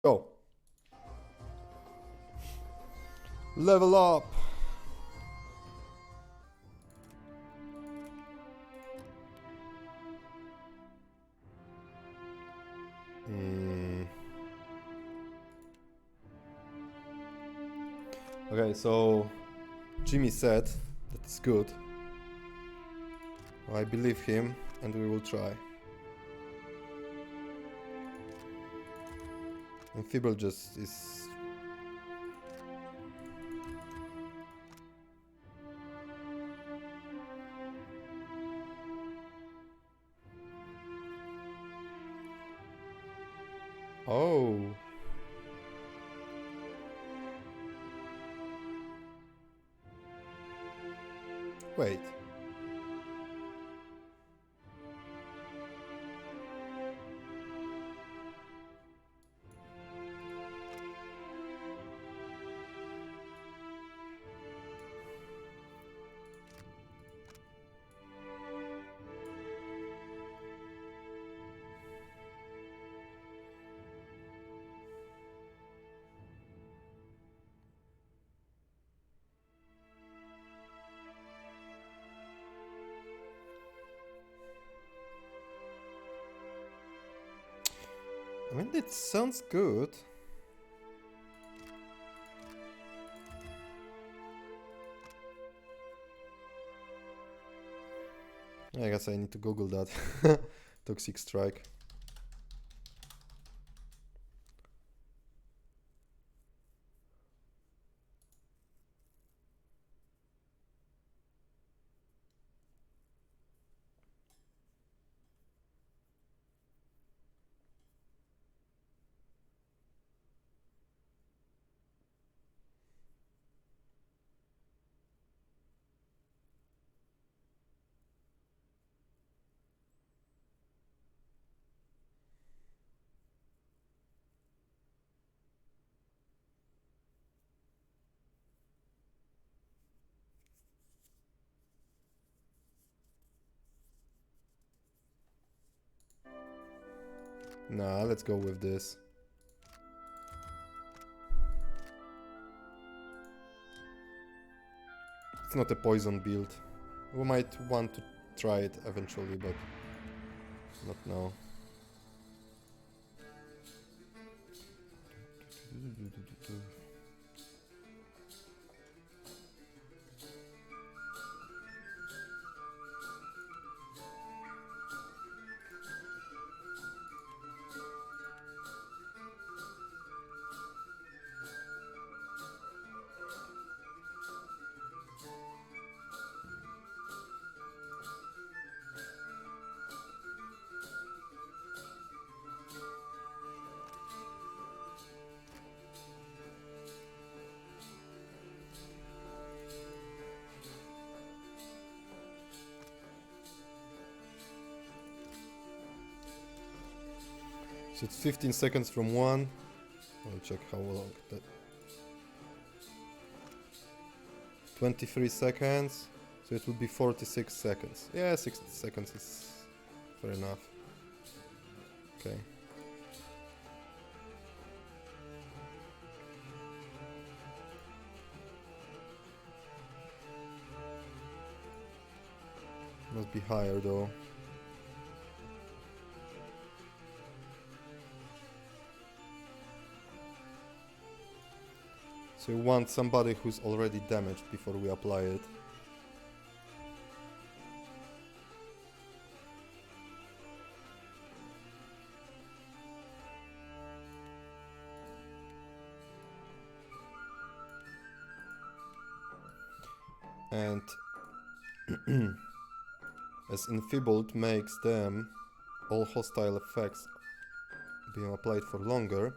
Go. Level up. Okay, so Jimmy said that it's good. I believe him, and we will try. And Fibble just is... Oh. Wait. I mean, it sounds good. I guess I need to Google that. Toxic Strike. Nah, let's go with this. It's not a poison build. We might want to try it eventually, but not now. So it's 15 seconds from 1. I'll check how long that... 23 seconds. So it would be 46 seconds. Yeah, 60 seconds is fair enough. Okay. Must be higher though. So you want somebody who's already damaged before we apply it. And as Enfeebled makes them all hostile effects being applied for longer,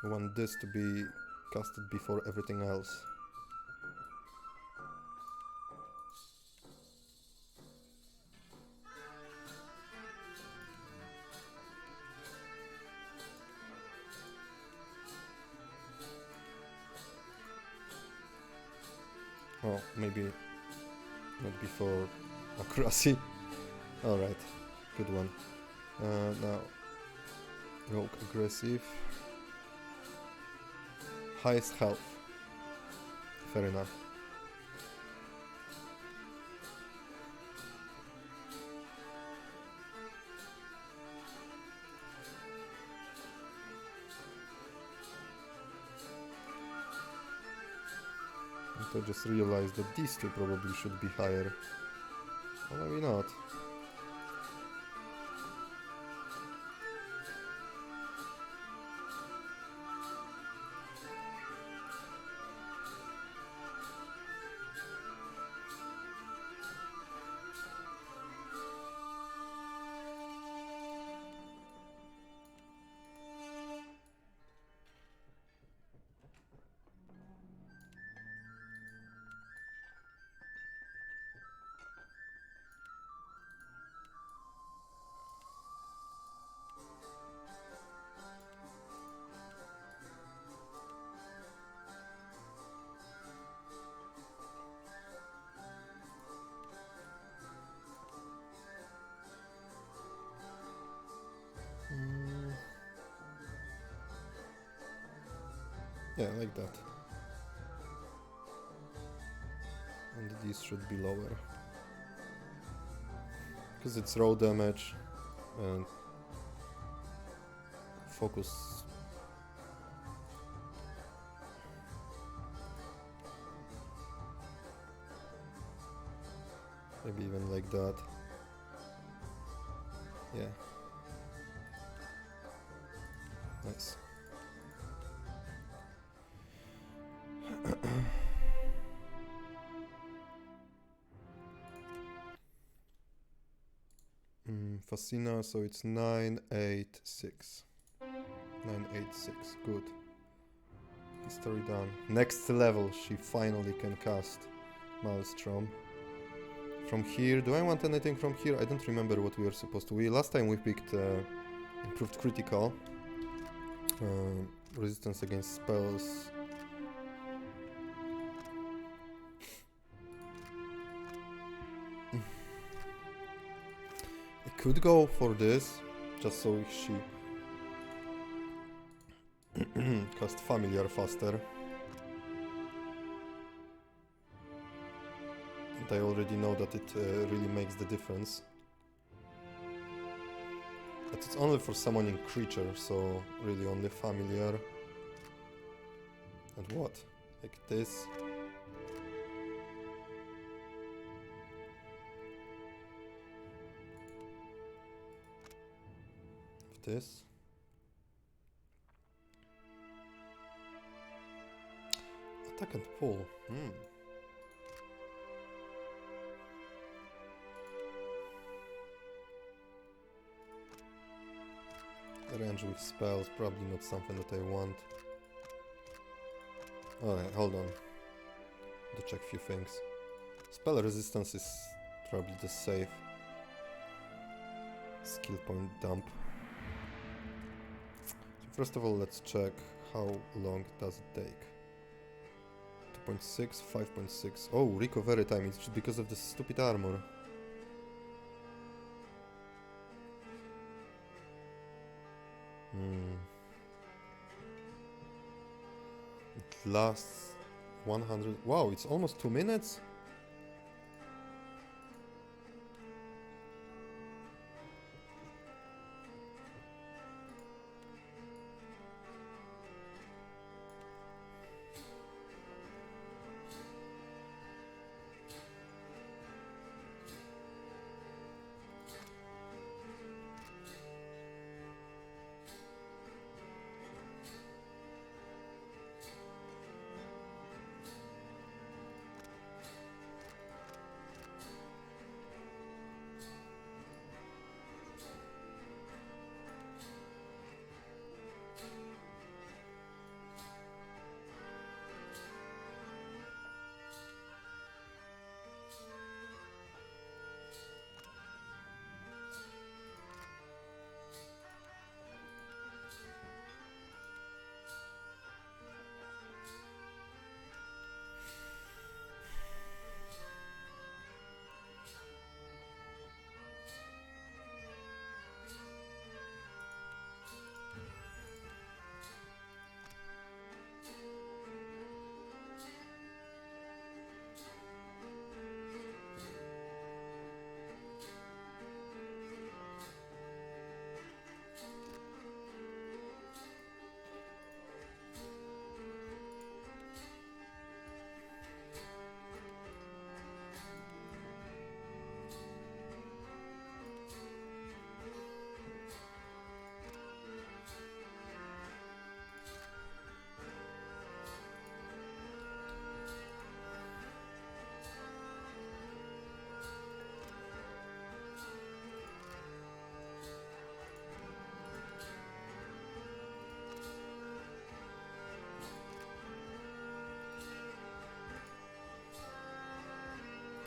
we want this to be casted before everything else. Oh, maybe not before accuracy. Alright, good one. Now, rogue aggressive. Highest health. Fair enough. I just realized that these two probably should be higher. Or maybe not. Yeah, like that. And these should be lower. Because it's raw damage and focus. Maybe even like that. Yeah. Nice. Fascina, so it's 986. 986, good. History done. Next level, she finally can cast Maelstrom. From here, do I want anything from here? I don't remember what we were supposed to. Last time we picked improved critical, resistance against spells. I could go for this, just so she cast familiar faster. And I already know that it really makes the difference. But it's only for summoning creature, so really only familiar. And what? Like this. This. Attack and pull. Range with spells, probably not something that I want. Alright, hold on. To check a few things. Spell resistance is probably the safe. Skill point dump. So first of all, let's check how long does it take. 2.6, 5.6. Oh, recovery time. It's just because of the stupid armor. It lasts 100. Wow, it's almost 2 minutes?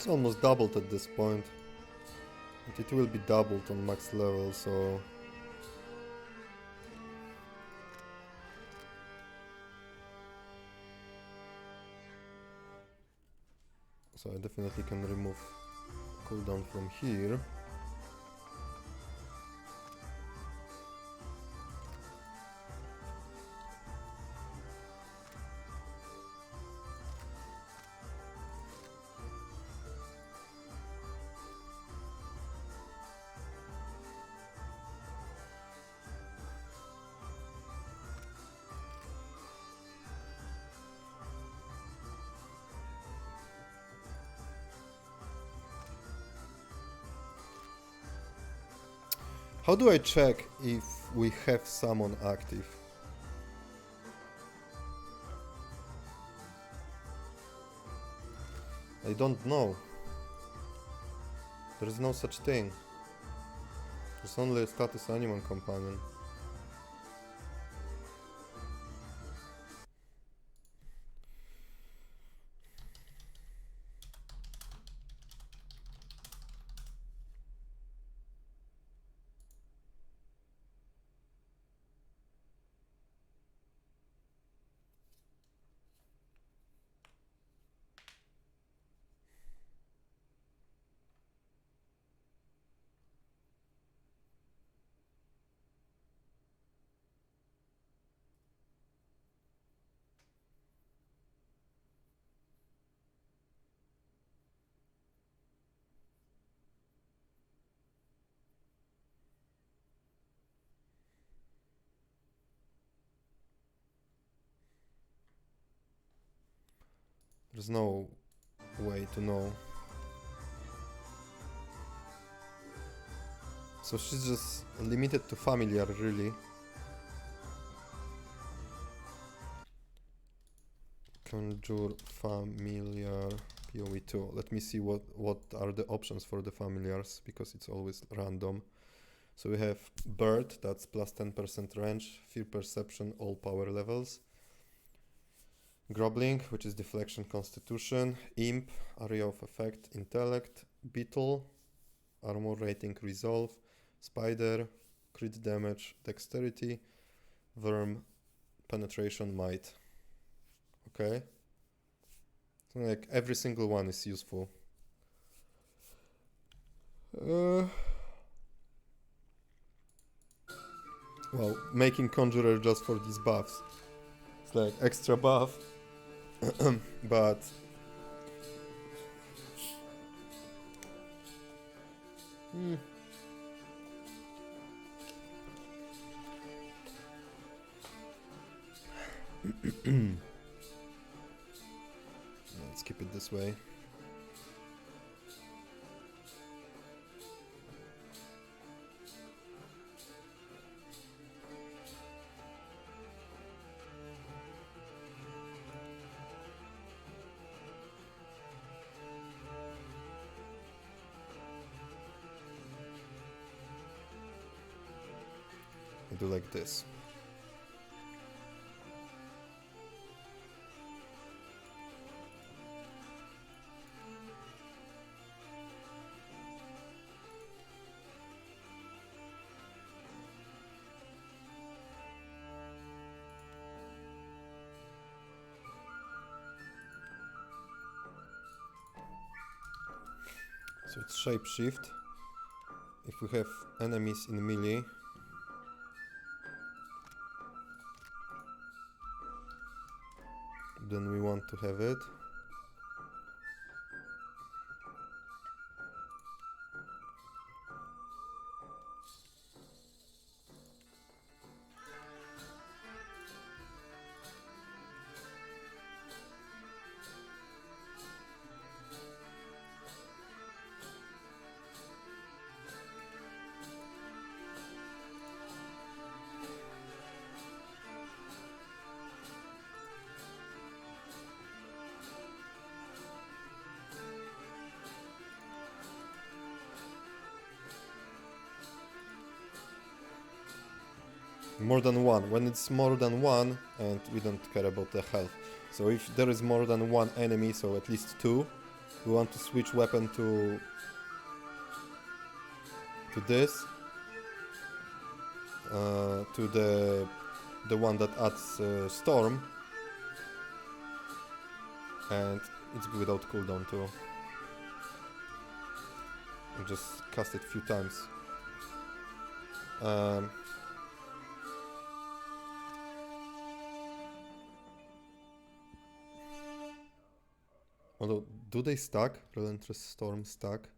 It's almost doubled at this point. And it will be doubled on max level, so... So I definitely can remove cooldown from here. How do I check if we have summon active? I don't know. There is no such thing. There's only a status animal companion. There's no way to know. So she's just limited to familiar, really. Conjure familiar POE2. Let me see what are the options for the familiars, because it's always random. So we have Bird, that's plus 10% range, Fear Perception, all power levels. Grobbling, which is Deflection, Constitution. Imp, Area of Effect, Intellect. Beetle, Armor Rating, Resolve. Spider, Crit Damage, Dexterity. Worm, Penetration, Might. Okay. So like every single one is useful. Well, making Conjurer just for these buffs. It's like extra buff. But let's keep it this way. I do like this. So it's shapeshift. If we have enemies in melee, then we want to have it. More than one. When it's more than one, and we don't care about the health. So if there is more than one enemy, so at least two, We want to switch weapon to this, to the one that adds storm, and it's without cooldown too. And just cast it a few times. Although, do they stack? Relentless Storm stack?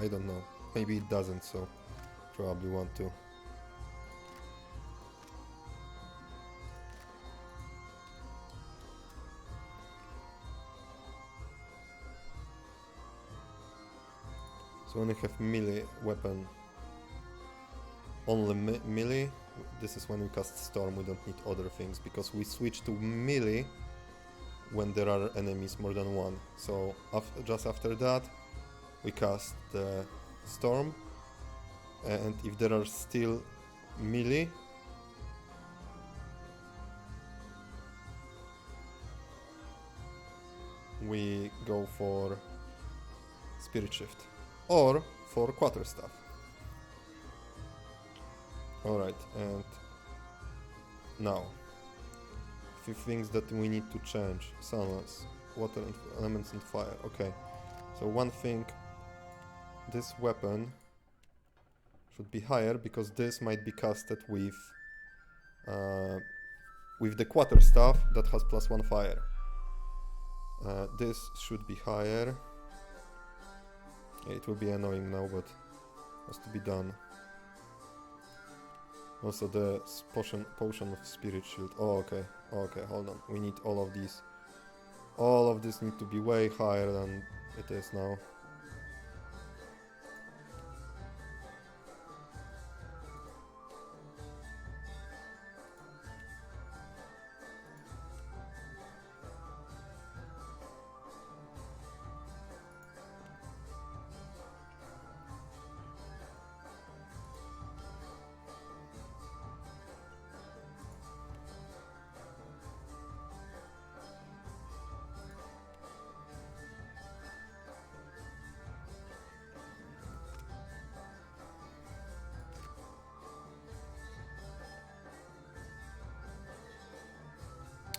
I don't know. Maybe it doesn't, so probably want to. So when you have melee weapon, only melee, this is when we cast Storm, we don't need other things, because we switch to melee when there are enemies more than one. So just after that, we cast the Storm, and if there are still melee, we go for Spirit Shift or for Quarterstaff. Alright, and now a few things that we need to change. Summons, water and elements and fire. Okay, so one thing, this weapon should be higher because this might be casted with the Quarterstaff that has +1 fire. This should be higher. It will be annoying now, but has to be done. Also the potion of Spirit Shield. Oh, okay. Okay, hold on. We need all of these. All of this need to be way higher than it is now.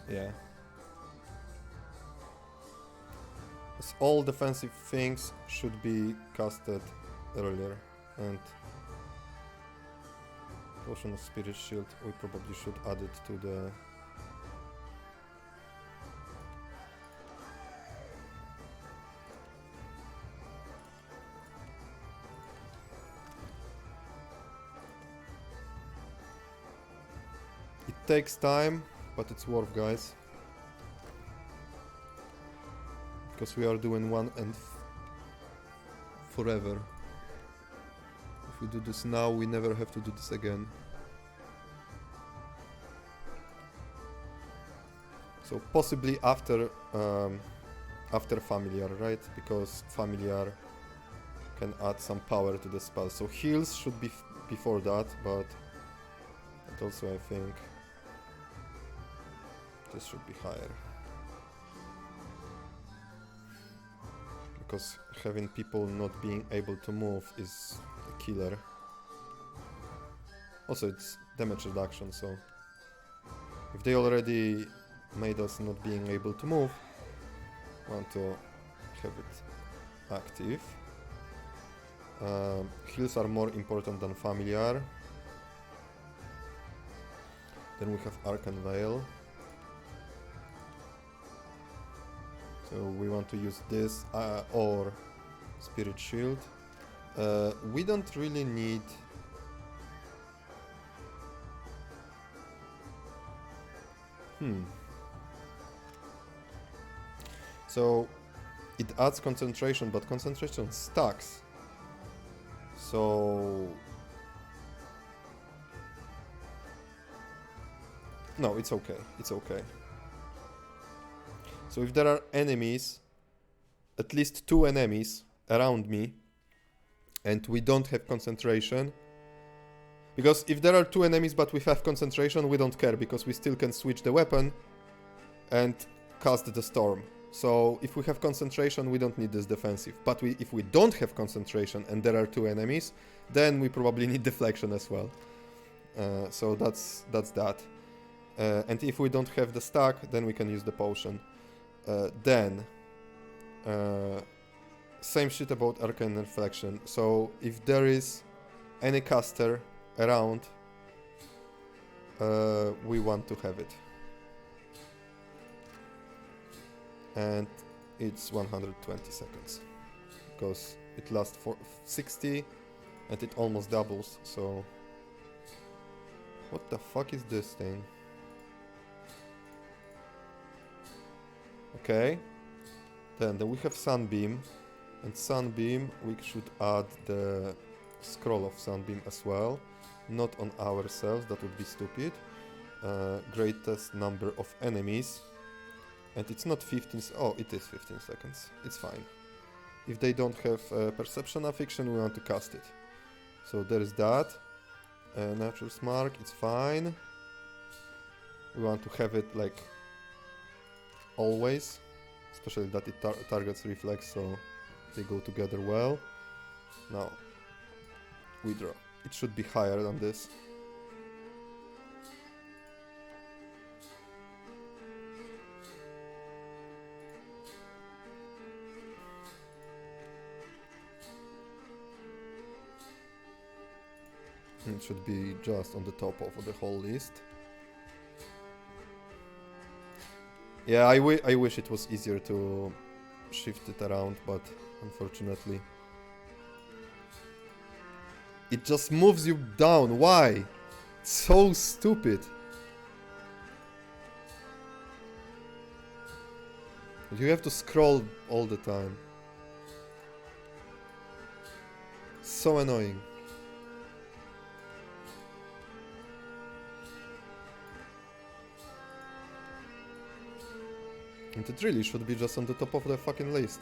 Yeah. All defensive things should be casted earlier, and Potion of Spirit Shield, we probably should add it to the... It takes time, but it's worth, guys. Because we are doing one and forever. If we do this now, we never have to do this again. So possibly after Familiar, right? Because Familiar can add some power to the spell. So heals should be before that, but also I think this should be higher. Because having people not being able to move is a killer. Also, it's damage reduction, so if they already made us not being able to move, want to have it active. Heals are more important than Familiar. Then we have Arcane Veil. So we want to use this or Spirit Shield. We don't really need... So it adds concentration, but concentration stacks. So... No, it's okay. It's okay. So if there are enemies, at least 2 enemies around me, and we don't have concentration, because if there are 2 enemies but we have concentration, we don't care, because we still can switch the weapon and cast the storm. So if we have concentration, we don't need this defensive. But if we don't have concentration and there are 2 enemies, then we probably need deflection as well. So that's that. And if we don't have the stack, then we can use the potion. Same shit about Arcane Reflection. So if there is any caster around, we want to have it. And it's 120 seconds. Because it lasts for 60 and it almost doubles, so... What the fuck is this thing? Okay. Then we have Sunbeam. And Sunbeam, we should add the scroll of Sunbeam as well. Not on ourselves, that would be stupid. Greatest number of enemies. And it's not 15... Oh, it is 15 seconds. It's fine. If they don't have Perception Affliction, we want to cast it. So there is that. Nature's Mark, it's fine. We want to have it like... always. Especially that it targets Reflex, so they go together well. Now, we draw. It should be higher than this. It should be just on the top of the whole list. Yeah, I wish it was easier to shift it around, but unfortunately... It just moves you down. Why? It's so stupid. You have to scroll all the time. So annoying. And it really should be just on the top of the fucking list.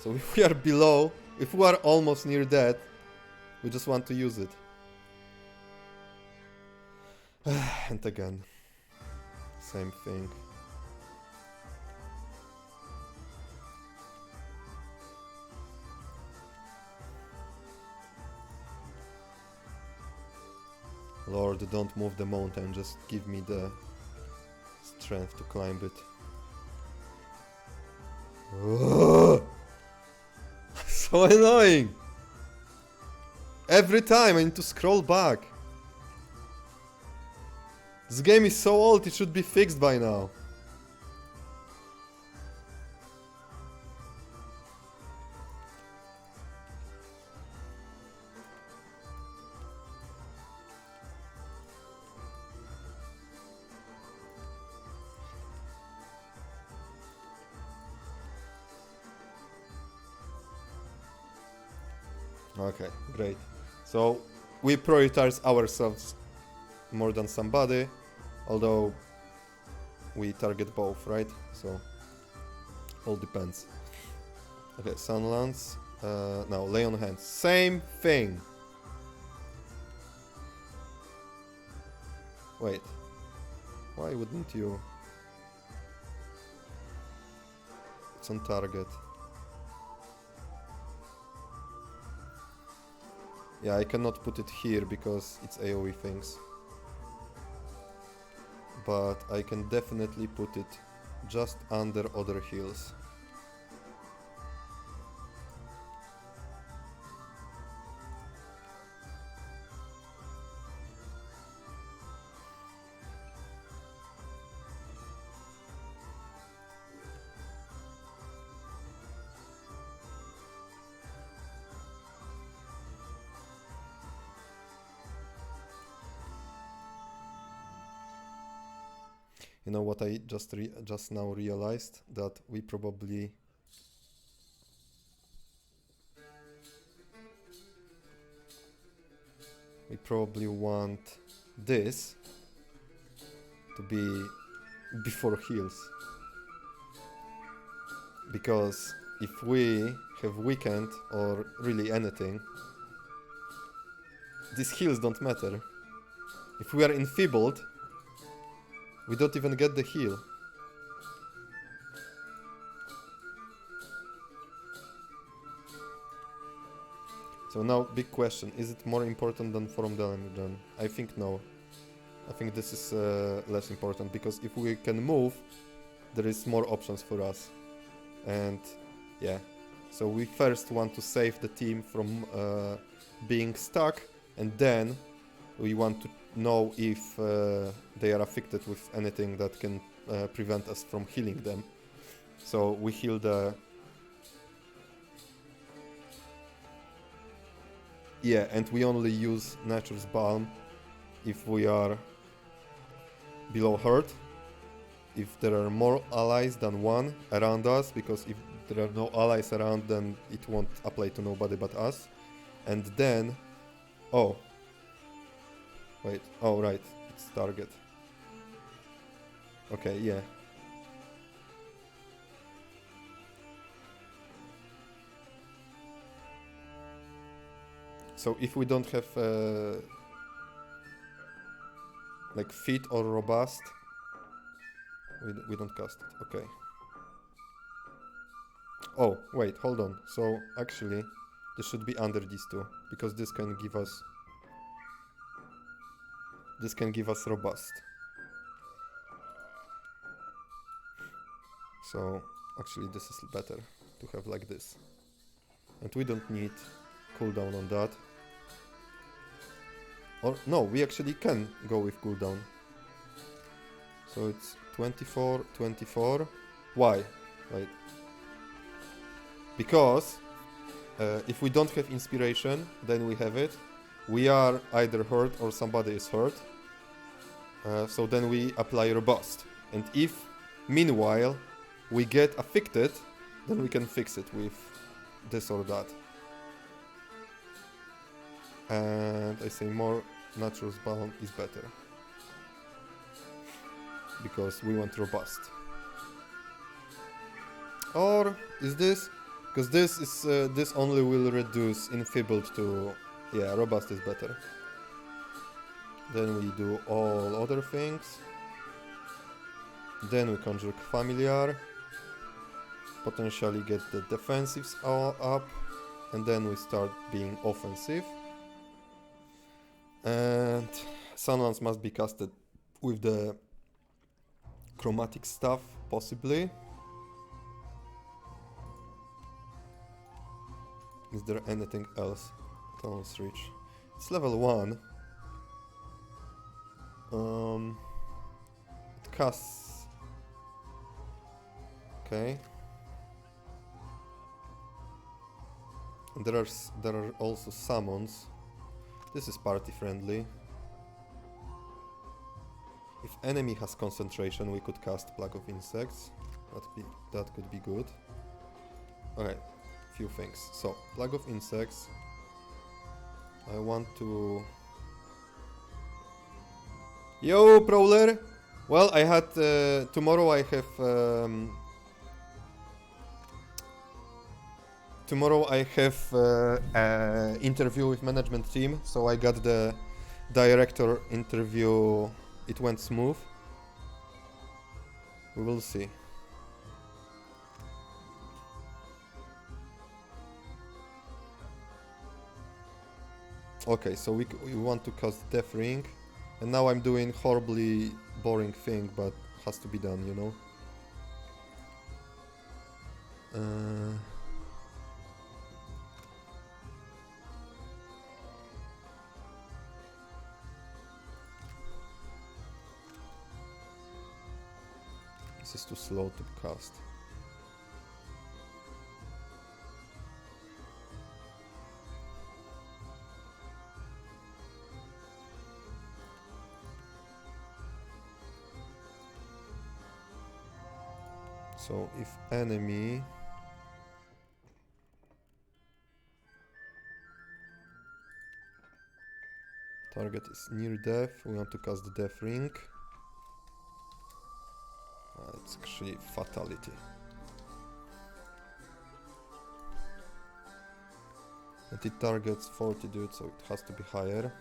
So if we are below, if we are almost near that, we just want to use it. And again, same thing. Lord, don't move the mountain, just give me the strength to climb it. Ugh! So annoying! Every time I need to scroll back. This game is so old, it should be fixed by now. Okay, great. So we prioritize ourselves more than somebody, although we target both, right? So all depends. Okay, Sunlance. Now Lay on Hands. Same thing. Wait. Why wouldn't you? It's on target. Yeah, I cannot put it here because it's AoE things. But I can definitely put it just under other heals. You know what I just now realized? That we probably want this to be before heals. Because if we have weakened or really anything, these heals don't matter. If we are enfeebled, we don't even get the heal. So now, big question, is it more important than Forum Damage? I think no. I think this is less important, because if we can move, there is more options for us. And yeah, so we first want to save the team from being stuck, and then we want to know if they are affected with anything that can prevent us from healing them. So we heal the... Yeah, and we only use Nature's Balm if we are below hurt, if there are more allies than one around us, because if there are no allies around, then it won't apply to nobody but us. And then... Oh. Wait. Oh, right. It's target. Okay, yeah. So if we don't have like fit or robust, we don't cast it. Okay. Oh, wait, hold on. So actually, this should be under these two, because this can give us... This can give us robust. So actually this is better to have like this. And we don't need cooldown on that. Or no, we actually can go with cooldown. So it's 24, 24. Why? Right. Because if we don't have inspiration, then we have it. We are either hurt or somebody is hurt. So then we apply robust. And if meanwhile we get affected, then we can fix it with this or that. And I say more Nature's Balm is better, because we want robust. Or is this? Because this is this only will reduce enfeebled to... Yeah, robust is better. Then we do all other things. Then we conjure familiar. Potentially get the defensives all up. And then we start being offensive. And Sunlance must be casted with the chromatic stuff, possibly. Is there anything else? Town's Reach. It's level 1. It casts... Okay. And there are also summons. This is party friendly. If enemy has concentration, we could cast Plague of Insects. That could be good. Okay, few things. So, Plague of Insects. I want to... Yo, Prowler! Well, I had... tomorrow I have... Tomorrow I have an interview with management team, so I got the director interview. It went smooth. We will see. Okay, so we want to cast Death Ring, and now I'm doing horribly boring thing, but has to be done, you know. This is too slow to cast. So if enemy target is near death, we want to cast the death ring. It's actually fatality. And it targets 40 dudes, so it has to be higher.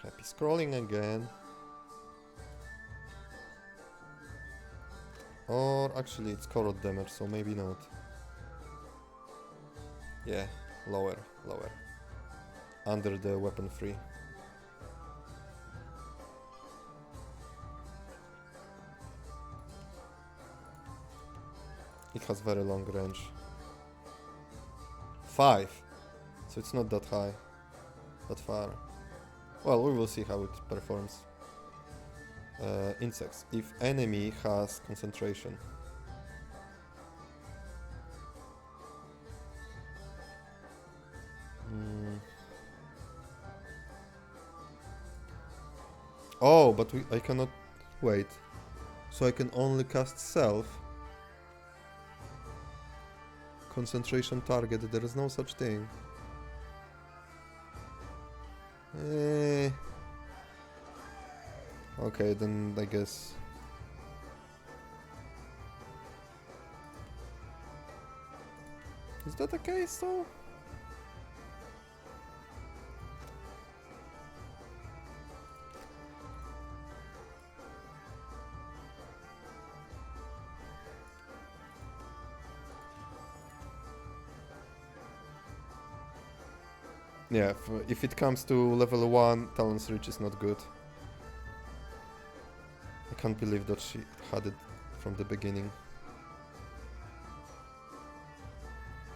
Happy scrolling again. Or actually it's corrode damage, so maybe not. Yeah, lower. Under the weapon free. It has very long range. 5. So it's not that high. That far. Well, we will see how it performs. Insects. If enemy has concentration. Oh, but I cannot... Wait. So I can only cast self. Concentration target. There is no such thing. Okay, then I guess... Is that the case though? Yeah, if it comes to level 1, Talon's Reach is not good. I can't believe that she had it from the beginning.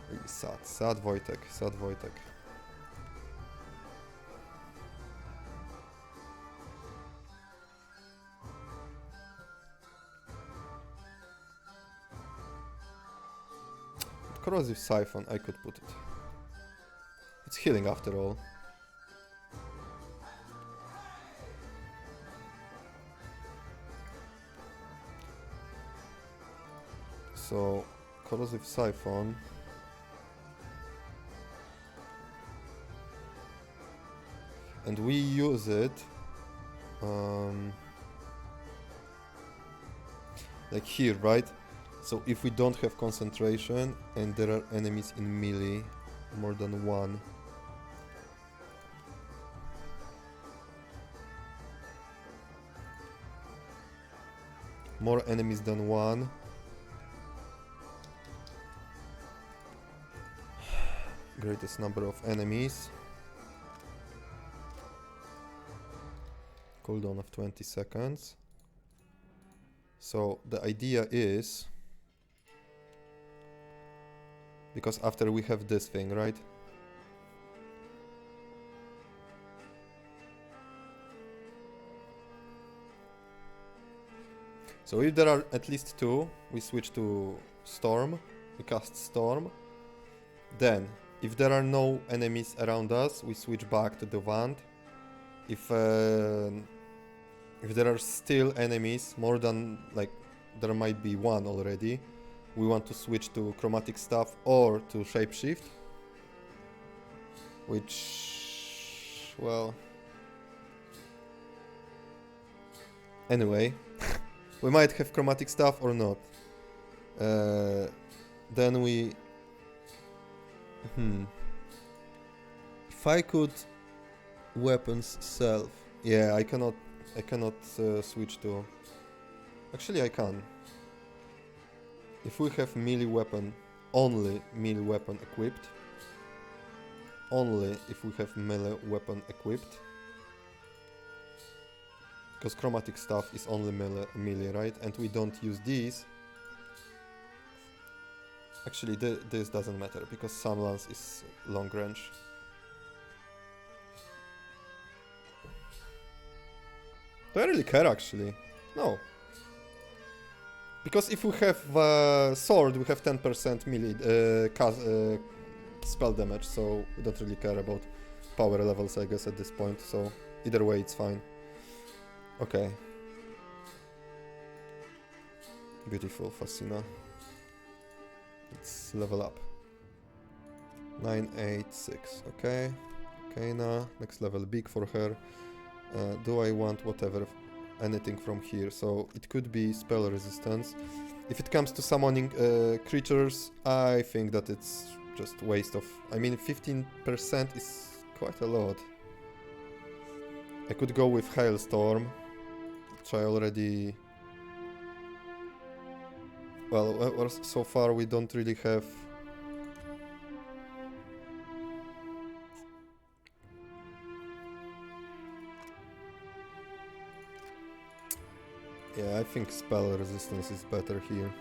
Really sad. Sad Wojtek. Sad Wojtek. Corrosive Siphon, I could put it. It's healing after all. So, Corrosive Siphon. And we use it like here, right? So if we don't have concentration and there are enemies in melee, more than one. More enemies than one. Greatest number of enemies. Cooldown of 20 seconds. So the idea is, because after we have this thing, right? So if there are at least two, we switch to Storm, we cast Storm. Then, if there are no enemies around us, we switch back to the Wand. If there are still enemies, more than, like, there might be one already, we want to switch to Chromatic Staff or to Shapeshift. Which, well... Anyway, we might have Chromatic Staff or not. Then we... If I could... Weapons self. Yeah, I cannot switch to... Actually, I can. If we have melee weapon, only melee weapon equipped. Only if we have melee weapon equipped. Because Chromatic Staff is only melee, right? And we don't use these. Actually, this doesn't matter, because Sunlance is long range. Do I really care, actually? No. Because if we have sword, we have 10% melee spell damage, so we don't really care about power levels, I guess, at this point. So either way, it's fine. Okay. Beautiful, Fascina. Let's level up. 986, okay. Kaina, next level big for her. Do I want whatever, anything from here? So it could be spell resistance. If it comes to summoning creatures, I think that it's just waste of... I mean, 15% is quite a lot. I could go with Hailstorm, which I already... Well, so far we don't really have... Yeah, I think spell resistance is better here.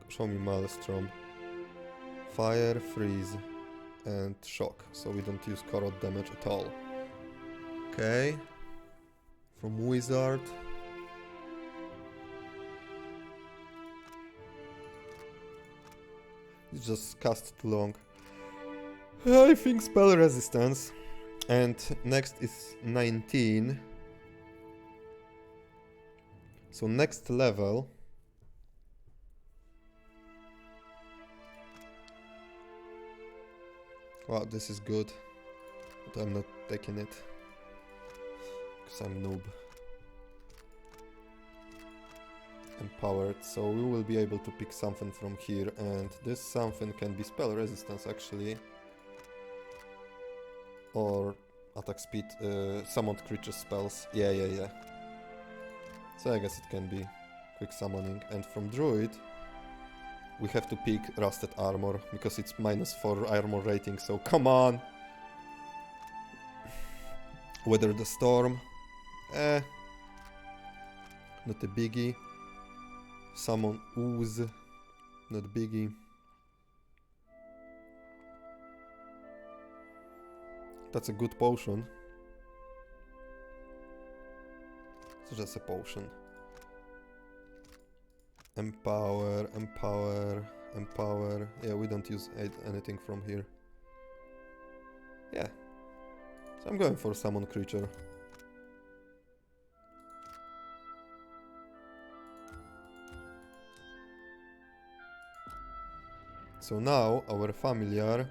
Show me Maelstrom. Fire, freeze, and shock, so we don't use corrode damage at all. Okay. From Wizard. It's just cast too long. I think spell resistance. And next is 19. So next level. Wow, this is good. But I'm not taking it. Because I'm noob. Empowered, so we will be able to pick something from here, and this something can be spell resistance actually, or attack speed, summoned creature spells. Yeah. So I guess it can be quick summoning. And from druid we have to pick rusted armor because it's -4 armor rating, so come on. Weather the storm, not a biggie. Summon ooze, not biggie. That's a good potion. It's just a potion. Empower. Yeah, we don't use anything from here. Yeah. So I'm going for summon creature. So now our familiar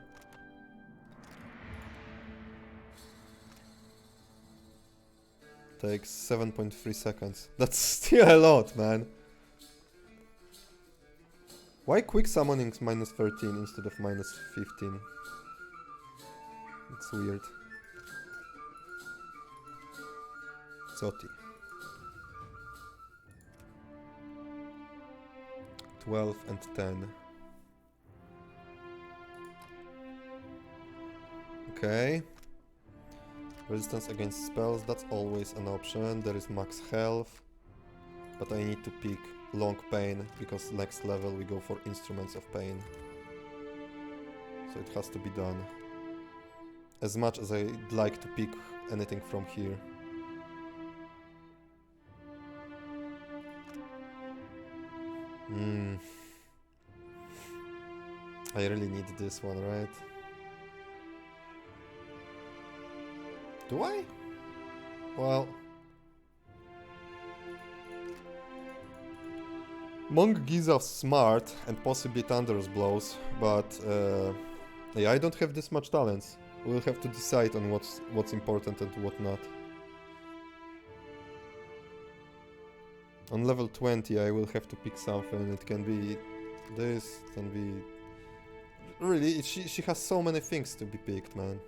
takes 7.3 seconds. That's still a lot, man. Why quick summoning's -13 instead of -15? It's weird. Zoti. 12 and 10. Okay. Resistance against spells, that's always an option. There is max health. But I need to pick long pain, because next level we go for instruments of pain. So it has to be done. As much as I'd like to pick anything from here. I really need this one, right? Do I? Well... Monk Giza's smart and possibly Thunder's blows, but yeah, I don't have this much talents. We'll have to decide on what's important and what not. On level 20 I will have to pick something. It can be this, it can be... Really, she has so many things to be picked, man.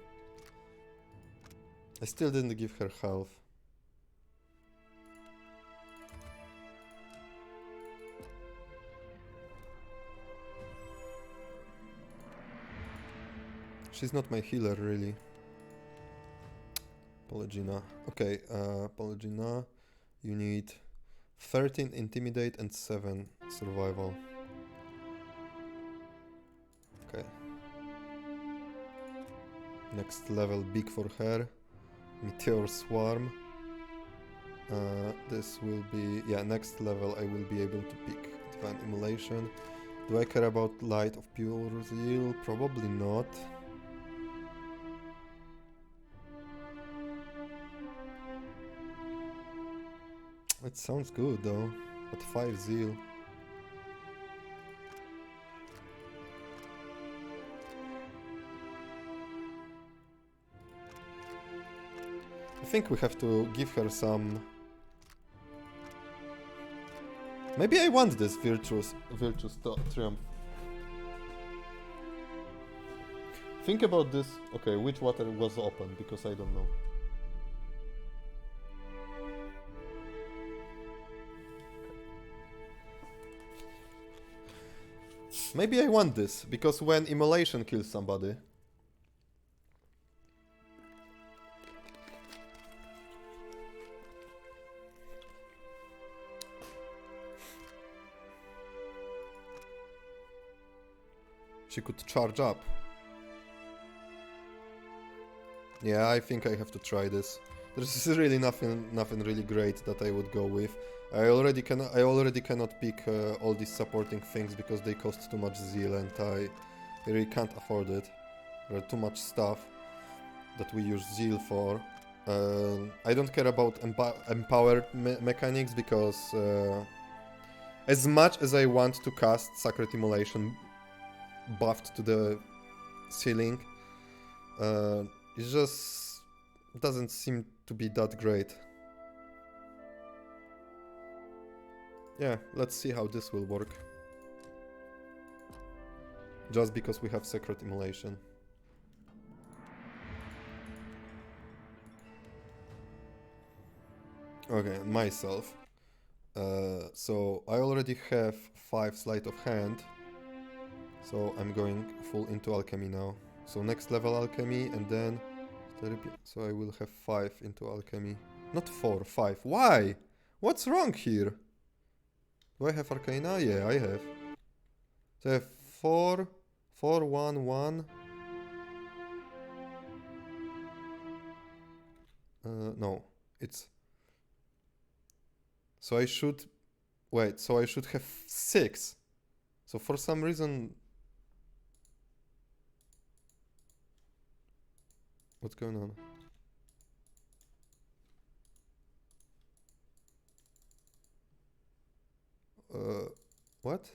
I still didn't give her health. She's not my healer, really. Polygina. Okay, Polygina, you need 13 Intimidate and 7 Survival. Okay. Next level big for her. Meteor Swarm. This will be... Yeah, next level I will be able to pick Divine Immolation. Do I care about Light of Pure Zeal? Probably not. It sounds good though. At 5 zeal. I think we have to give her some... Maybe I want this virtuous triumph. Think about this. Okay, which water was open, because I don't know. Maybe I want this, because when immolation kills somebody... She could charge up. Yeah, I think I have to try this. There's really nothing really great that I would go with. I already cannot pick all these supporting things because they cost too much zeal and I really can't afford it. There are too much stuff that we use zeal for. I don't care about empowered mechanics because as much as I want to cast Sacred Immolation buffed to the ceiling, it just doesn't seem to be that great. Yeah, let's see how this will work. Just because we have Sacred Immolation. Okay, myself. So I already have 5 Sleight of Hand. So I'm going full into Alchemy now. So next level Alchemy and then Therapy. So I will have 5 into Alchemy. Not 4, 5. Why? What's wrong here? Do I have Arcana? Yeah, I have. So I have 4, 4, 1, 1. No, it's... So I should... Wait, so I should have 6. So for some reason... What's going on? What?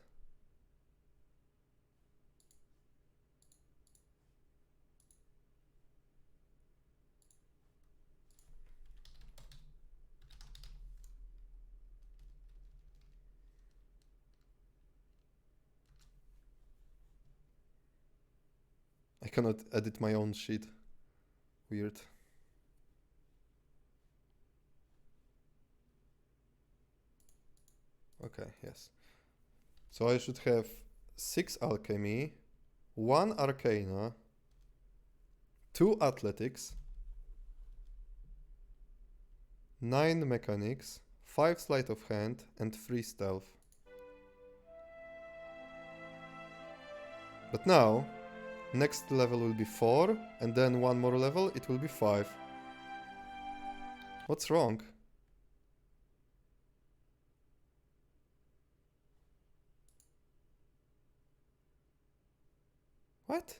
I cannot edit my own sheet. Weird. Okay, yes. So I should have 6 Alchemy, 1 Arcana, 2 Athletics, 9 Mechanics, 5 Sleight of Hand, and 3 Stealth. But now, next level will be 4, and then 1 more level, it will be 5. What's wrong? What?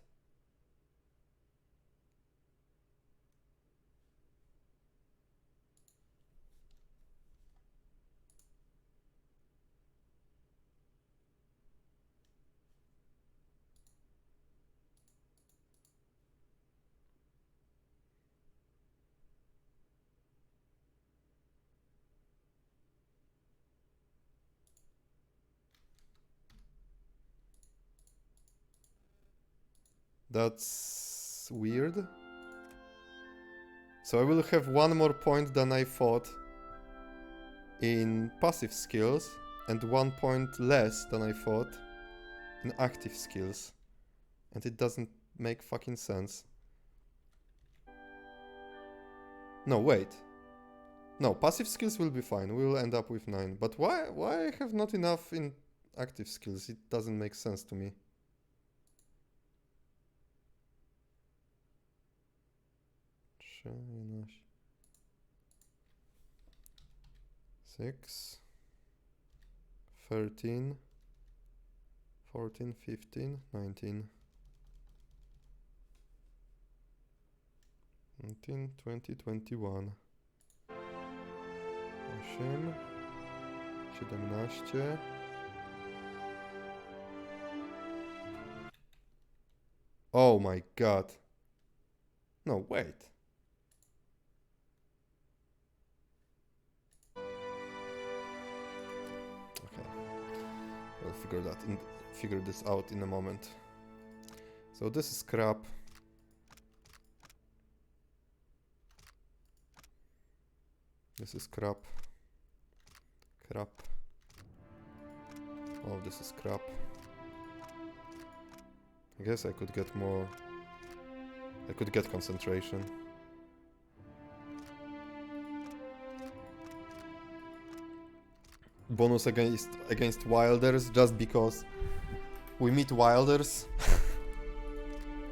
That's weird. So I will have 1 more point than I thought in passive skills and 1 point less than I thought in active skills. And it doesn't make fucking sense. No, wait. No, passive skills will be fine. We will end up with 9. But why I have not enough in active skills? It doesn't make sense to me. Six, 13, 14, 15, 19, 19, 20, 21. 8, 17. Oh my god. No, wait. Okay. We'll figure this out in a moment. So this is crap. This is crap. Crap. Oh, this is crap. I guess I could get more. I could get concentration. Bonus against wilders just because we meet wilders.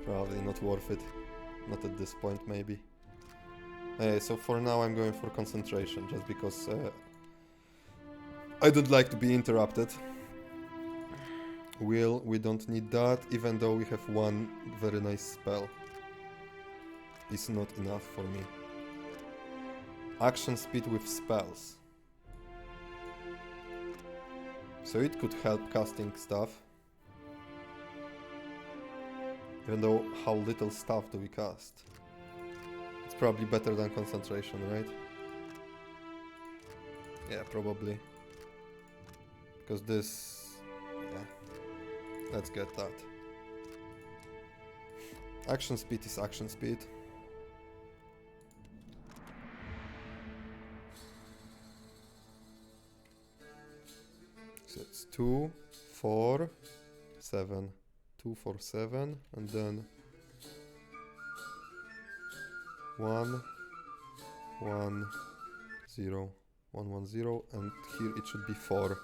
Probably not worth it. Not at this point, maybe. So for now I'm going for concentration just because I don't like to be interrupted. We don't need that, even though we have one very nice spell. It's not enough for me. Action speed with spells. So it could help casting stuff. Even though how little stuff do we cast? It's probably better than concentration, right? Yeah, probably. Because this... yeah. Let's get that. Action speed is action speed. So it's 2, 4, 7. 2, 4, 7, and then 1, 1, 0, 1, 1, 0, and here it should be 4.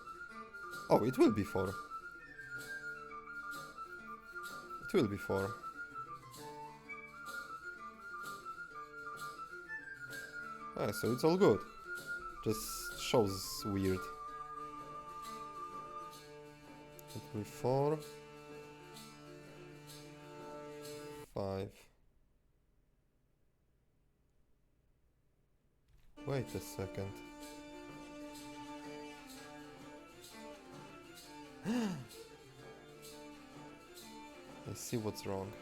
Oh, it will be 4. It will be 4. Ah, so it's all good. Just shows weird. It will be 4. 5. Wait a second. I see what's wrong.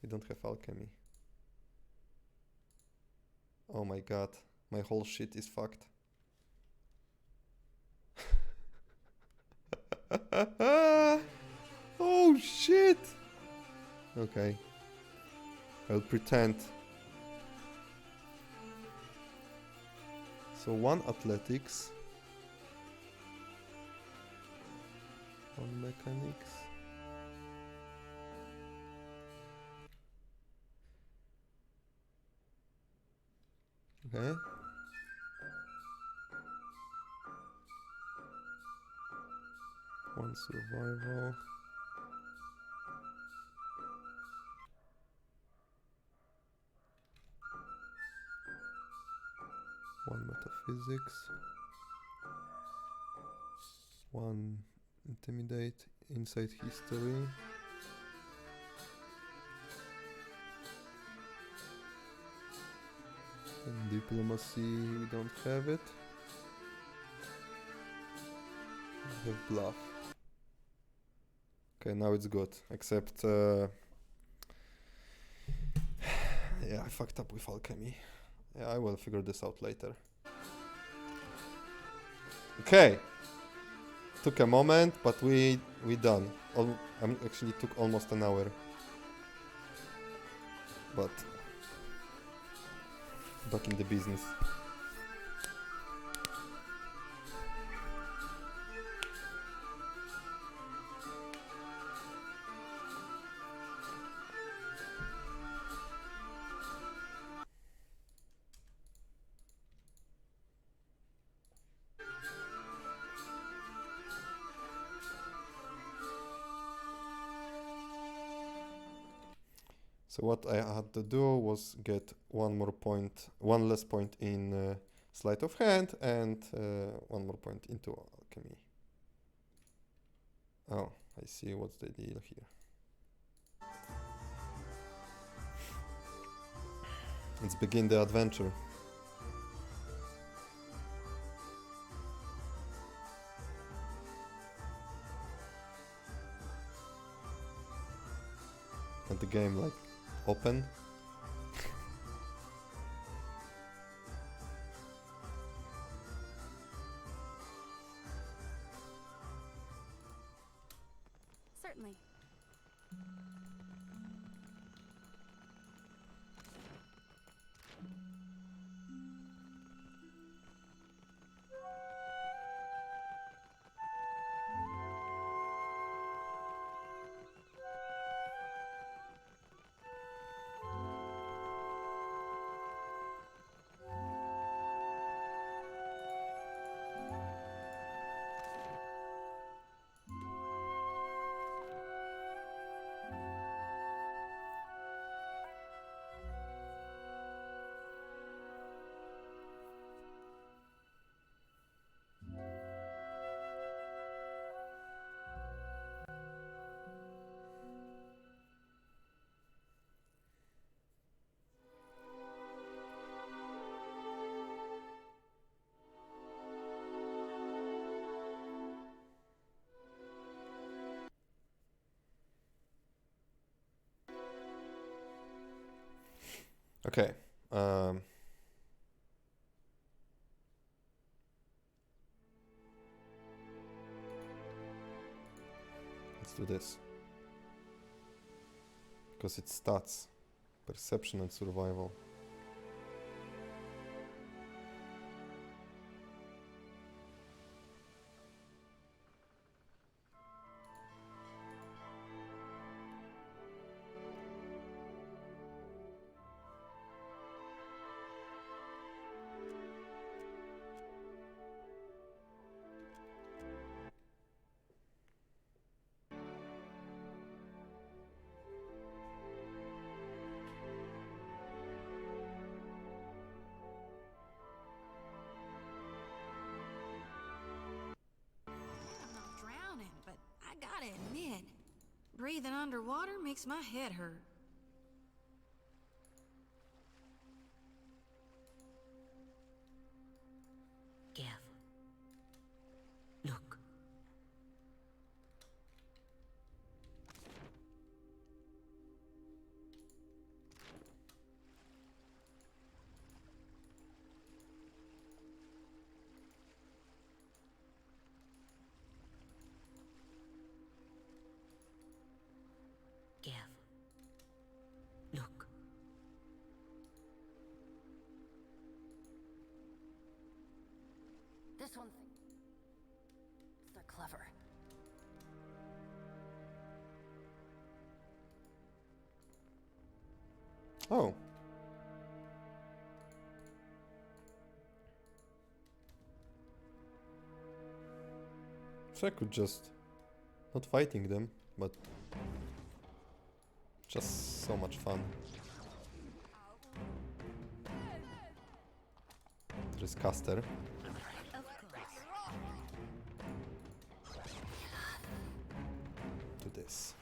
We don't have alchemy. Oh my god, my whole shit is fucked. Oh shit! Okay. I'll pretend. So 1 athletics. 1 mechanics. Okay. One survival. One metaphysics. One intimidate, insight history. And diplomacy, we don't have it. We have bluff. Okay, now it's good, except yeah, I fucked up with alchemy. Yeah, I will figure this out later. Okay, took a moment, but we done. Actually took almost an hour, but back in the business. So what I had to do was get one less point in sleight of hand and one more point into alchemy. Oh, I see what's the deal here. Let's begin the adventure. And the game like open. Certainly. Okay. Let's do this. Because it's stats. Perception and survival. I'm not drowning, but I gotta admit, breathing underwater makes my head hurt. Gav. Look. Gav. Look. This one they're clever. Oh. So I could just not fighting them, but just so much fun. There's Caster. Do this.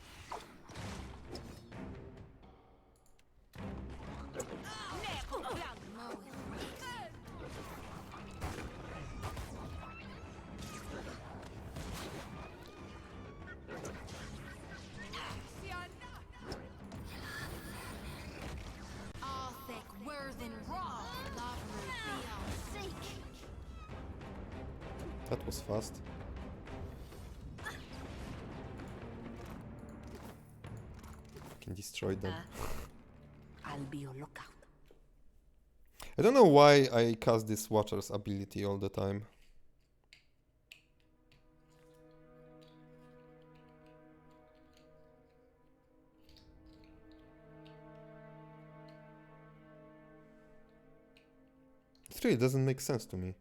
All thick, worth and raw. Love will be seek. That was fast. Can destroy them. I'll be on lookout. I don't know why I cast this Watcher's ability all the time. It really doesn't make sense to me.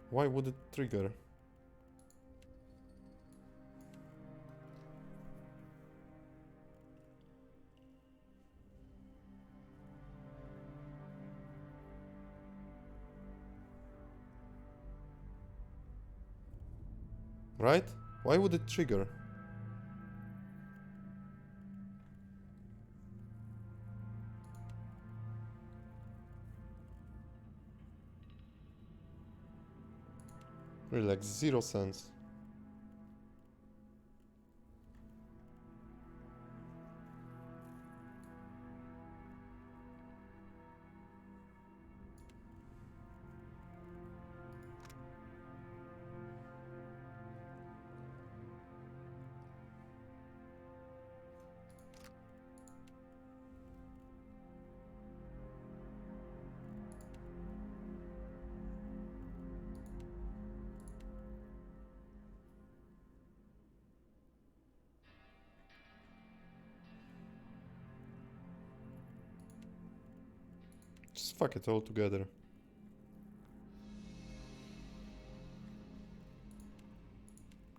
Why would it trigger? Right? Why would it trigger? Really, like 0 sense. Just fuck it all together.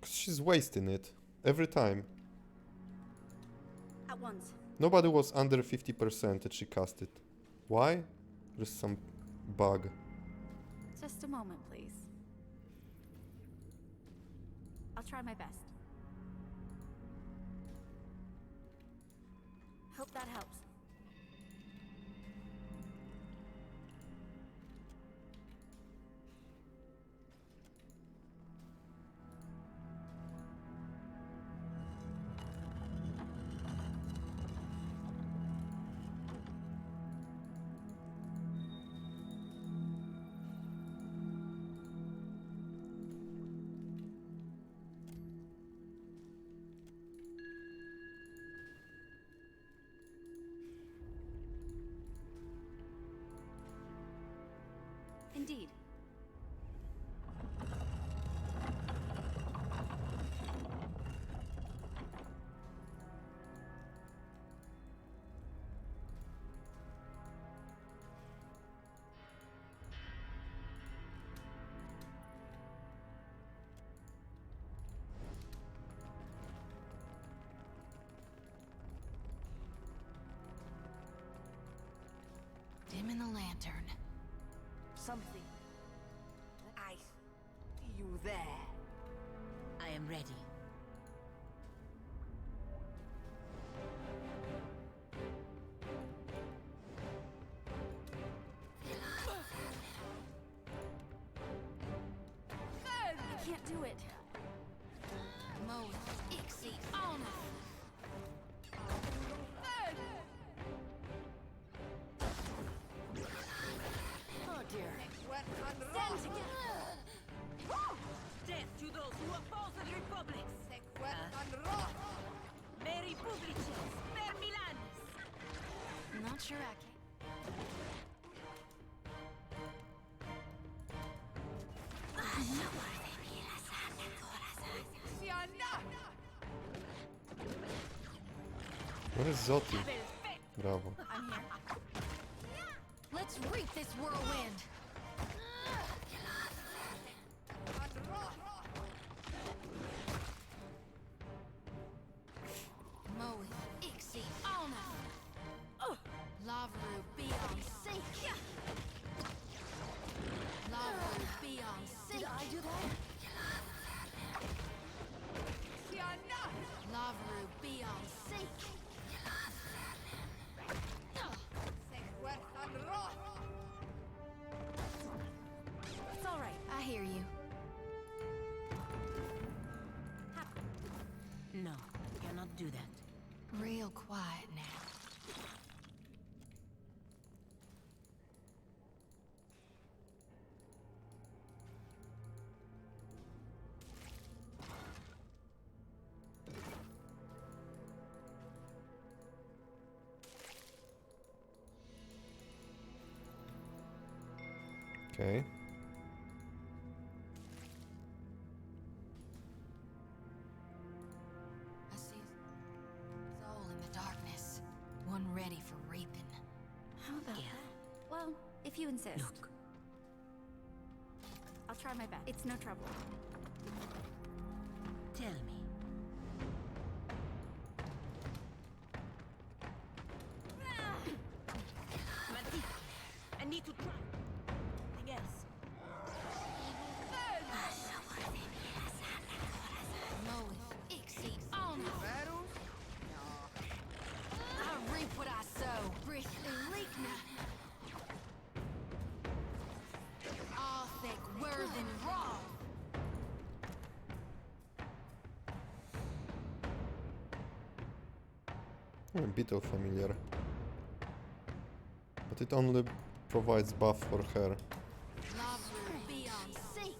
Cause she's wasting it. Every time. At once. Nobody was under 50% that she cast it. Why? There's some bug. Just a moment, please. I'll try my best. Hope that helps. Indeed. Dim in the lantern. Something. I see you there. I am ready. I can't do it. Mo, Ixie, Ona. Oh dear. Stand together. Death to those who oppose the Republic. Mary Publicis, per Milanis. Not sure I can. Where is Zoti? Bravo. I'm here. Let's reap this whirlwind. Mo, Ixie, Ona. Lavru, be on sync. Lavru, be on sync. Did I do that? Lavru, be on sync. It's all right. I hear you. No, cannot do that. Real quiet now. Okay. I see soul in the darkness. One ready for raping. How about that? Well, if you insist. Look. I'll try my best. It's no trouble. Tell me. I need to try. Something else. Beetle familiar. But it only provides buff for her. Love will be on sync.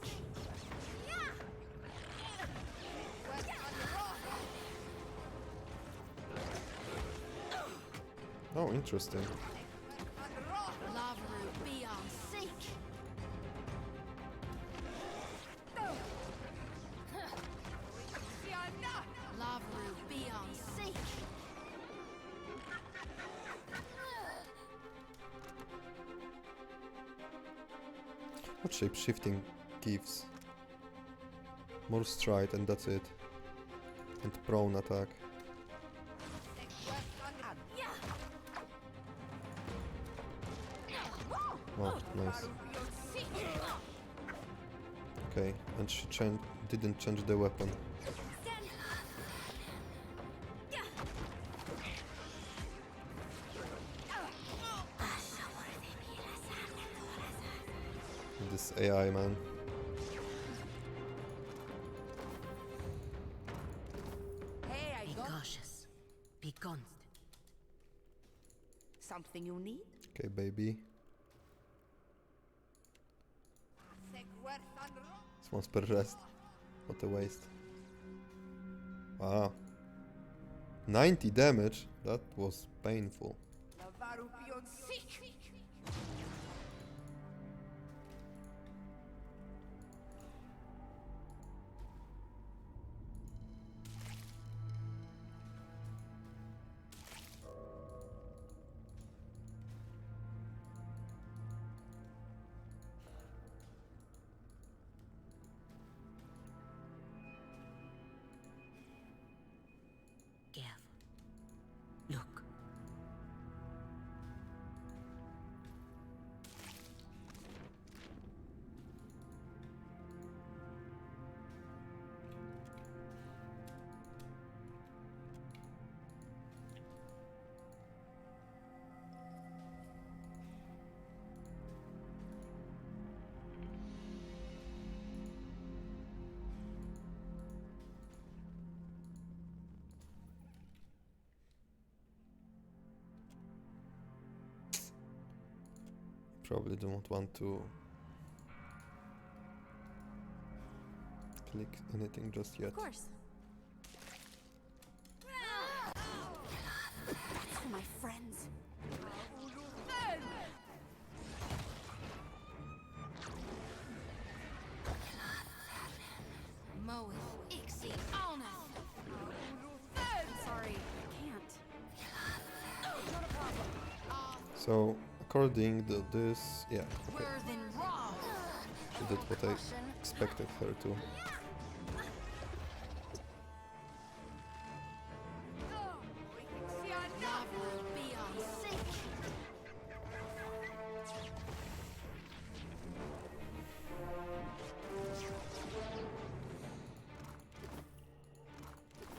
Oh, interesting. Love will be on sync. Love will be on sync. What shape shifting gives? More stride and that's it. And prone attack. Oh, nice. Okay, and she didn't change the weapon. This AI, man. Be cautious. Be constant. Something you need? Okay, baby. This one's per rest. What a waste. Wow. 90 damage? That was painful. Careful. Look. Probably don't want to click anything just yet. Of course. That's for my friends. Moe Ixie on us. Sorry, I can't. So, according to this, yeah, okay. Worse than raw. She did what I expected her to. Love will be on sync.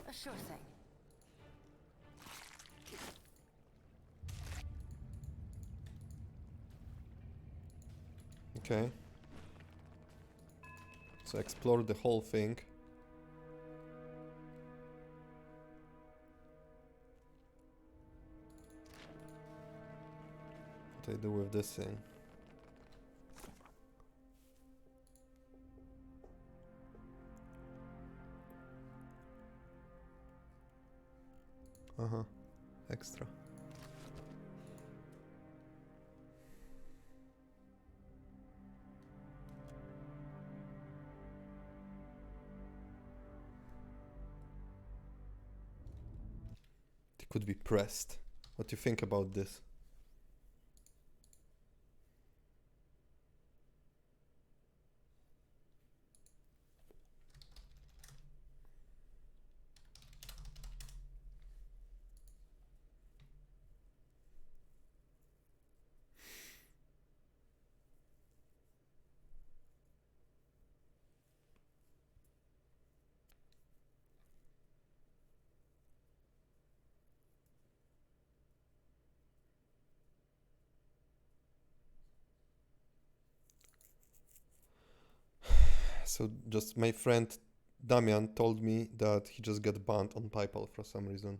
A sure thing. Okay. So explore the whole thing. What I do with this thing? Uh-huh. Extra. It could be pressed. What do you think about this? So just my friend Damian told me that he just got banned on PayPal for some reason.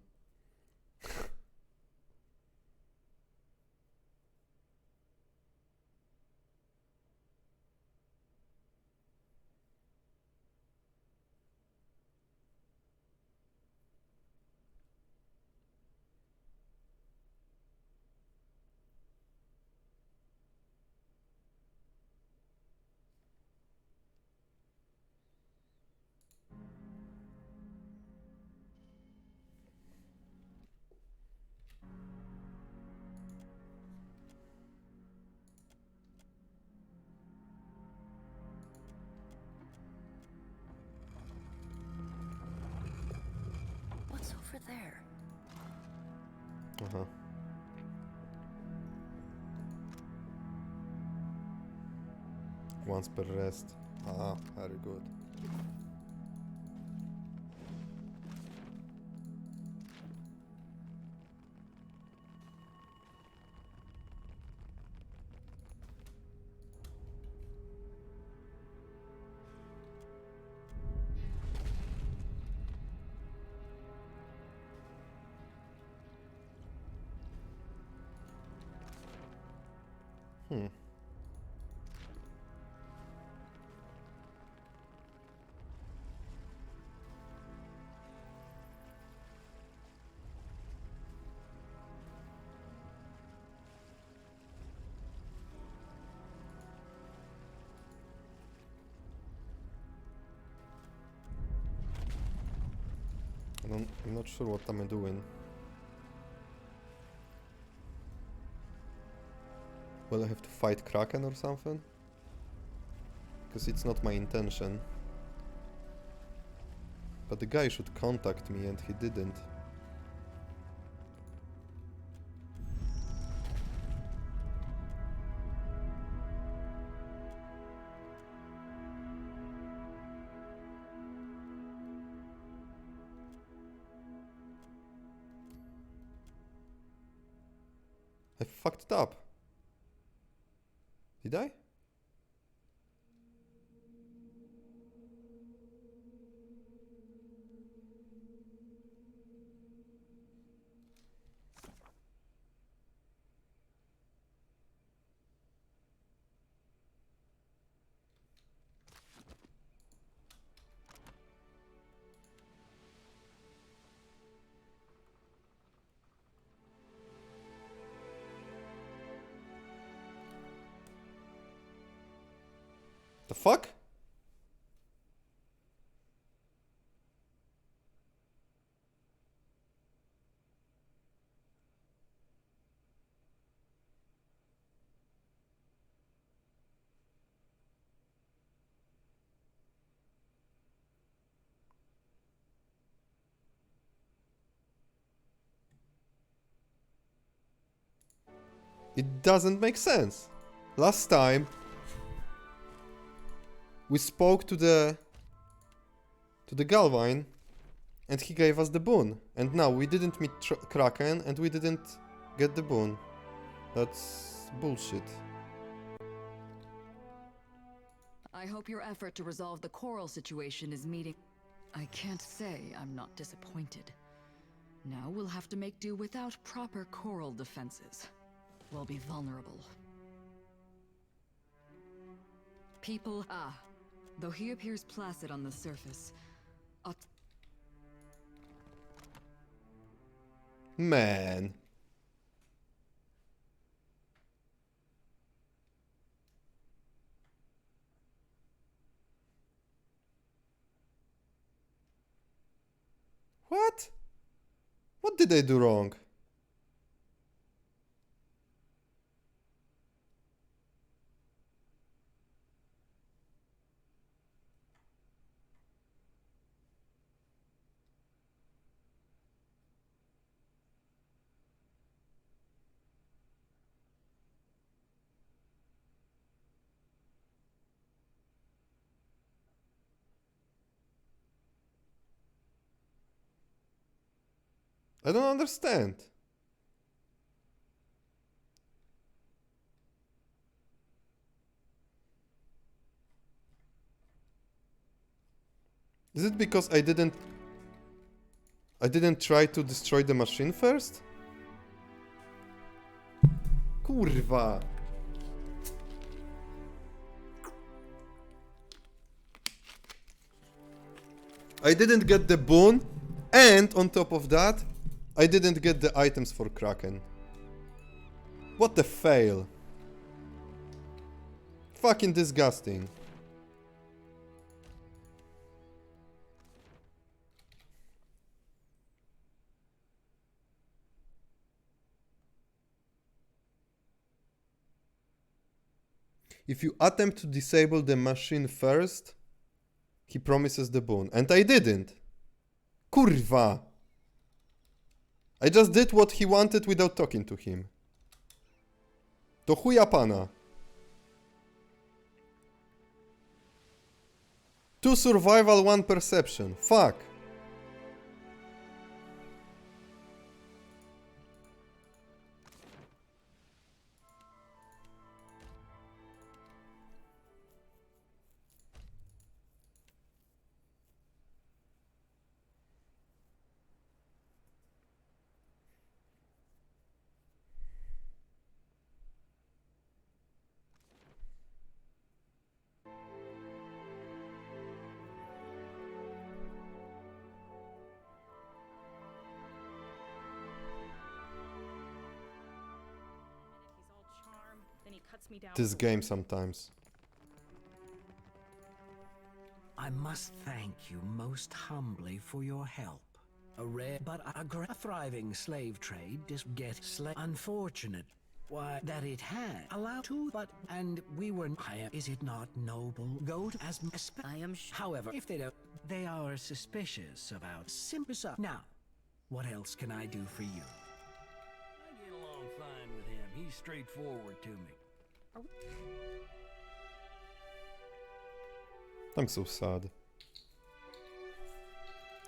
Uh-huh. Once per rest. Ah, very good. Hmm. I'm not sure what I'm doing. Will I have to fight Kraken or something? Because it's not my intention. But the guy should contact me and he didn't. I fucked up. Did I? The fuck? It doesn't make sense. Last time we spoke to the Galvine and he gave us the boon. And now we didn't meet Kraken and we didn't get the boon. That's bullshit. I hope your effort to resolve the coral situation is meeting. I can't say I'm not disappointed. Now we'll have to make do without proper coral defenses. We'll be vulnerable. People, though he appears placid on the surface, Man. What? What did I do wrong? I don't understand. Is it because I didn't try to destroy the machine first? Kurwa. I didn't get the boon, and on top of that, I didn't get the items for Kraken. What a fail. Fucking disgusting. If you attempt to disable the machine first, he promises the boon. And I didn't. Kurwa. I just did what he wanted without talking to him. To chuja pana. 2 survival, 1 perception. Fuck. This game sometimes. I must thank you most humbly for your help. A rare but a thriving slave trade unfortunate. Why, that it had allowed to, but, and we were, is it not noble? Go to as, I am however, if they don't, they are suspicious about Simpsa. Now, what else can I do for you? I get along fine with him. He's straightforward to me. I'm so sad.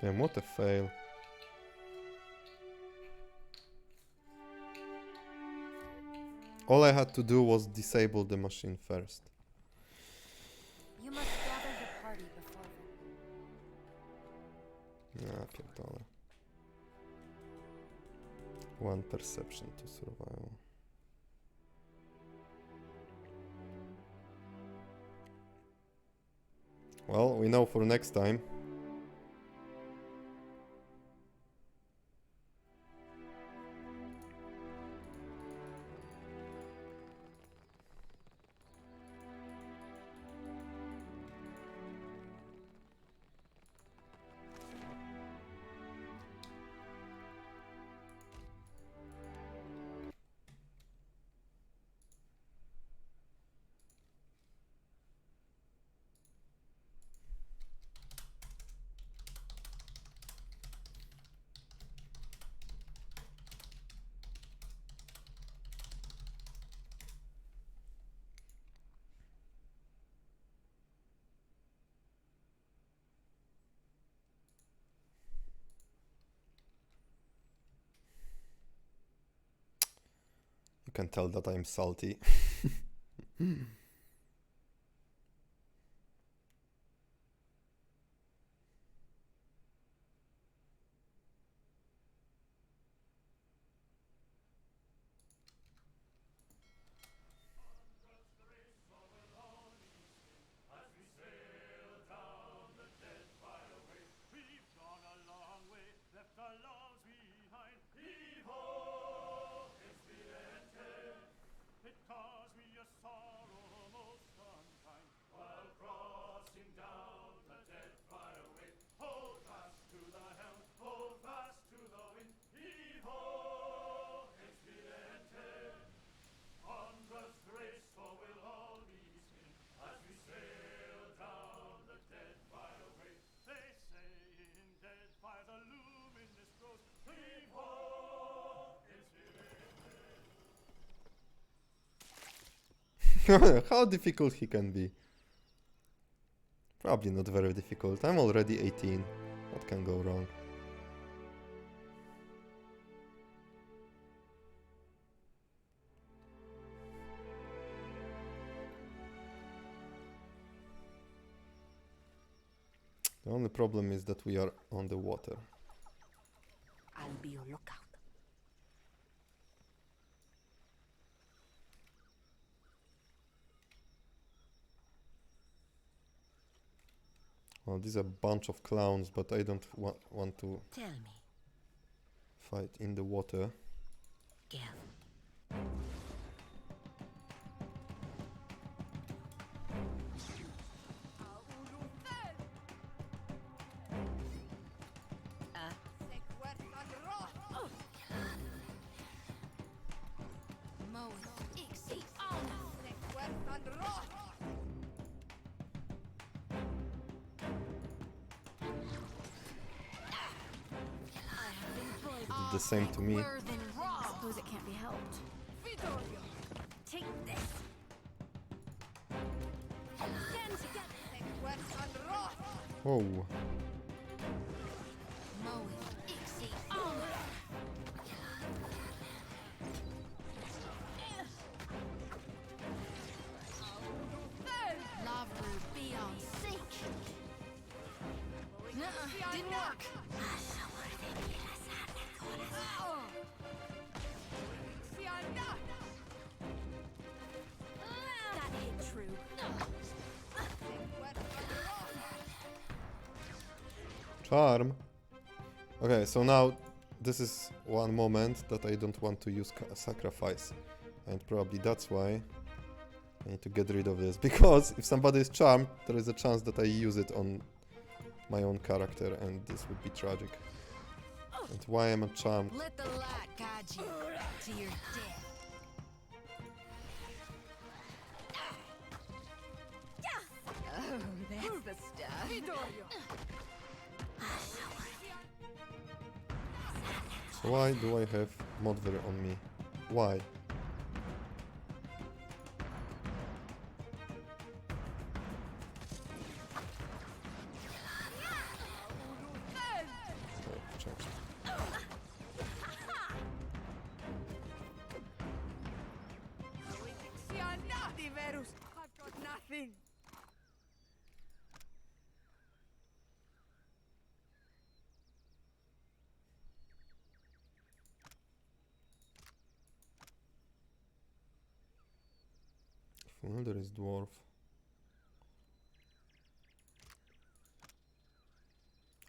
Damn, what a fail. All I had to do was disable the machine first. You must gather the party before Ja pierdolę. 1 perception to survival. Well, we know for next time. You can tell that I'm salty. How difficult he can be? Probably not very difficult. I'm already 18. What can go wrong? The only problem is that we are on the water. I'll be your lookout. Well, these are a bunch of clowns, but I don't want to Tell me, fight in the water. Gav. the same to me. I suppose it can't be helped. Take this. Oh, Didn't work. That hit true. charm. Okay, so now this is one moment that I don't want to use sacrifice. And probably that's why I need to get rid of this. Because if somebody is charmed, there is a chance that I use it on my own character, and this would be tragic. And why am I charmed? Let the light guide you to your death. Oh, that's the stuff. So why do I have Modver on me? Why? Okay, change. I've got nothing. Well, there is dwarf.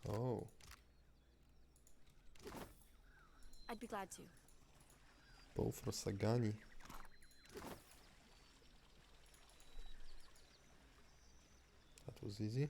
Oh, I'd be glad to. both for Sagani. That was easy.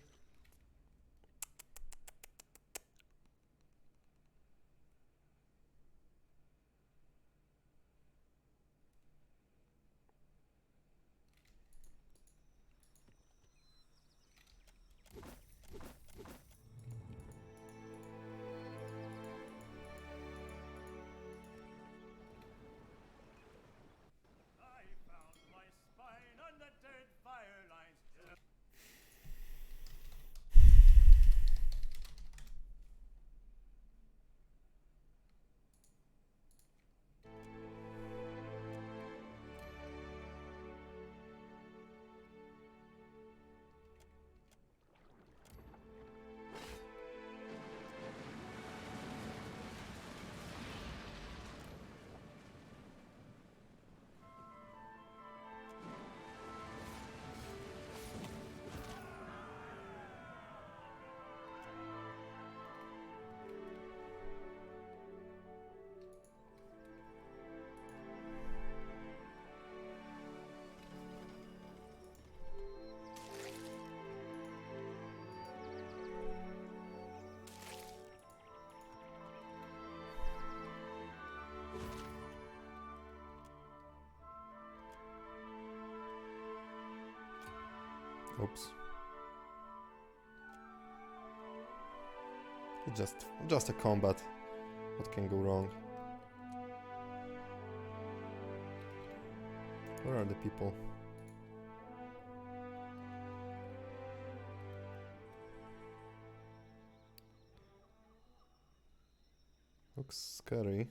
I found my spine on the dead fire lines. Oops. Just a combat. What can go wrong? Where are the people? Looks scary.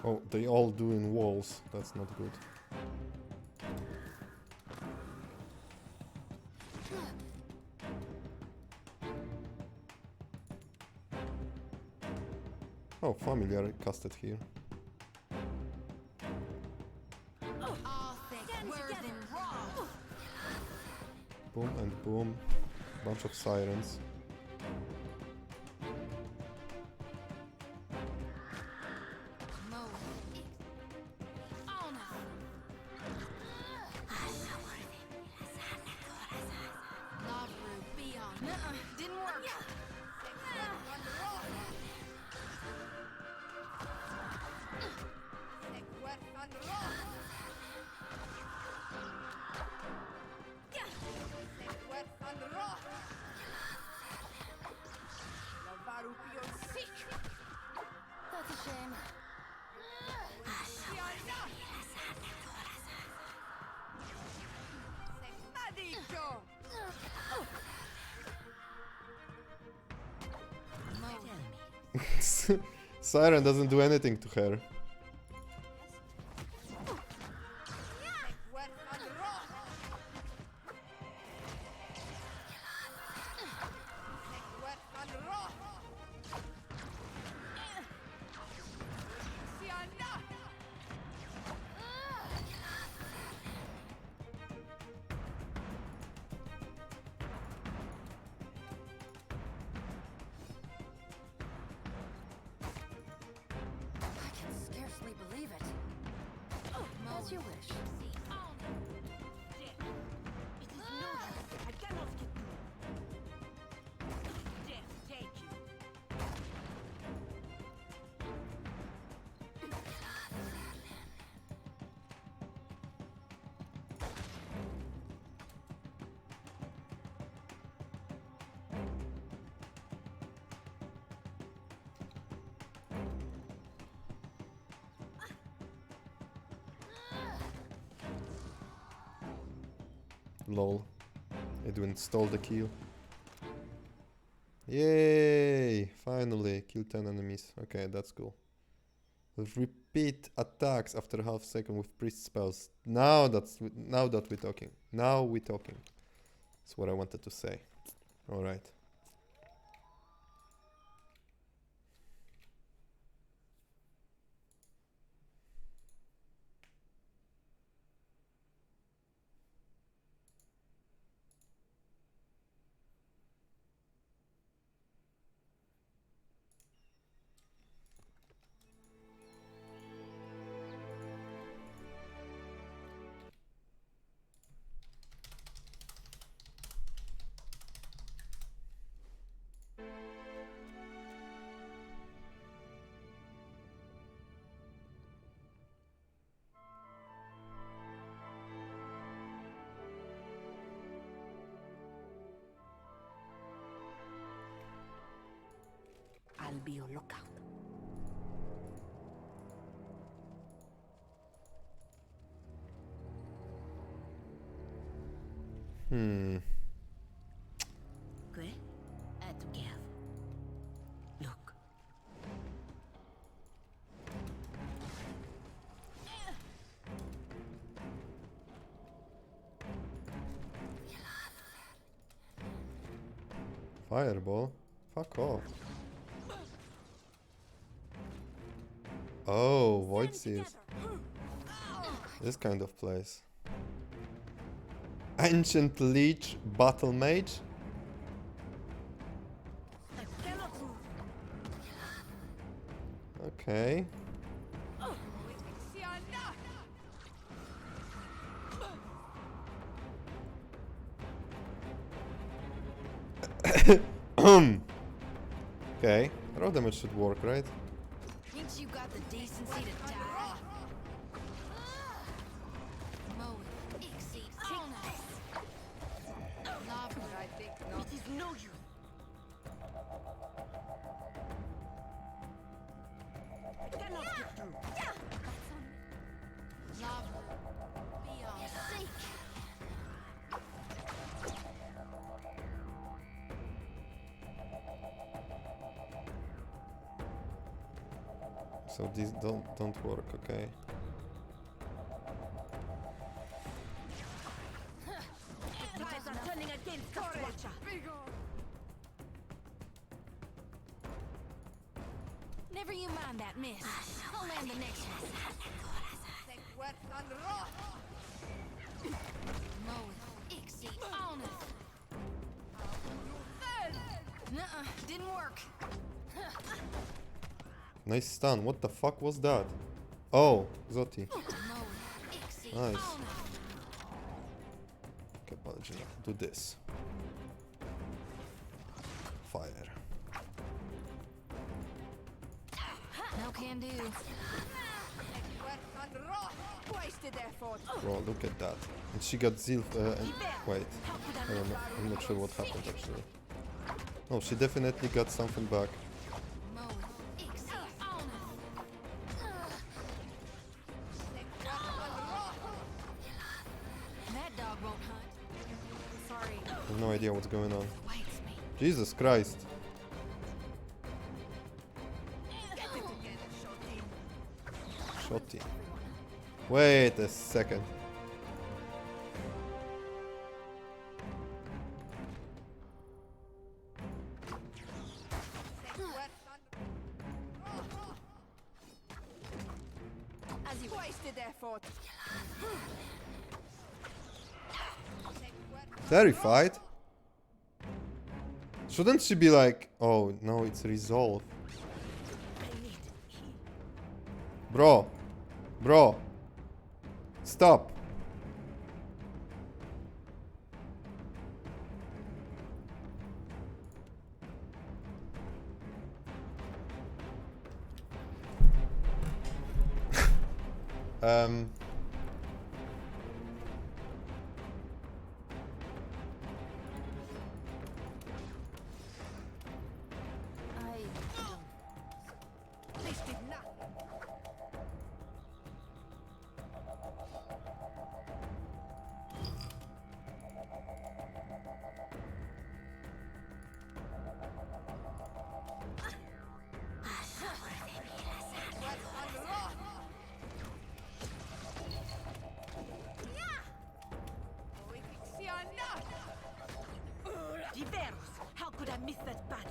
Oh, they all do in walls. That's not good. Oh, familiar casted here. Boom and boom. Bunch of sirens. Siren doesn't do anything to her. I can scarcely believe it. As you wish. Lol. Edwin stole the kill. Yay! Finally, kill 10 enemies. Okay, that's cool. Repeat attacks after half second with priest spells. Now that we're talking. Now we're talking. That's what I wanted to say. All right. I'll be on lookout. Quoi? À tout gaffe. Look. Fireball? Fuck off. Oh, Void Seals. This kind of place. Ancient Leech Battle Mage? Okay. Okay. Raw damage should work, right? Think you got the decency to die? Mow it, exceed on us. Lava, I think not. It is no use. Lava, be all sick. So these don't work, okay. The tides are turning against us, Watcher. Never you mind that miss. I'll land the next one. Mow it, exceed on us. Nuh-uh, didn't work. Nice stun. What the fuck was that? Oh, Zoti. Mow it, exceed Nice. on us. Okay, Paladin, do this. Fire. No can do. Wasted effort. Bro, look at that. And she got Zilf. Wait. I don't know. I'm not sure what happened actually. Oh, she definitely got something back. Mow it, exceed on us. That dog won't hunt. No idea what's going on. Waits me. Jesus Christ. Shotty. Wait a second. As you wasted effort. Terrified? Shouldn't she be like, oh no, it's resolved. Bro. Bro. Stop. um. I don't. Wasted nothing. Diveros! How could I miss that badly?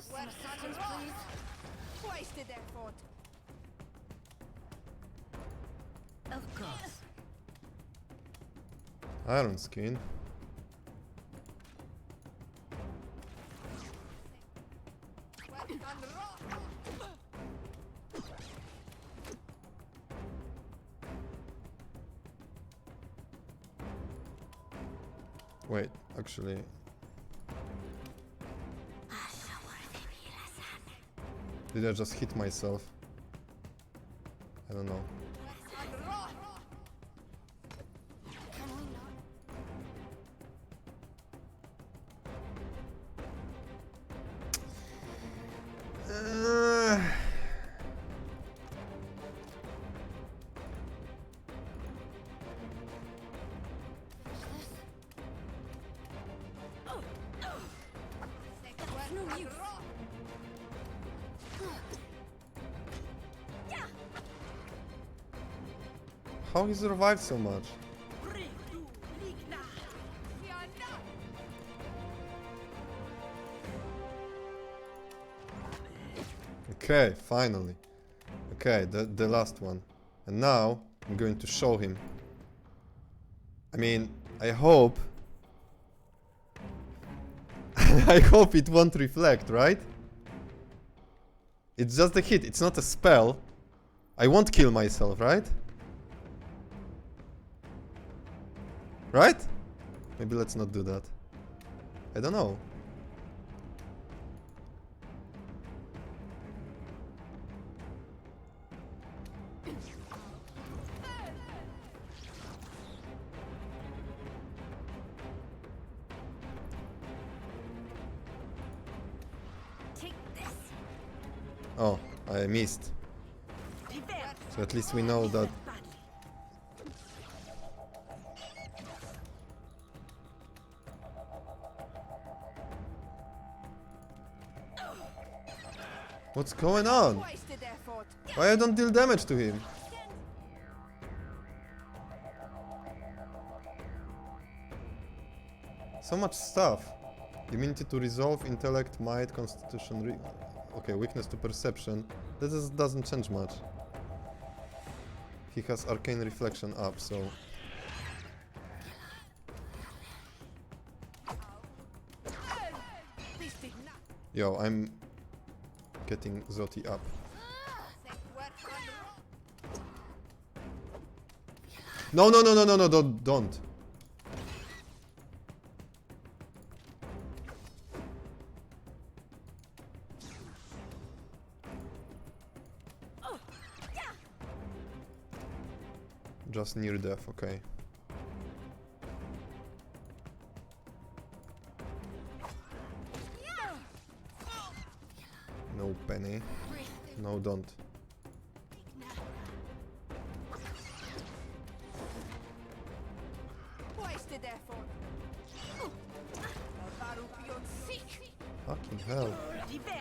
Some assistance, please. Wasted effort. Of course. Iron skin. Wait, actually. Did I just hit myself? I don't know. Can we not? No use. How he survived so much? Okay, finally. Okay, the last one. And now I'm going to show him. I mean, I hope... I hope it won't reflect, right? It's just a hit, it's not a spell. I won't kill myself, right? Right? Maybe let's not do that. I don't know. Take this. Oh, I missed. So at least we know that... What's going on? Wasted effort. Why I don't deal damage to him? So much stuff. Immunity to resolve, intellect, might, constitution, okay, weakness to perception. That doesn't change much. He has arcane reflection up, so... Yo, I'm getting Zoti up. No, no, no, no, no, no, don't. Just near death, okay. No penny. No, don't. Wasted effort. Fucking hell. Reverse.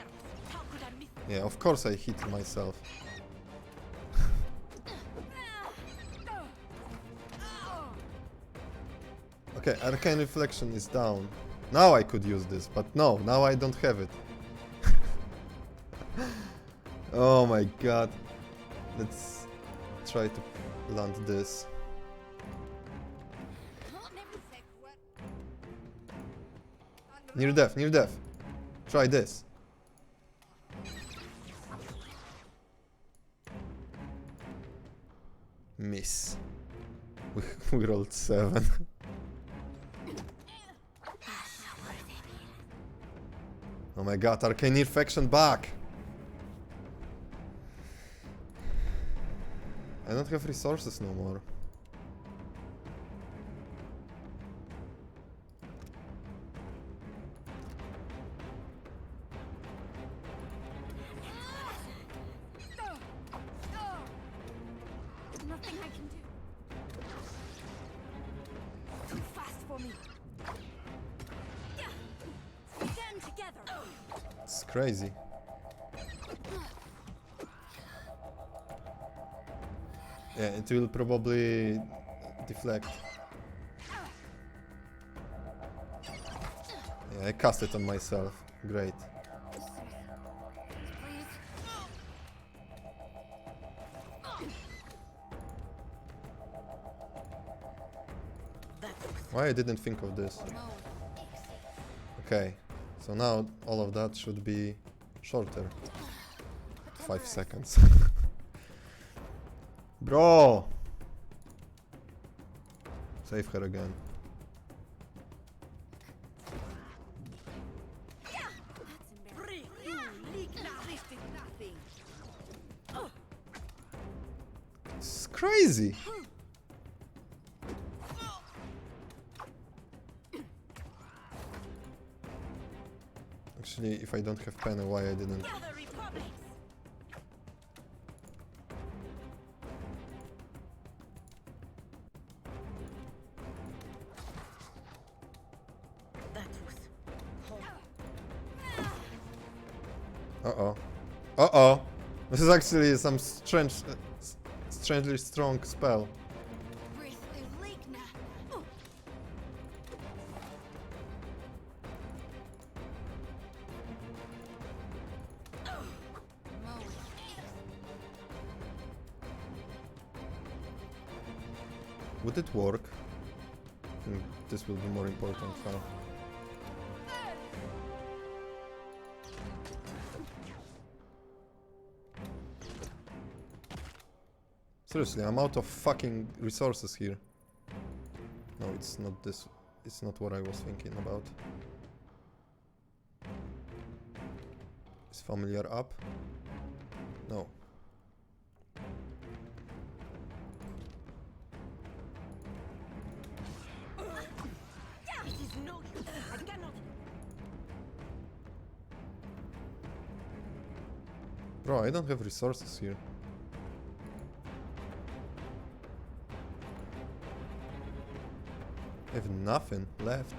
How could I miss? Yeah, of course I hit myself. Okay, Arcane Reflection is down. Now I could use this, but no, now I don't have it. Oh my god. Let's try to land this. Near death, near death. Try this. Miss. We rolled 7. Oh my god, Arcane Infection back! I don't have resources no more. Nothing I can do. Too fast for me. Stand together. It's crazy. Yeah, it will probably deflect. Yeah, I cast it on myself. Great. Why I didn't think of this? Okay, so now all of that should be shorter. 5 seconds. Bro! Save her again. It's crazy! Actually, if I don't have pen, why I didn't... Uh-oh. Uh-oh! This is actually some strangely strong spell. Would it work? I think this will be more important now. Seriously, I'm out of fucking resources here. No, it's not this. It's not what I was thinking about. Is familiar up? No. Bro, I don't have resources here. I have nothing left.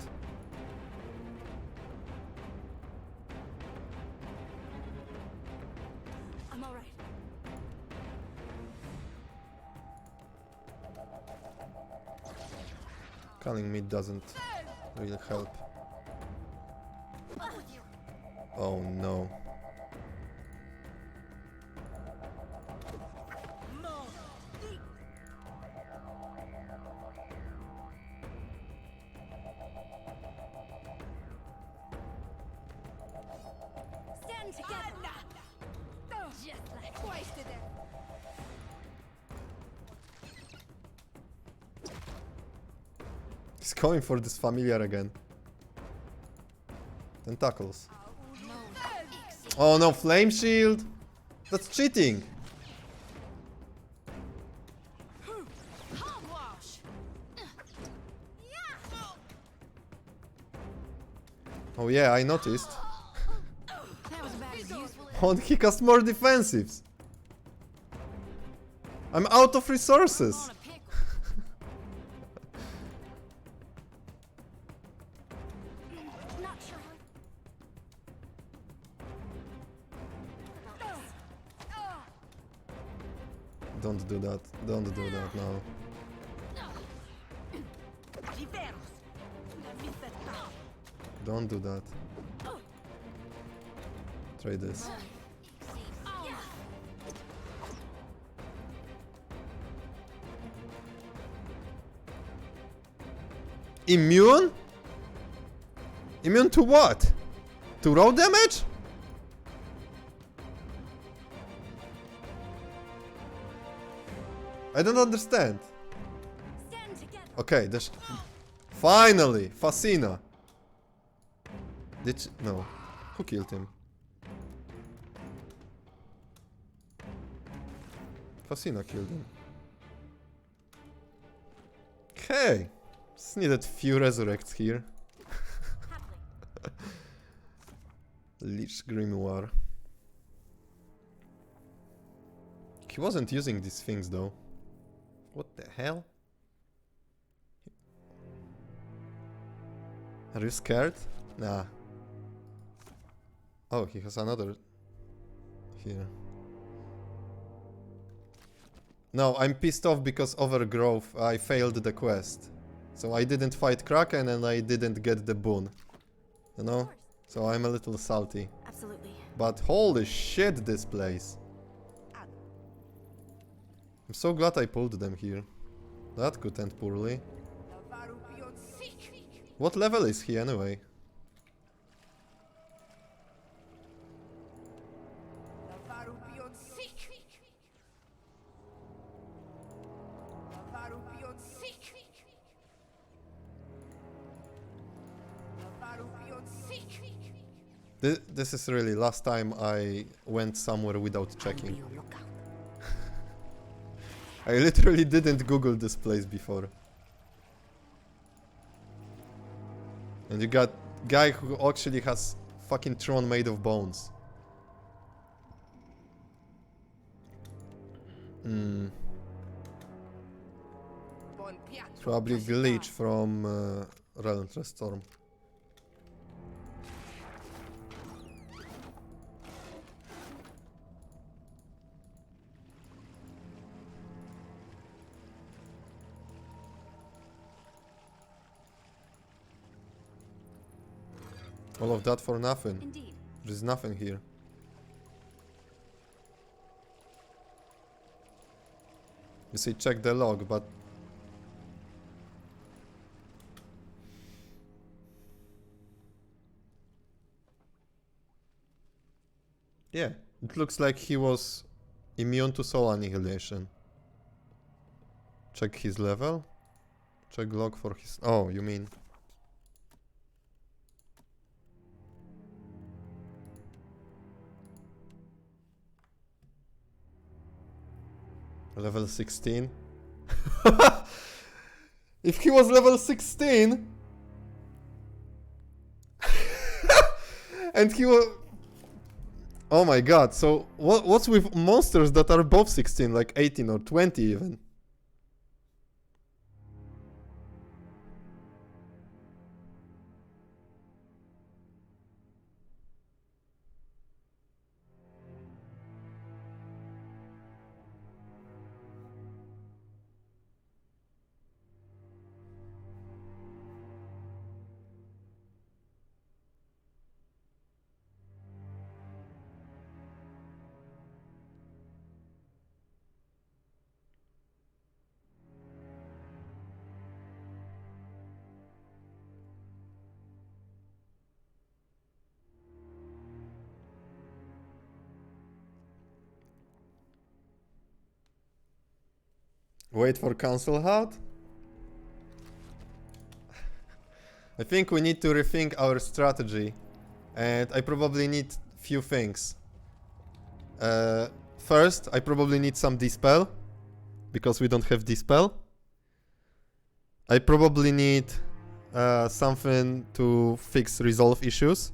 I'm alright. Calling me doesn't really help. Oh no. Stand together. Just like wasted it. He's going for this familiar again. Tentacles. Oh no, flame shield! That's cheating! Oh yeah, I noticed. That was about as useful as Oh, he cast more defensives! I'm out of resources! on a pickle. Don't do that. Don't do that, no. Riveros. Ne me faites pas. Don't do that. Try this. Immune? Immune to what? To roll damage? I don't understand. Stand together. Okay, finally! Fascina! No. Who killed him? Fascina killed him. Okay. Just needed few resurrects here. Lich Grimoire. He wasn't using these things though. What the hell? Are you scared? Nah. Oh, he has another here. No, I'm pissed off because overgrowth. I failed the quest. So I didn't fight Kraken and I didn't get the boon. You know? So I'm a little salty. Absolutely. But holy shit, this place. I'm so glad I pulled them here. That could end poorly. What level is he anyway? This is really last time I went somewhere without checking. I literally didn't Google this place before. And you got guy who actually has fucking throne made of bones. Probably glitch from Relentless Storm. All of that for nothing. Indeed. There's nothing here. You say check the log, but... Yeah, it looks like he was immune to soul annihilation. Check his level. Check log for his... Oh, you mean... Level 16? If he was level 16... and he was... Oh my god, so what's with monsters that are above 16, like 18 or 20 even? Wait for Council Hut? I think we need to rethink our strategy. And I probably need few things. First, I probably need some Dispel. Because we don't have Dispel. I probably need something to fix resolve issues.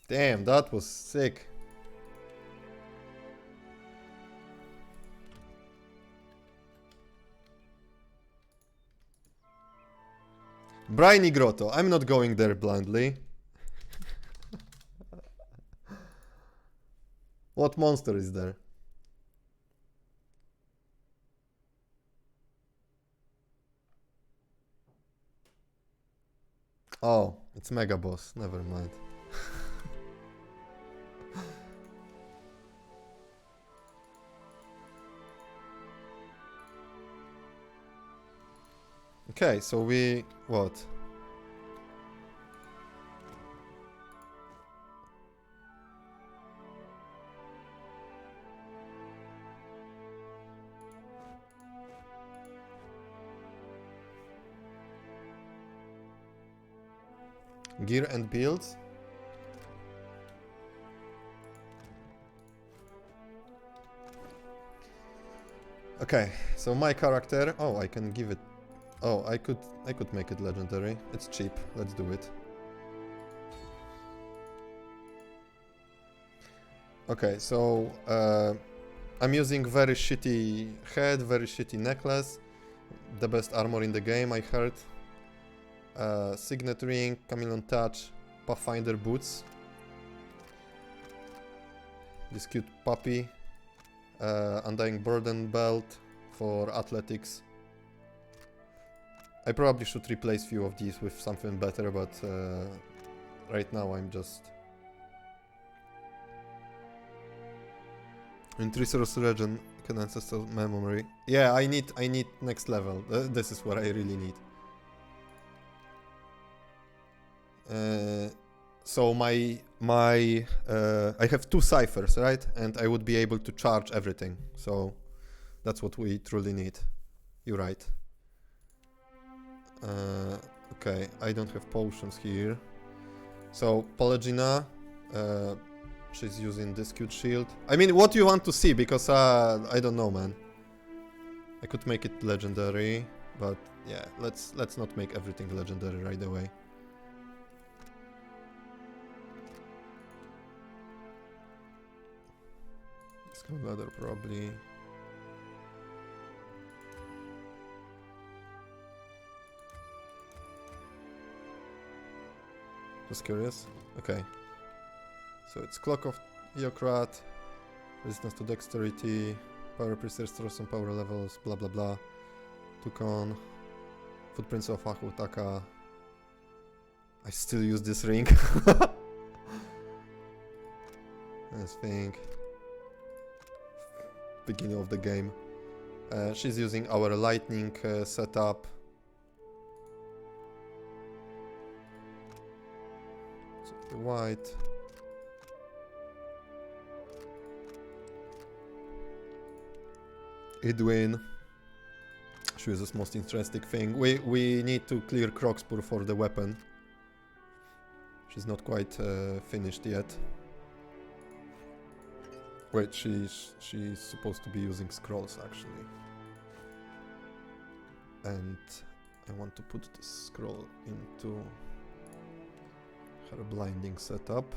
Damn, that was sick. Briny Grotto. I'm not going there blindly. What monster is there? Oh, it's Mega Boss. Never mind. Okay, so we... what? Gear and builds? Okay, so my character... oh, I can give it... oh, I could make it legendary. It's cheap. Let's do it. Okay, so I'm using very shitty head, very shitty necklace. The best armor in the game, I heard. Signet ring, chameleon touch, pathfinder boots. This cute puppy. Undying burden belt for athletics. I probably should replace few of these with something better, but right now I'm just... in Triceratops Legend can ancestral memory. Yeah, I need next level. This is what I really need. So I have 2 ciphers, right? And I would be able to charge everything. So that's what we truly need. You're right. Okay, I don't have potions here. So Pelagina, she's using this cute shield. I mean, what do you want to see? Because I don't know, man. I could make it legendary, but yeah, let's not make everything legendary right away. Skull ladder probably. Just curious. Okay. So it's Clock of Eocrat, resistance to dexterity, power preserves some power levels, blah blah blah. Tukon, footprints of Akutaka. I still use this ring. Let's think. Beginning of the game. She's using our lightning setup. So the white. Edwin. She uses most interesting thing. We need to clear Croxpur for the weapon. She's not quite finished yet. Wait, she's supposed to be using scrolls actually. And I want to put this scroll into her blinding setup.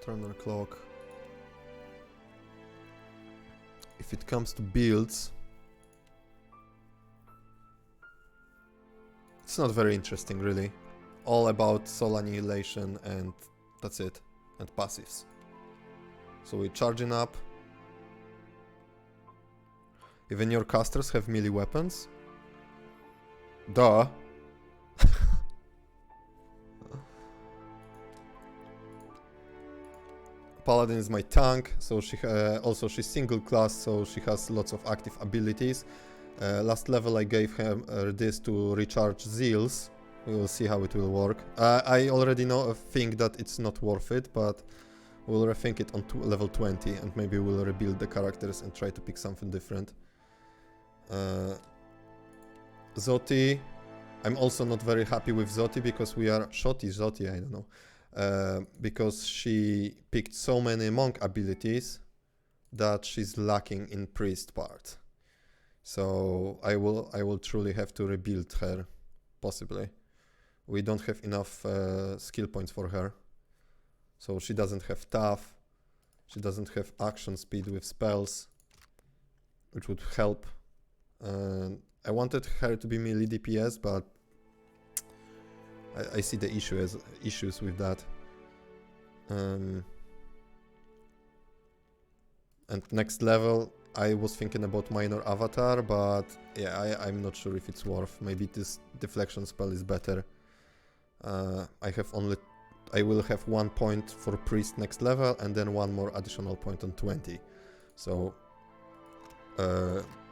Turner clock. If it comes to builds, it's not very interesting really. All about soul annihilation and that's it. And passives. So we're charging up. Even your casters have melee weapons? Duh. Paladin is my tank, so she also she's single class, so she has lots of active abilities. Last level I gave her this to recharge zeals. We will see how it will work. I already think that it's not worth it, but we'll rethink it on level 20 and maybe we'll rebuild the characters and try to pick something different. Zoti, I'm also not very happy with Zoti because we are Zoti, I don't know. Because she picked so many monk abilities that she's lacking in priest part. So I will truly have to rebuild her, possibly. We don't have enough skill points for her. So she doesn't have tough. She doesn't have action speed with spells, which would help. I wanted her to be melee DPS, but I see the issues with that. And next level, I was thinking about minor avatar, but yeah, I'm not sure if it's worth. Maybe this deflection spell is better. I will have 1 point for priest next level, and then 1 more additional point on 20. So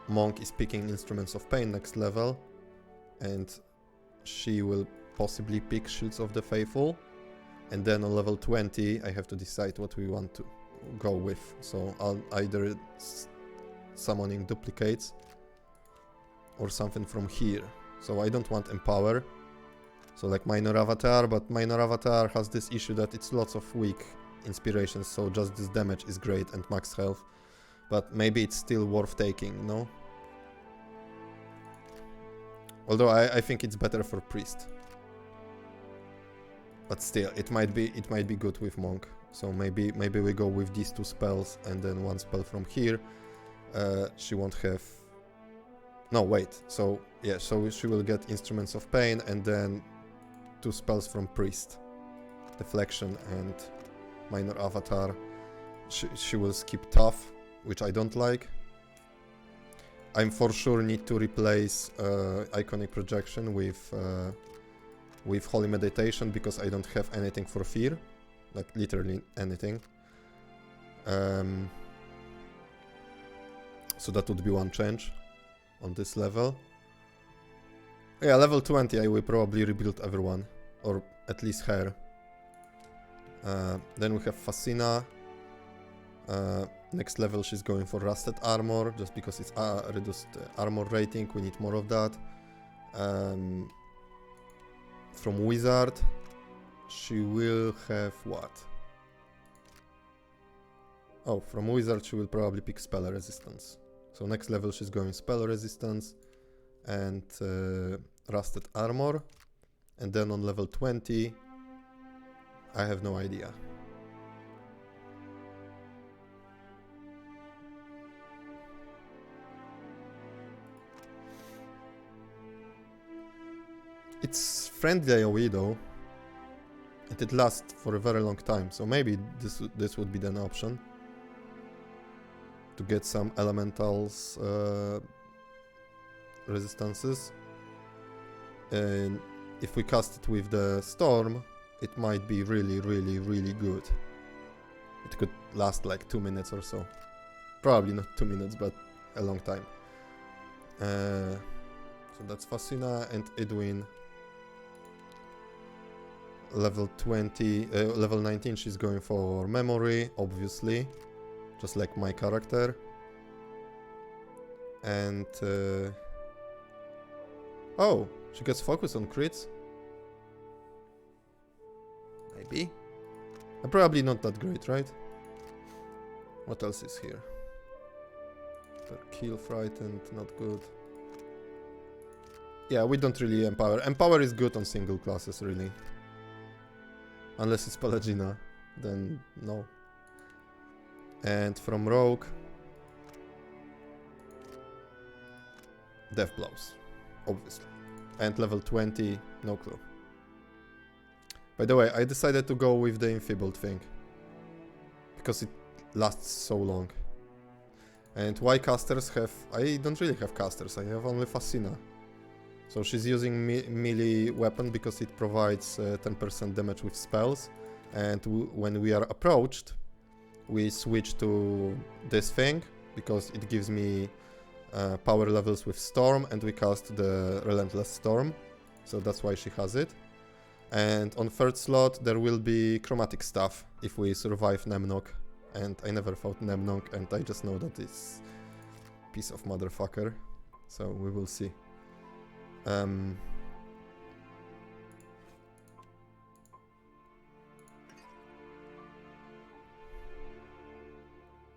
monk is picking instruments of pain next level, and she will possibly pick shields of the faithful. And then on level 20, I have to decide what we want to go with. So I'll either summoning duplicates or something from here. So I don't want empower. So like minor avatar, but minor avatar has this issue that it's lots of weak inspirations. So just this damage is great and max health. But maybe it's still worth taking, no? Although I think it's better for priest. But still, it might be good with monk. So maybe we go with these 2 spells and then 1 spell from here. She won't have. No, wait. So yeah, so she will get instruments of pain and then 2 spells from priest, deflection and minor avatar. She will skip tough, which I don't like. I'm for sure need to replace iconic projection with holy meditation because I don't have anything for fear, like literally anything. So that would be 1 change on this level. Yeah, level 20 I will probably rebuild everyone, or at least her. Then we have Fascina. Next level she's going for rusted armor, just because it's reduced armor rating, we need more of that. From wizard, she will have what? Oh, from wizard she will probably pick spell resistance. So next level she's going spell resistance and rusted armor. And then on level 20, I have no idea. It's friendly AoE though, and it lasts for a very long time, so maybe this would be an option to get some elementals resistances. And if we cast it with the storm, it might be really good. It could last like 2 minutes or so. Probably not 2 minutes, but a long time. So that's Fascina and Edwin. Level 20, level 19 she's going for memory, obviously. Just like my character. And... oh, she gets focus on crits? Maybe? Probably not that great, right? What else is here? Per kill, frightened, not good. Yeah, we don't really empower. Empower is good on single classes, really. Unless it's Palagina, then no. And from Rogue... Death Blows, obviously. And level 20, no clue. By the way, I decided to go with the enfeebled thing. Because it lasts so long. And why casters have... I don't really have casters, I have only Fascina. So she's using melee weapon because it provides 10% damage with spells. And when we are approached, we switch to this thing because it gives me power levels with Storm, and we cast the Relentless Storm. So that's why she has it. And on 3rd slot there will be chromatic stuff if we survive Nemnok. And I never fought Nemnok, and I just know that it's piece of motherfucker. So we will see.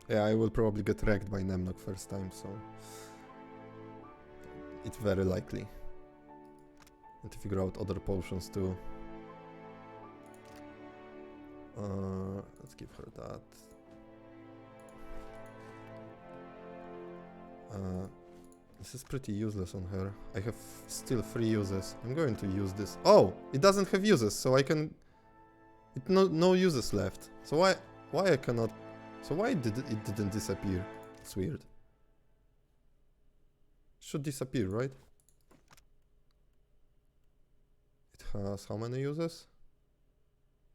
Yeah, I will probably get wrecked by Nemnok first time, so... it's very likely. And to figure out other potions too. Let's give her that. This is pretty useless on her. I have still 3 uses. I'm going to use this. Oh, it doesn't have uses, so I can. No uses left. So why I cannot? So why did it didn't disappear? It's weird. Should disappear, right? It has how many uses?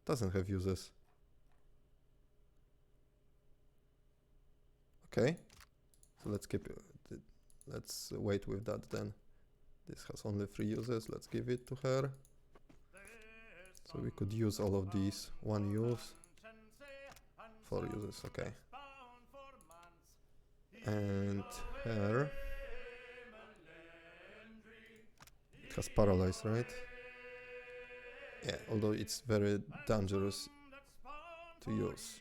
Doesn't have uses. Okay. So let's keep it. Let's wait with that then. This has only 3 uses. Let's give it to her. So we could use all of these. 1 use. 4 uses. Okay. And her. It has paralyze, right? Yeah, although it's very dangerous to use.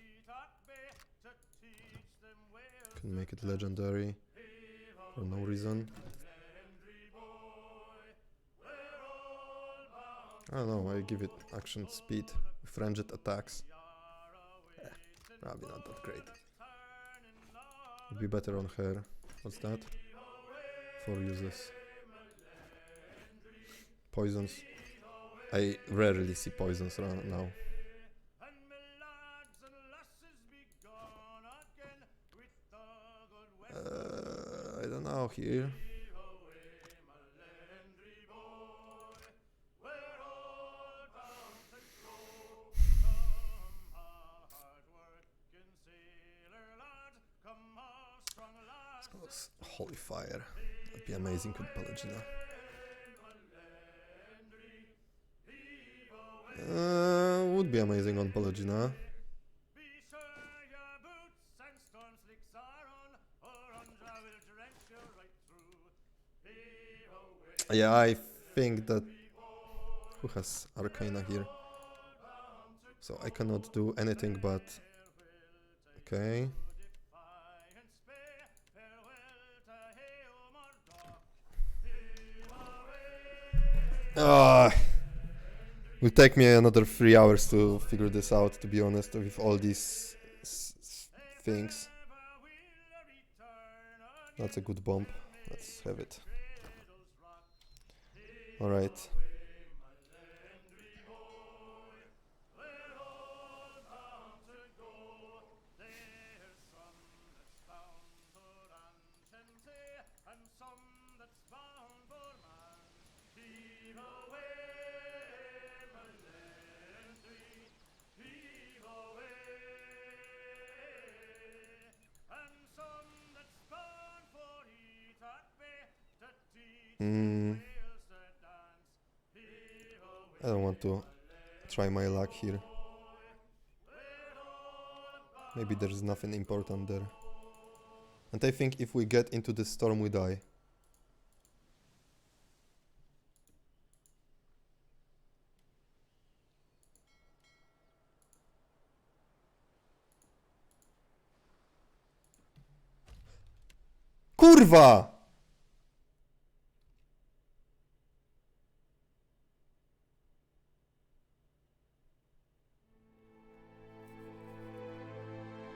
Can make it legendary for no reason. I don't know, I give it action speed with ranged attacks. Probably not that great. Would be better on her. What's that? 4 uses. Poisons. I rarely see poisons around now. I don't know here. Holy fire. That'd be amazing with Pallegina. Would be amazing on Pallegina. Yeah, I think that... Who has Arcana here? So I cannot do anything but... Okay. Will take me another 3 hours to figure this out, to be honest, with all these things. That's a good bomb. Let's have it. Alright. I don't want to try my luck here. Maybe there's nothing important there. And I think if we get into the storm, we die. Kurwa!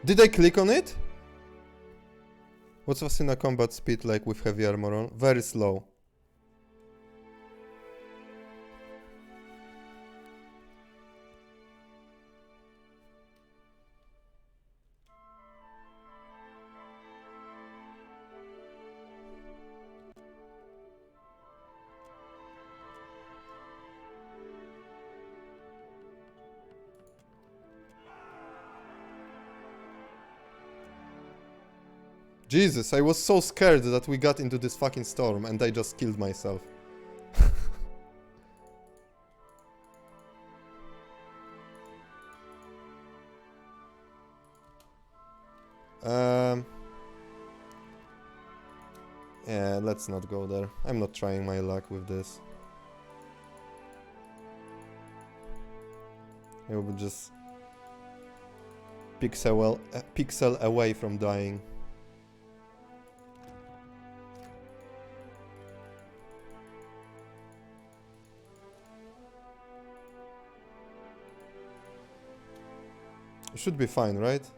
Did I click on it? What's Asina combat speed like with heavy armor on? Very slow. Jesus, I was so scared that we got into this fucking storm and I just killed myself. Yeah, let's not go there. I'm not trying my luck with this. I will just pixel away from dying. Should be fine, right?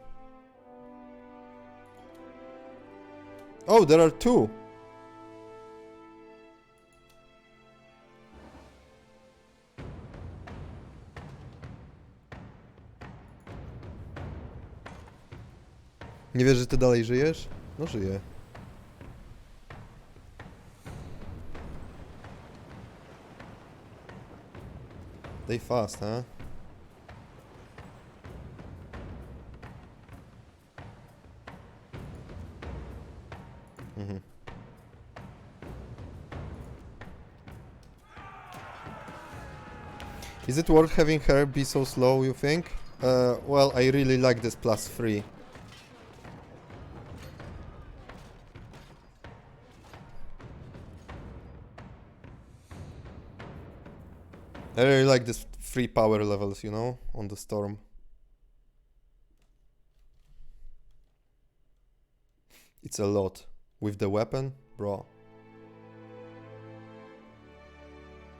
Oh, there are two! Nie wiesz, że ty dalej żyjesz? No żyję. They fast, huh? Mhm. Is it worth having her be so slow, you think? Well, I really like this +3. I really like this 3 power levels, you know, on the storm. It's a lot. With the weapon, bro.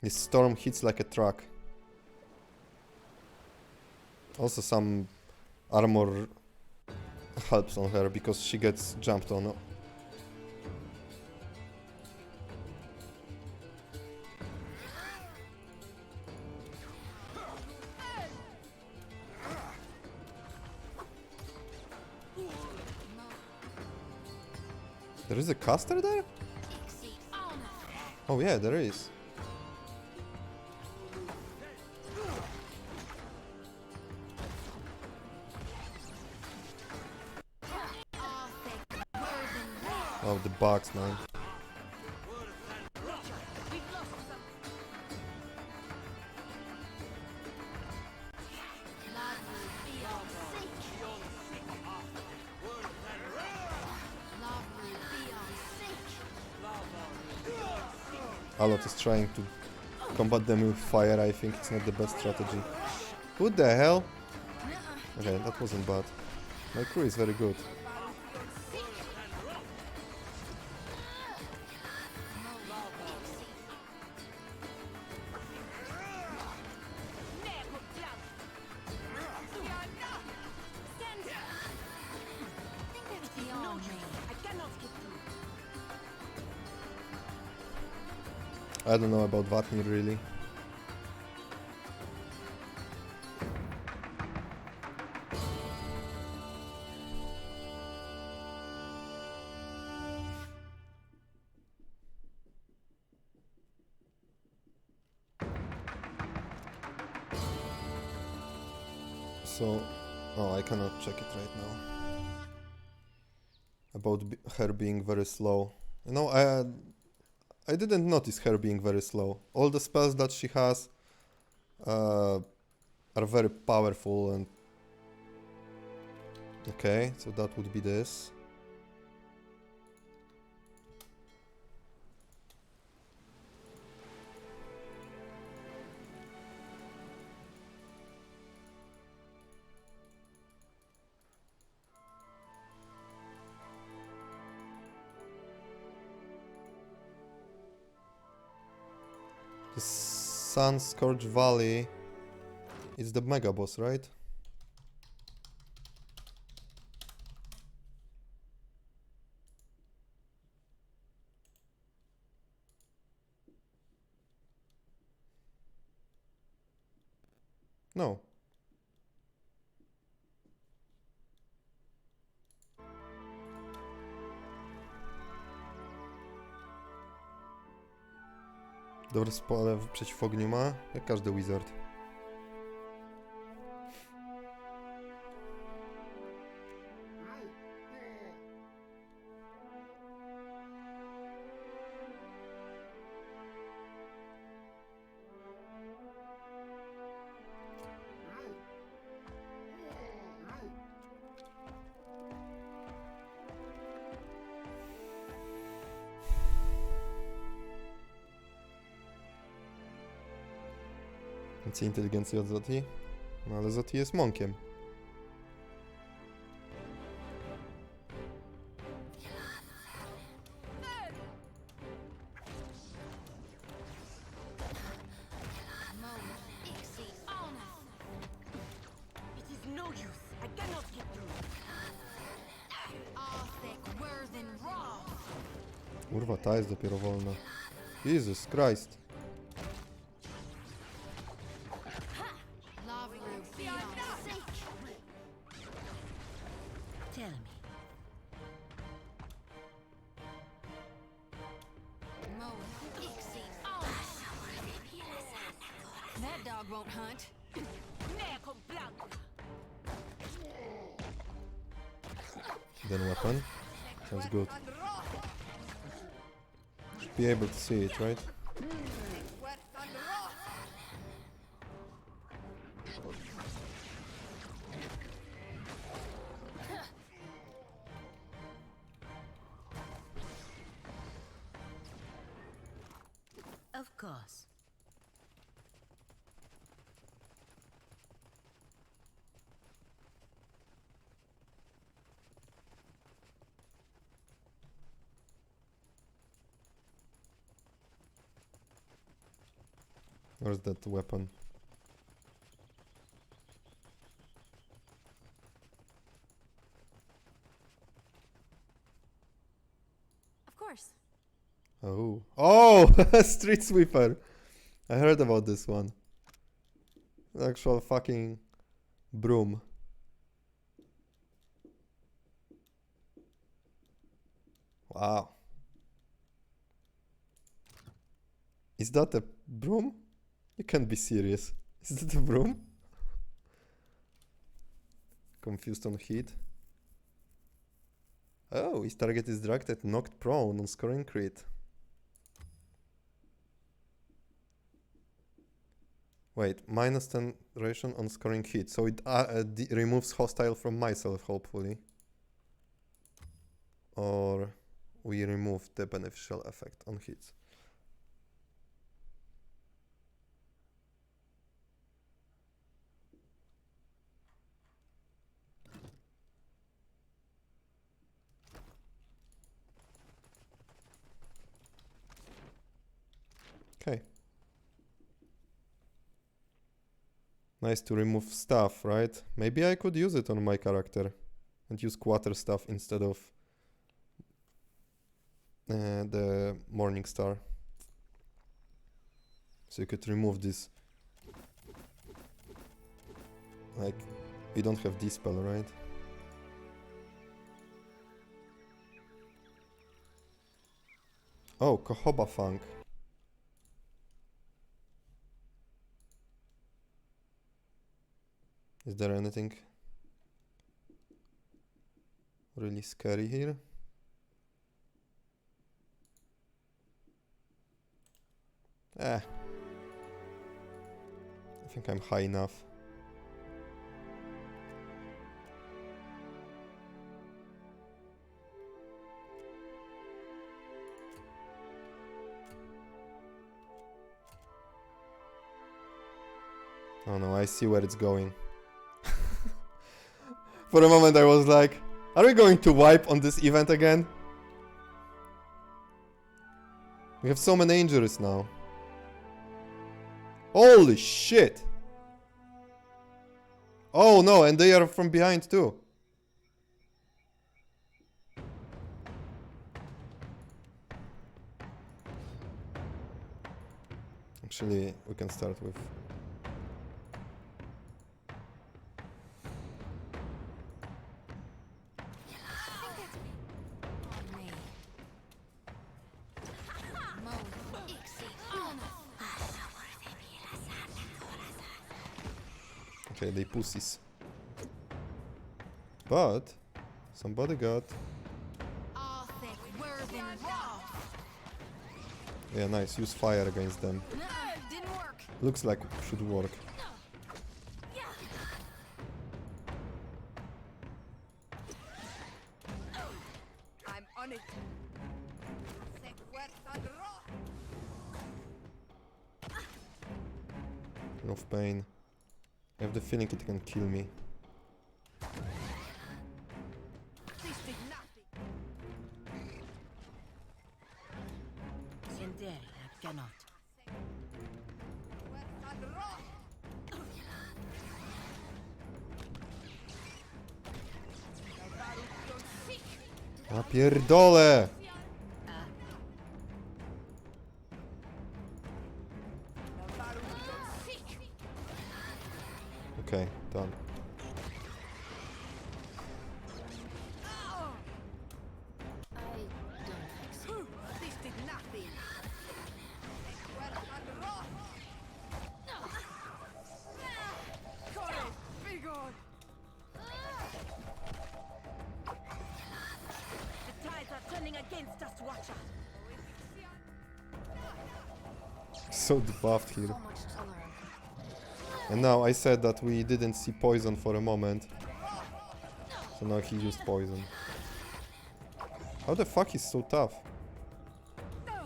This storm hits like a truck. Also some armor helps on her because she gets jumped on. There is a caster there? Oh yeah, there is. Oh, the box, man. Alot is trying to combat them with fire. I think it's not the best strategy. What the hell? Okay, that wasn't bad. My crew is very good. I don't know about Vatnir really. So, oh, I cannot check it right now. About her being very slow. You know, I didn't notice her being very slow. All the spells that she has are very powerful and... Okay, so that would be this. The Sun-Scorched Valley is the mega boss, right? No. Dobre spole przeciw ogniu ma, jak każdy wizard. Więcej inteligencji od Zoti? No ale Zoti jest monkiem. It is no use. I Kurwa, ta jest dopiero wolna. Jesus Christ. Lava roof, be on sync. Tell me. Mo, Ixie. Oh. That dog won't hunt. Neco blanco. Then weapon. Sounds good. Should be able to see it, right? Of course. Where's that weapon? Of course. Oh. Oh! Street sweeper! I heard about this one. Actual fucking broom. Wow. Is that a broom? You can't be serious. Is that a broom? Confused on hit. Oh, his target is dragged and knocked prone on scoring crit. Wait, minus 10 duration on scoring hit. So it removes hostile from myself, hopefully. Or we remove the beneficial effect on hits. Okay. Nice to remove stuff, right? Maybe I could use it on my character and use quarter stuff instead of the Morning Star. So you could remove this. Like, we don't have Dispel, right? Oh, Kohoba Funk. Is there anything really scary here? I think I'm high enough. Oh no, I see where it's going. For a moment I was like, are we going to wipe on this event again? We have so many injuries now. Holy shit! Oh no, and they are from behind too. Actually, we can start with... Okay, they pussies. But somebody got... Yeah, nice. Use fire against them. Didn't work. Looks like it should work. I'm on it. Enough pain. I have the feeling it can kill me. This did nothing. Sendere, I cannot. A pierdolę! Okay, done. I don't think so. This did nothing. Corre, vigor. The tides are turning against us, Watcher. So debuffed here. So much to learn. And now I said that we didn't see poison for a moment. So now he used poison. How the fuck is so tough? Death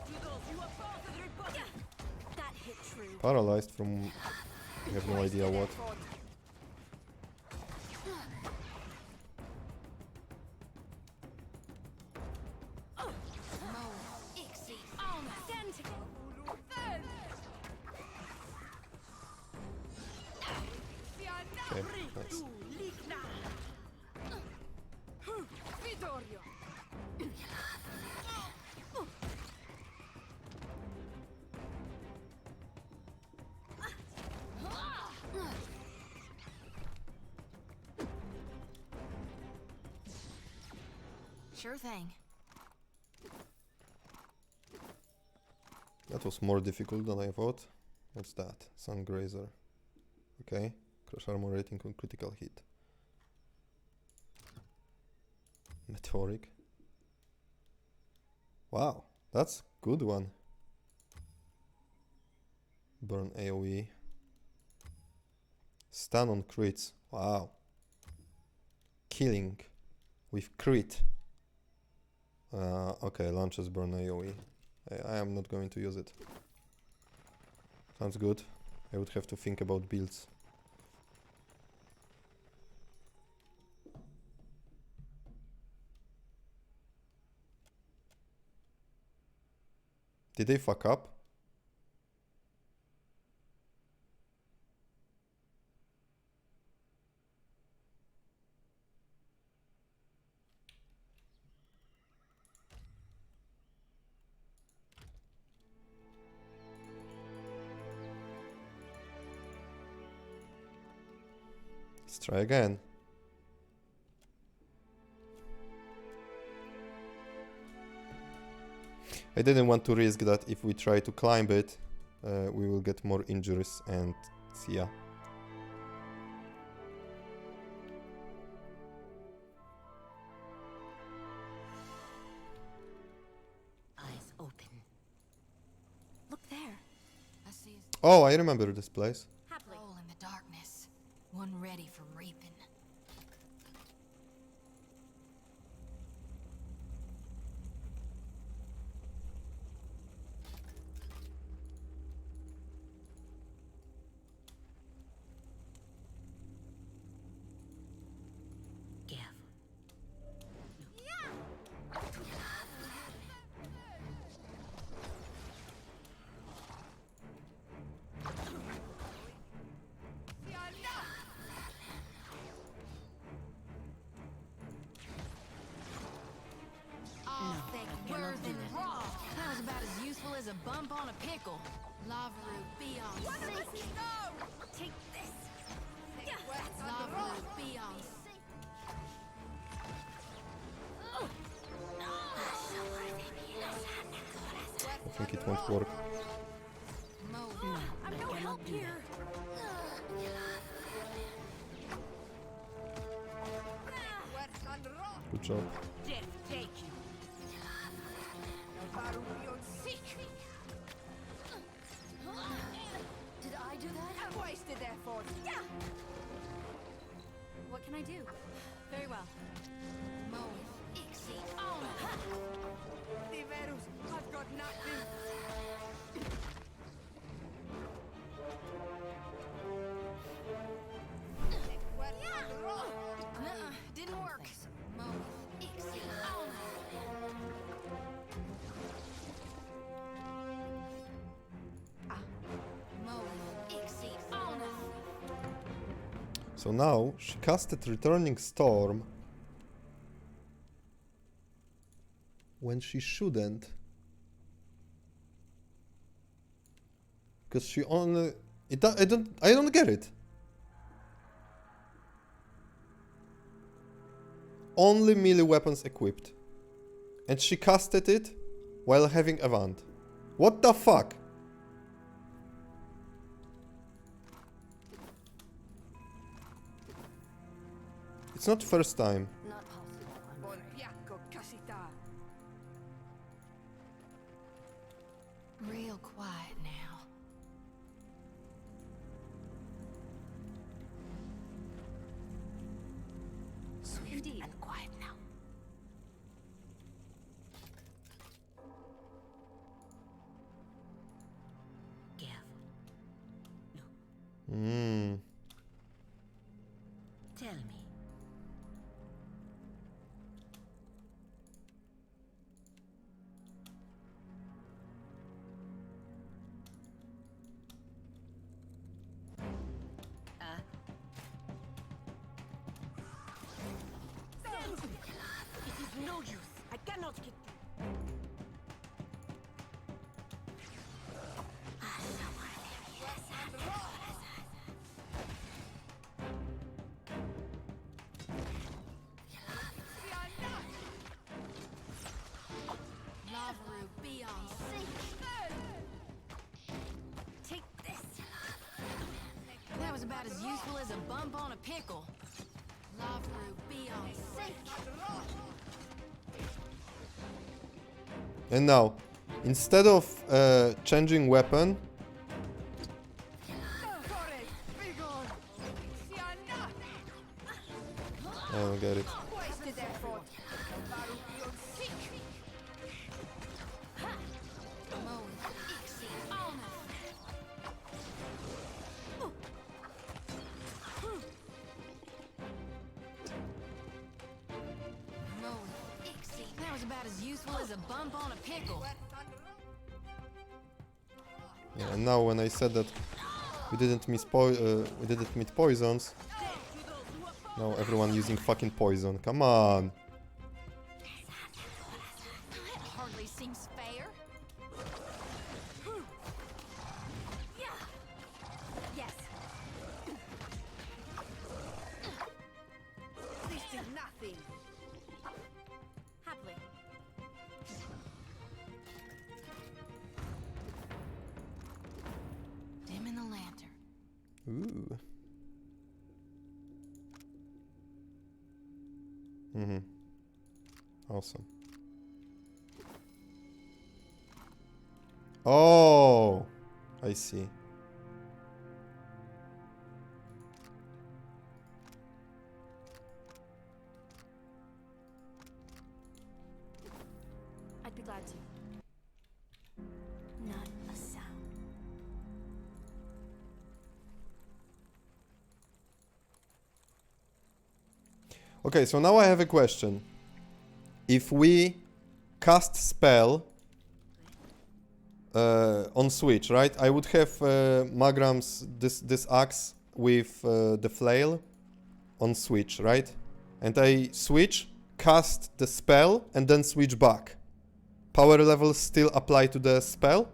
to those who oppose the Republic. That hit true. Paralyzed from... I have no idea what. Okay, nice. Vittorio. Sure thing. That was more difficult than I thought. What's that? Sungrazer. Okay. Crush armor rating on critical hit. Meteoric. Wow, that's good one. Burn AoE. Stun on crits. Wow. Killing with crit. Okay, launches burn AoE. I am not going to use it. Sounds good. I would have to think about builds. Did they fuck up? Let's try again. I didn't want to risk that if we try to climb it, we will get more injuries and see ya. Eyes open. Look there. I see Oh, I remember this place. a roll in the darkness. One ready for reaping. Careful. Oh, thick, worth and raw. That was about as useful as a bump on a pickle. Lava root, be on sync. Take this. Lava root, be on sync. I think it won't work. I'm no help here. Good job. Death take you. Did I do that? I'm wasted effort. What can I do? Very well. Tiverus, I've got nothing. Didn't work. So now she casted Returning Storm when she shouldn't. Because she only I don't get it. Only melee weapons equipped. And she casted it while having a wand. What the fuck? It's not first time. Not possible, I'm afraid. Real quiet now. Swift and quiet now. Careful. Hmm. Tell me. It is no use. I cannot get through. Lavaru, be on sync. Take this. That was about as useful as a bump on a pickle. Lavaru, be on sync. And now, instead of changing weapon, I don't get it. Wasted effort. Lavaru, be on sync. Moe, Ixie, Alna. Moe, Ixie. That was about as useful as a bump on a pickle. Yeah, and now when I said that we didn't meet poisons, now everyone using fucking poison. Come on. That hardly seems fair. Yes. This is nothing. Happily. Dim in the lantern. Ooh. Mm-hmm. Awesome. Oh, I see. I'd be glad to. Not a sound. Okay, so now I have a question. If we cast spell on switch, right? I would have Magram's this axe with the flail on switch, right? And I switch, cast the spell, and then switch back. Power levels still apply to the spell?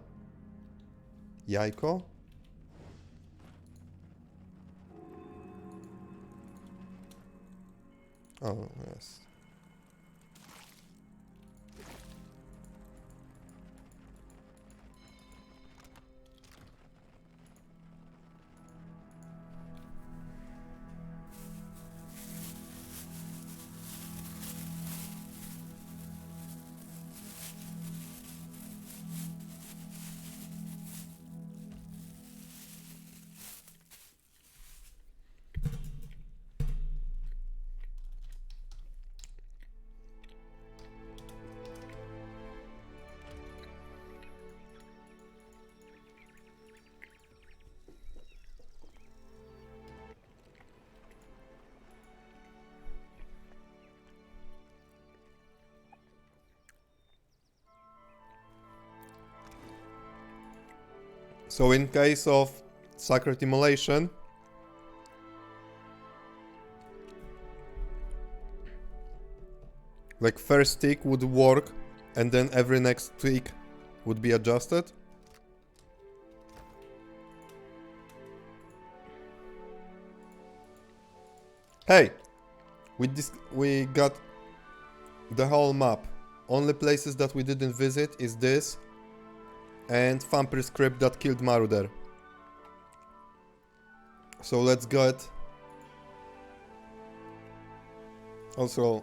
Yaiko? Oh, yes. So in case of Sacred Immolation, like first tick would work and then every next tick would be adjusted? Hey! We got the whole map. Only places that we didn't visit is this and Vampire Script that killed Marauder. So let's get... Also...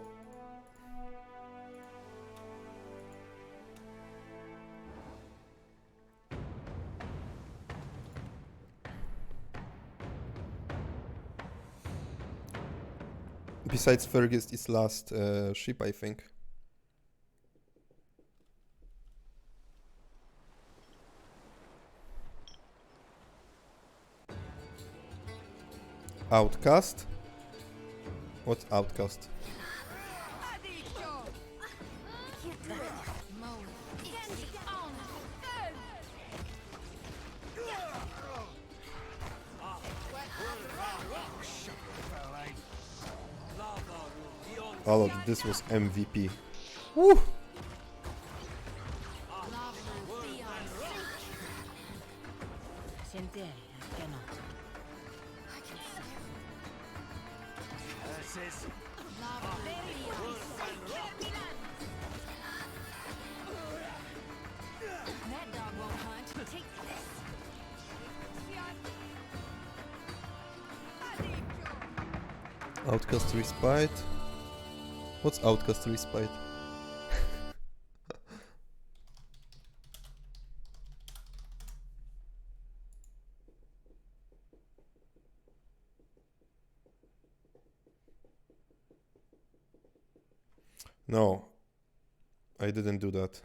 Besides Fergus, it's last ship, I think. Outcast? What's Outcast? Oh, look, this was MVP. Woo! That dog won't hunt. Take this. Outcast Respite. What's Outcast Respite? No, I didn't do that.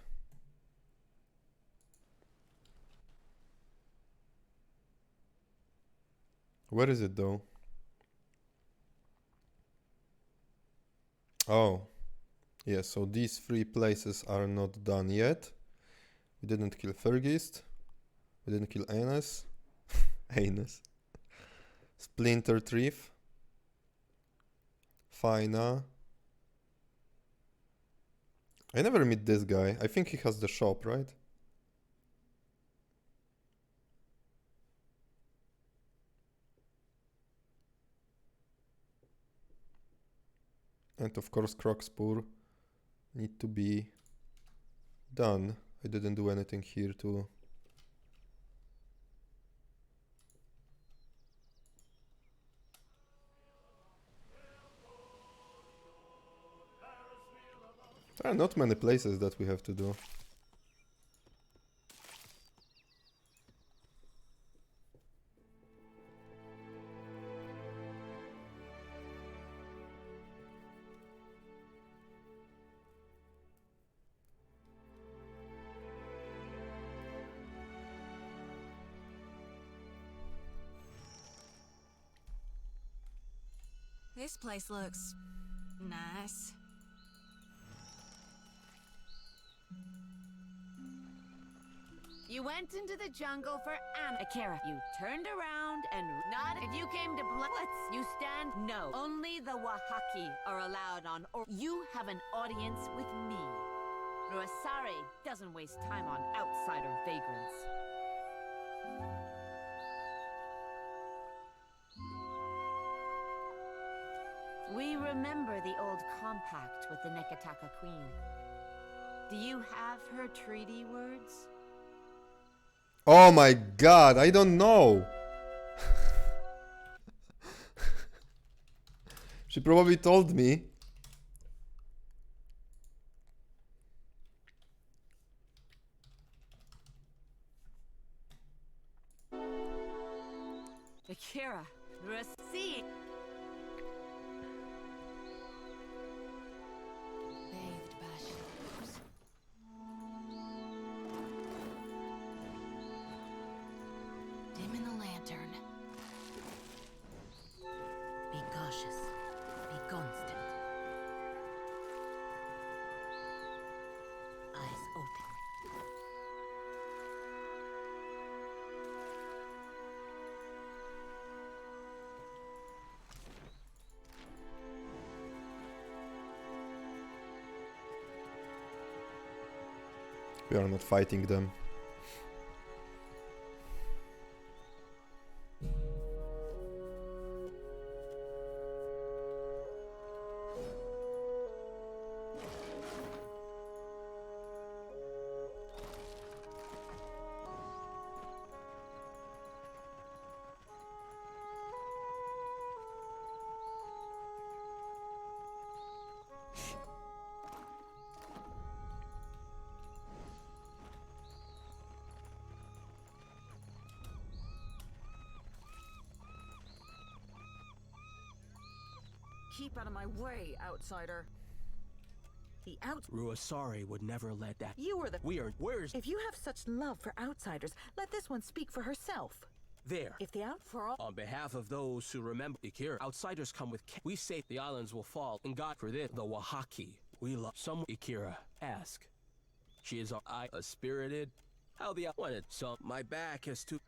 Where is it though? Oh, yeah, so these 3 places are not done yet. We didn't kill Fergist. We didn't kill Anus. Anus. Splinter Reef. Fina. I never meet this guy. I think he has the shop, right? And of course Croxpur need to be done. I didn't do anything here to... There are not many places that we have to do. This place looks nice. You went into the jungle for Akira. You turned around and not if you came to Blitz. You stand no. Only the Wahaki are allowed on or you have an audience with me. Ruasari doesn't waste time on outsider vagrants. We remember the old compact with the Nekataka Queen. Do you have her treaty words? Oh my god, I don't know! She probably told me. Akira, receive. Bathed by shadows. Dim in the lantern. Be cautious. Be constant. Eyes open. We are not fighting them. Keep out of my way, outsider. The Ruasari would never let that. You were the. Where's If you have such love for outsiders, let this one speak for herself. there? If the for all. On behalf of those who remember Ikira, outsiders come with we say the islands will fall, and God for this, the Wahaki. We love some Ikira. Ask. She is a spirited. How the wanted some my back is too.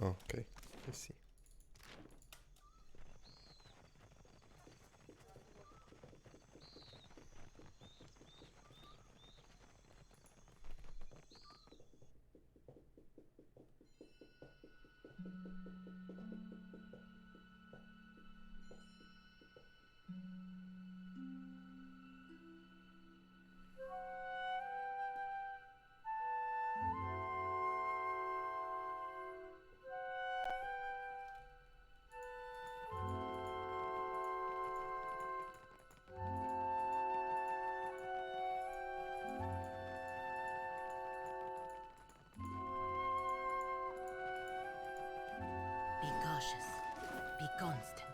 Oh, okay, I see. Be cautious. Be constant.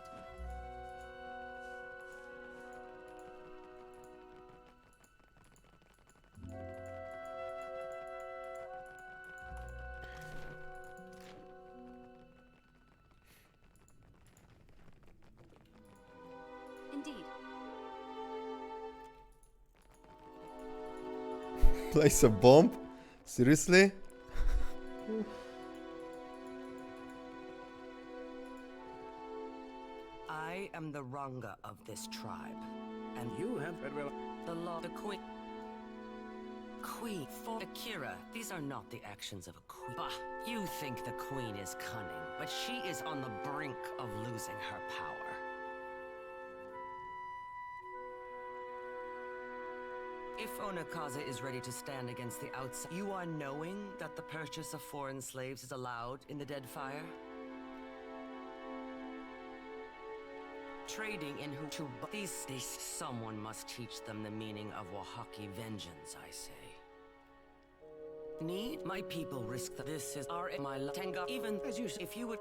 Indeed. Place a bomb? Seriously? I am the Ranga of this tribe, and You have the law, the queen. Queen for Akira. These are not the actions of a queen. Bah, you think the queen is cunning, but she is on the brink of losing her power. If Onakaza is ready to stand against the outside, you are knowing that the purchase of foreign slaves is allowed in the Dead Fire? Trading in who to these someone must teach them the meaning of Wahaki vengeance, I say. Need my people risk this is our my Tenga even as you if you would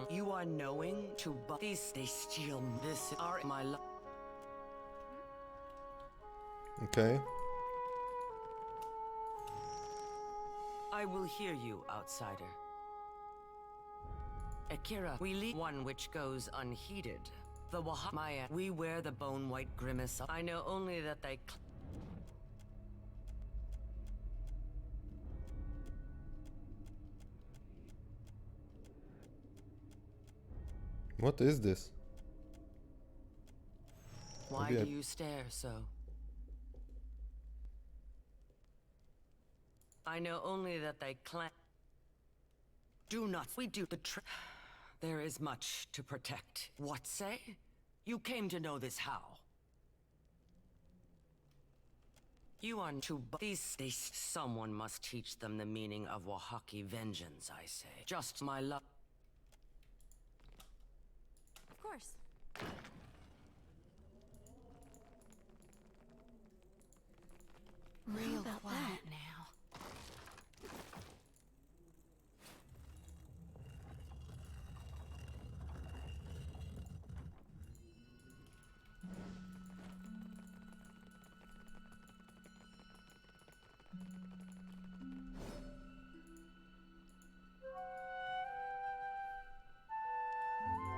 you are knowing to these they steal this are my Okay. I will hear you, outsider. Akira, we lead one which goes unheeded. The Wahamaya, we wear the bone-white grimace. I know only that they What is this? Why Maybe do you stare so? I know only that they Do not. We do the There is much to protect. What say? You came to know this how? You are to these someone must teach them the meaning of Wahaki vengeance, I say. Just my love. Of course. Real quiet now.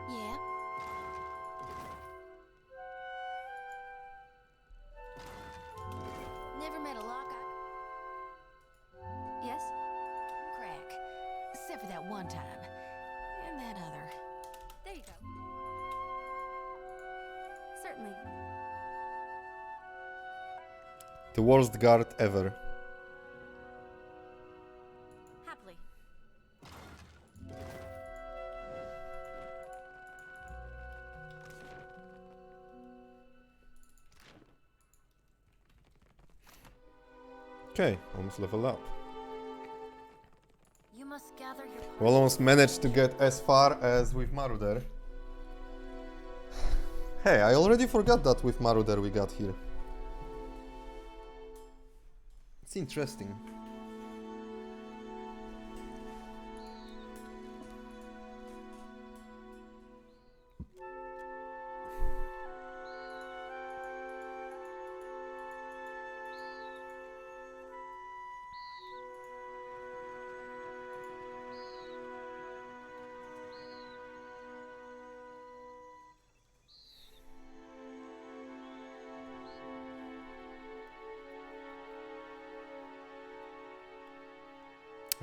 Yeah. Never met a lock. Yes? Crack. Except for that one time. And that other. There you go. Certainly. The worst guard ever. Happily. Okay, almost level up. You must gather your We almost managed to get as far as with Maruder. Hey, I already forgot that with Marauder we got here. It's interesting.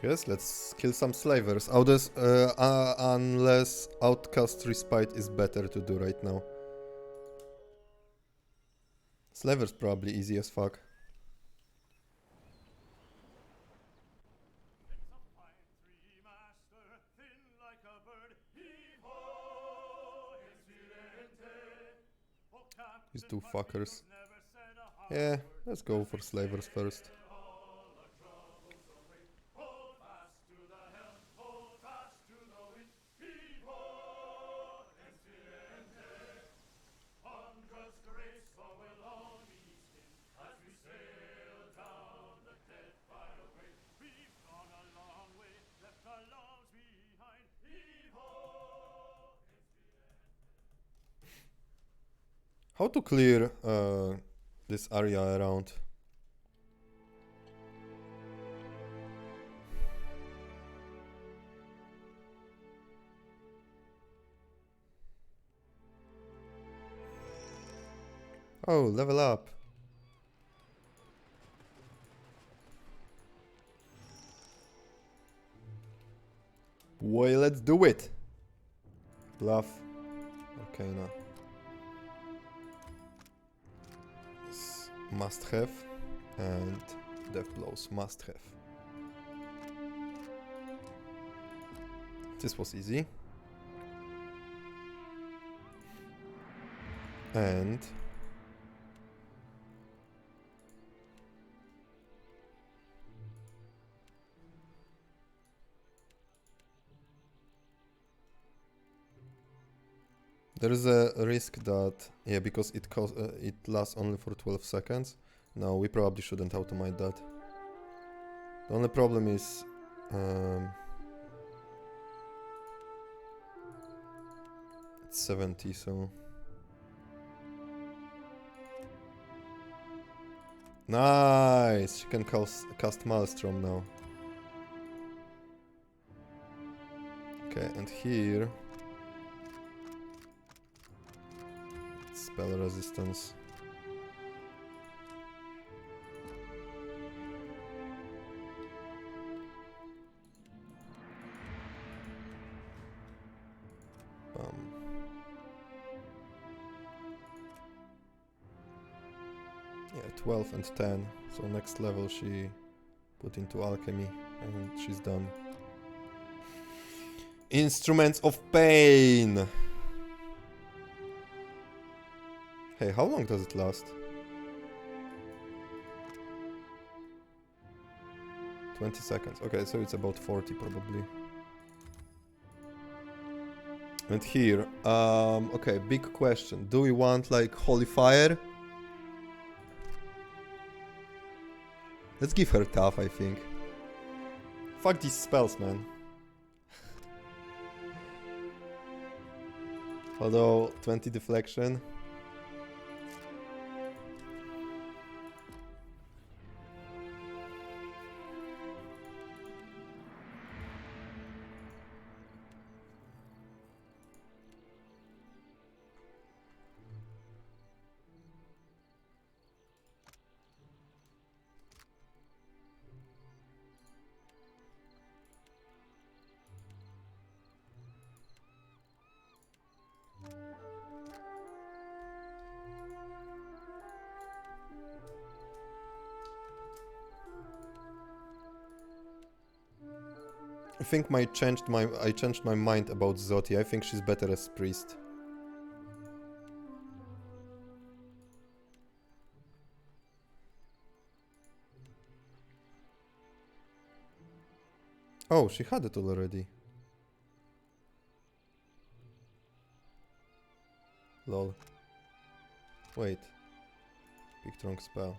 Yes, let's kill some slavers. Unless Outcast Respite is better to do right now. Slavers probably easy as fuck. These two fuckers. Yeah, let's go for slavers first. How to clear this area around? Oh, level up. Boy, let's do it. Bluff. Arcana. Must have. And Death Blows must have. This was easy. And there is a risk that, yeah, because it lasts only for 12 seconds. No, we probably shouldn't automate that. The only problem is it's 70, so nice. She can cast Maelstrom now. Okay, and here spell resistance. Yeah, 12 and 10. So next level she put into alchemy and she's done. Instruments of Pain! Hey, how long does it last? 20 seconds. Okay, so it's about 40 probably. And here, okay, big question. Do we want like Holy Fire? Let's give her tough, I think. Fuck these spells, man. Although, 20 deflection. I think I changed my mind about Zoti. I think she's better as priest. Oh, she had it already. Lol. Wait. Big trunk spell.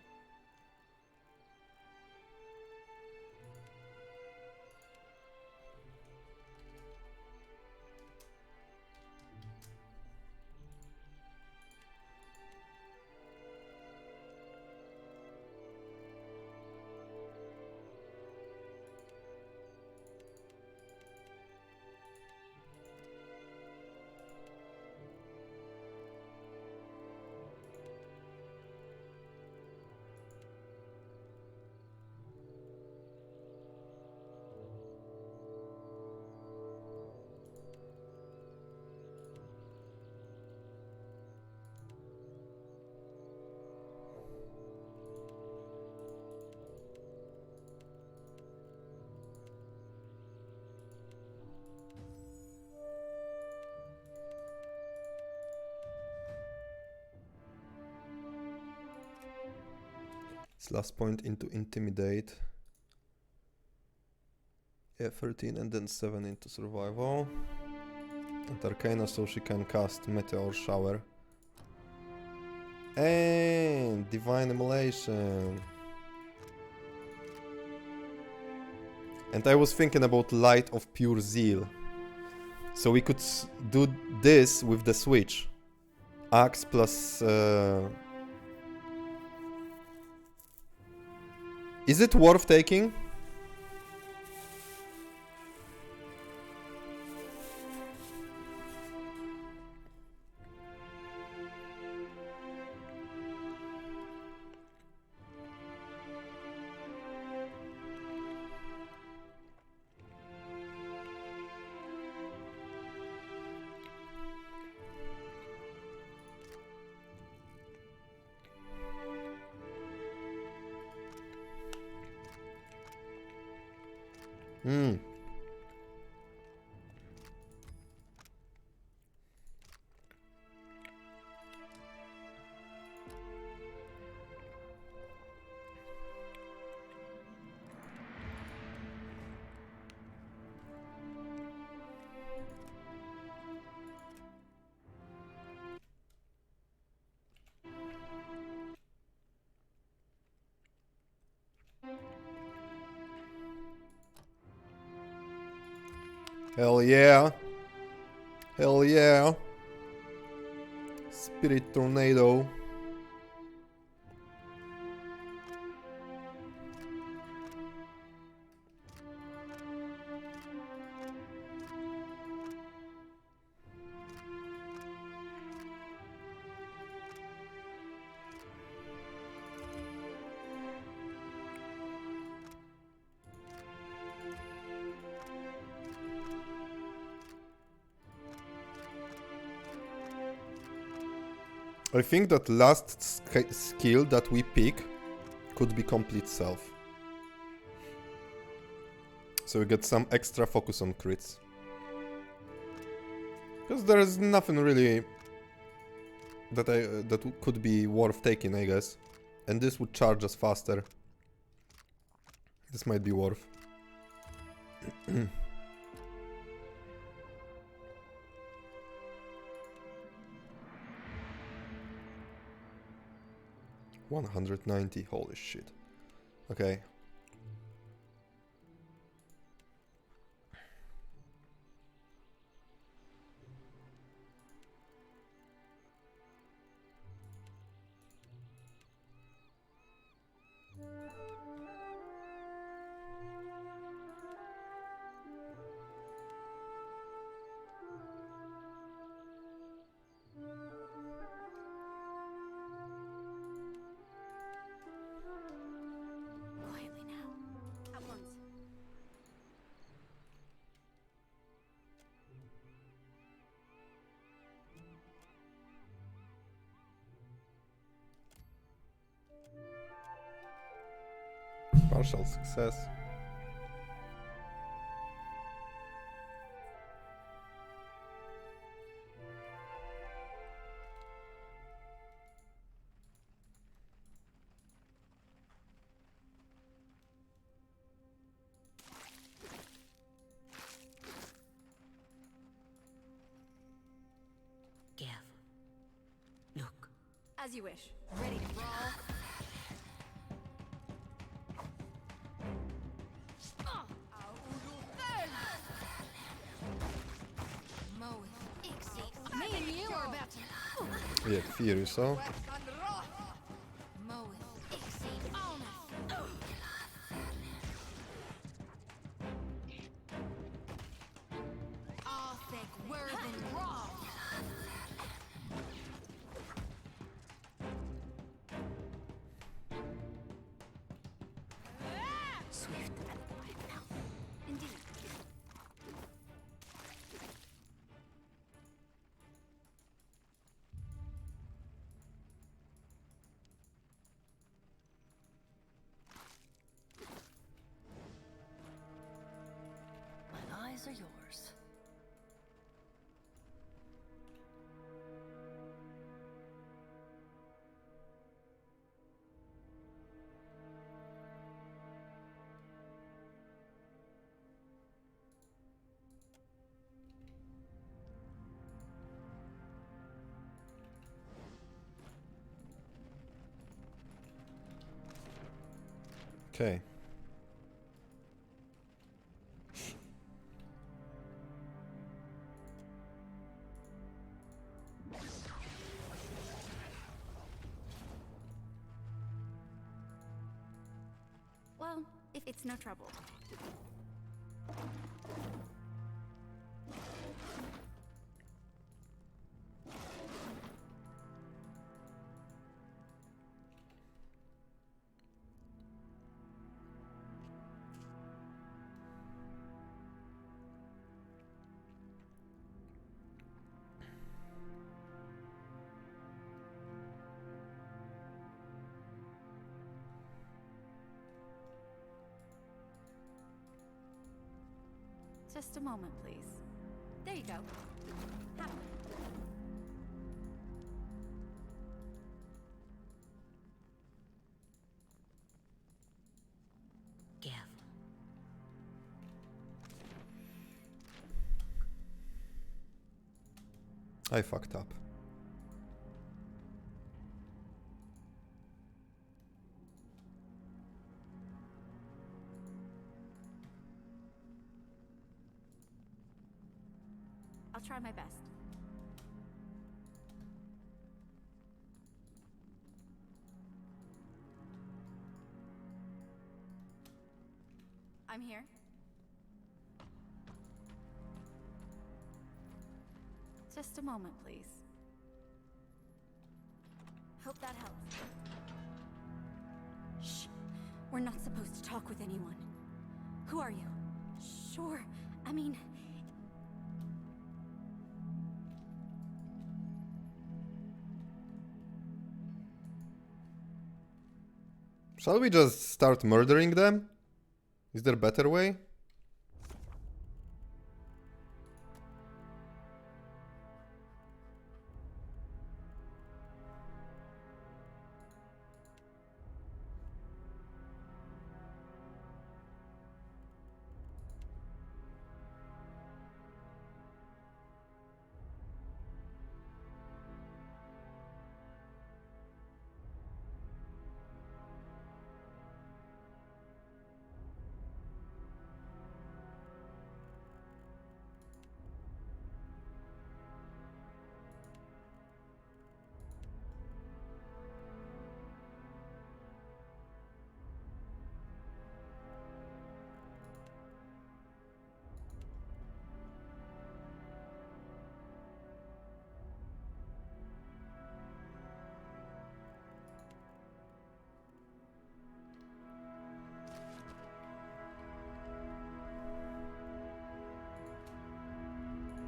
It's last point into intimidate. Yeah, 13 and then 7 into survival. And Arcana, so she can cast Meteor Shower. And Divine Immolation. And I was thinking about Light of Pure Zeal. So we could do this with the switch. Axe plus... Is it worth taking? Hmm. Hell yeah. Hell yeah. Spirit Tornado. I think that last skill that we pick could be complete self. So we get some extra focus on crits. Because there is nothing really that could be worth taking, I guess. And this would charge us faster. This might be worth. 190, holy shit. Okay. Quietly now. At once. Partial success. Give. Look. As you wish. Ready to brawl? Me and you are about to Jak Fury, so? Swift and quiet now. Indeed. My eyes are yours. Okay. Well, if it's no trouble. Just a moment, please. There you go. Have one. Give. I fucked up. I'll try my best. I'm here. Just a moment, please. Hope that helps. Shh. We're not supposed to talk with anyone. Who are you? Sure. I mean... Shall we just start murdering them? Is there a better way?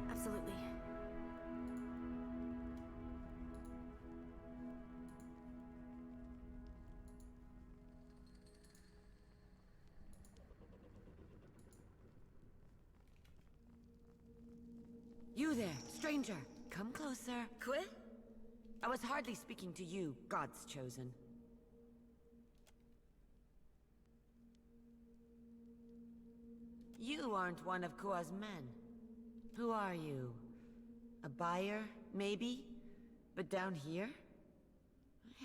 Absolutely. You there, stranger. Come closer. Quit? I was hardly speaking to you, God's chosen. You aren't one of Kua's men. Who are you? A buyer, maybe? But down here?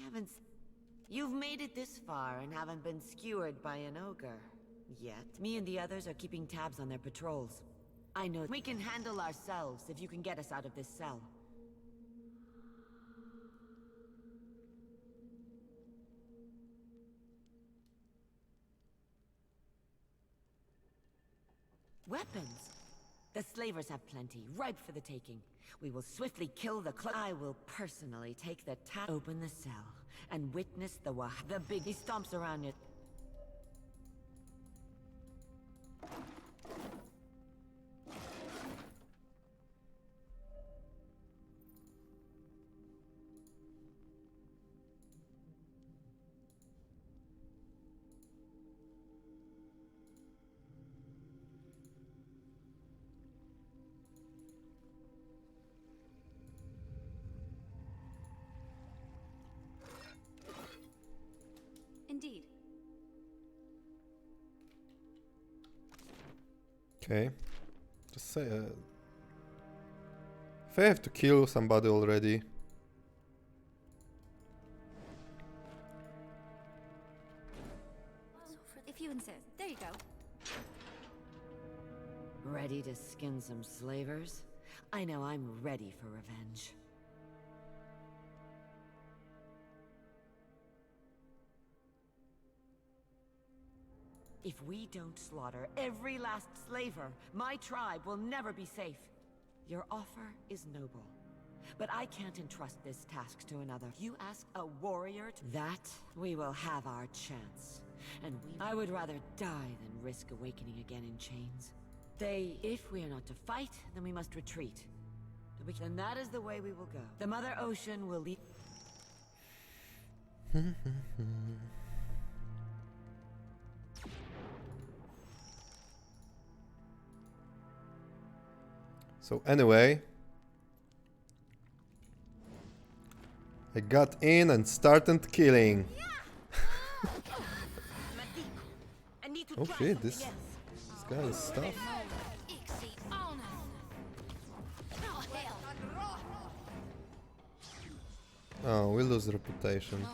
Haven't. You've made it this far and haven't been skewered by an ogre. Yet. Me and the others are keeping tabs on their patrols. I know we can handle ourselves if you can get us out of this cell. Weapons! The slavers have plenty, ripe for the taking. We will swiftly kill the I will personally take the open the cell and witness the big he stomps around it. Indeed. Okay. Just say if I have to kill somebody already. If you insist. There you go. Ready to skin some slavers? I know I'm ready for revenge. If we don't slaughter every last slaver, my tribe will never be safe. Your offer is noble, but I can't entrust this task to another. You ask a warrior to that, we will have our chance. And I would rather die than risk awakening again in chains. If we are not to fight, then we must retreat. And that is the way we will go. The Mother Ocean will lead. So anyway, I got in and started killing. Oh shit, this guy is tough. Oh, we lose reputation.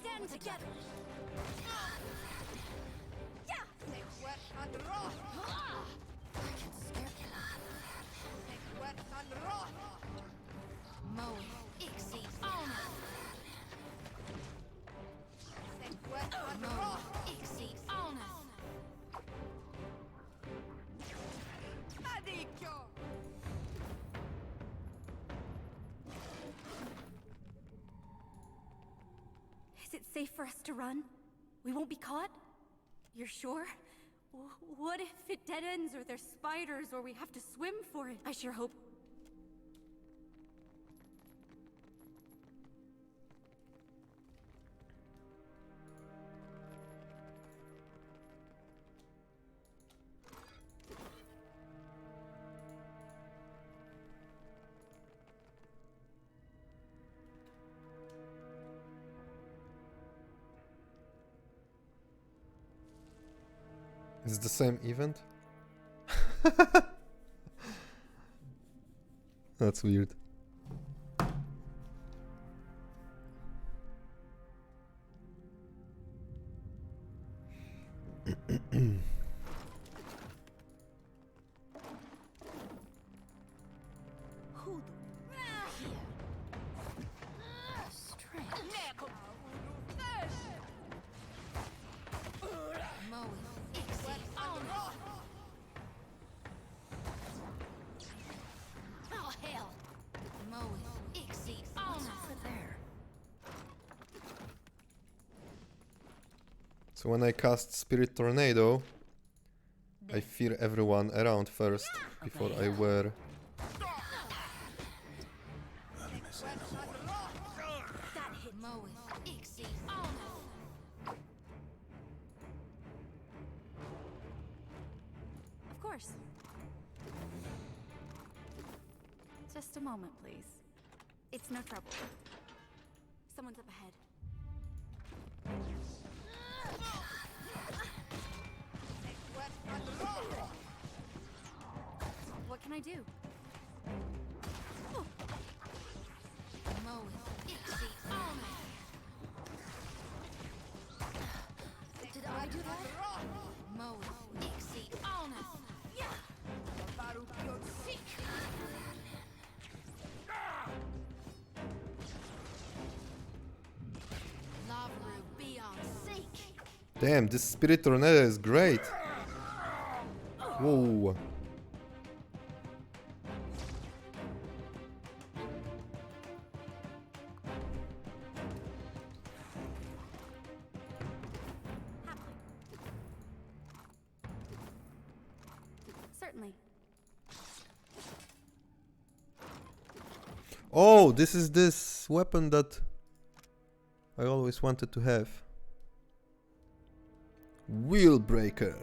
Stand together. Yeah. Is it safe for us to run? We won't be caught? You're sure? What if it dead ends, or there's spiders, or we have to swim for it? I sure hope. Is it the same event? That's weird. So when I cast Spirit Tornado, I fear everyone around first, before I wear... Of course. Just a moment, please. It's no trouble. Someone's up ahead. What can I do? Did I do that? Damn, this Spirit Tornado is great. Whoa. Certainly. Oh, this is this weapon that I always wanted to have. Wheel Breaker.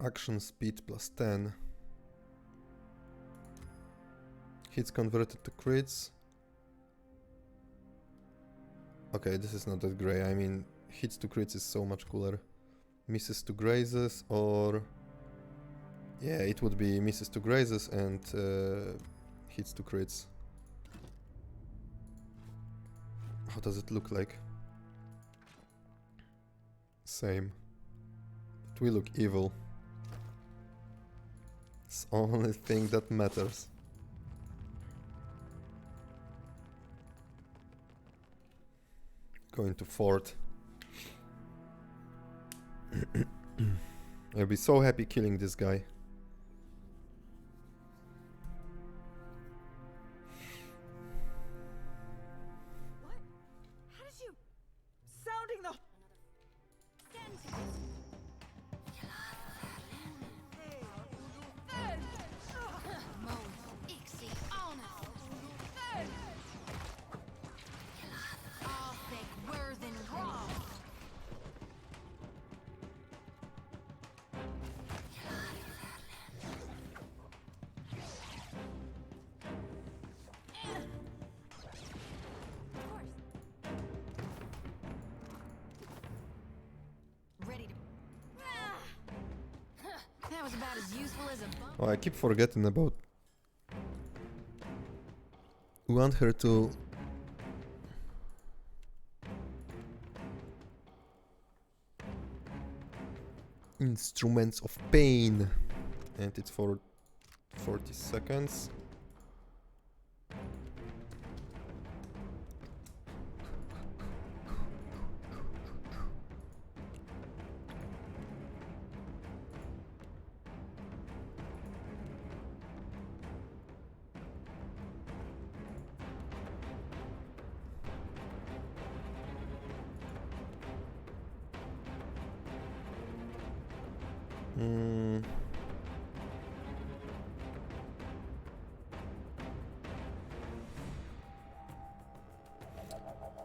Action speed plus 10. Hits converted to crits. Okay, this is not that great. I mean, hits to crits is so much cooler. Misses to grazes, or... yeah, it would be misses to grazes and hits to crits. How does it look like? Same. It will look evil. It's the only thing that matters. Going to fort. I'll be so happy killing this guy. Oh, I keep forgetting about... We want her to... Instruments of Pain. And it's for 40 seconds.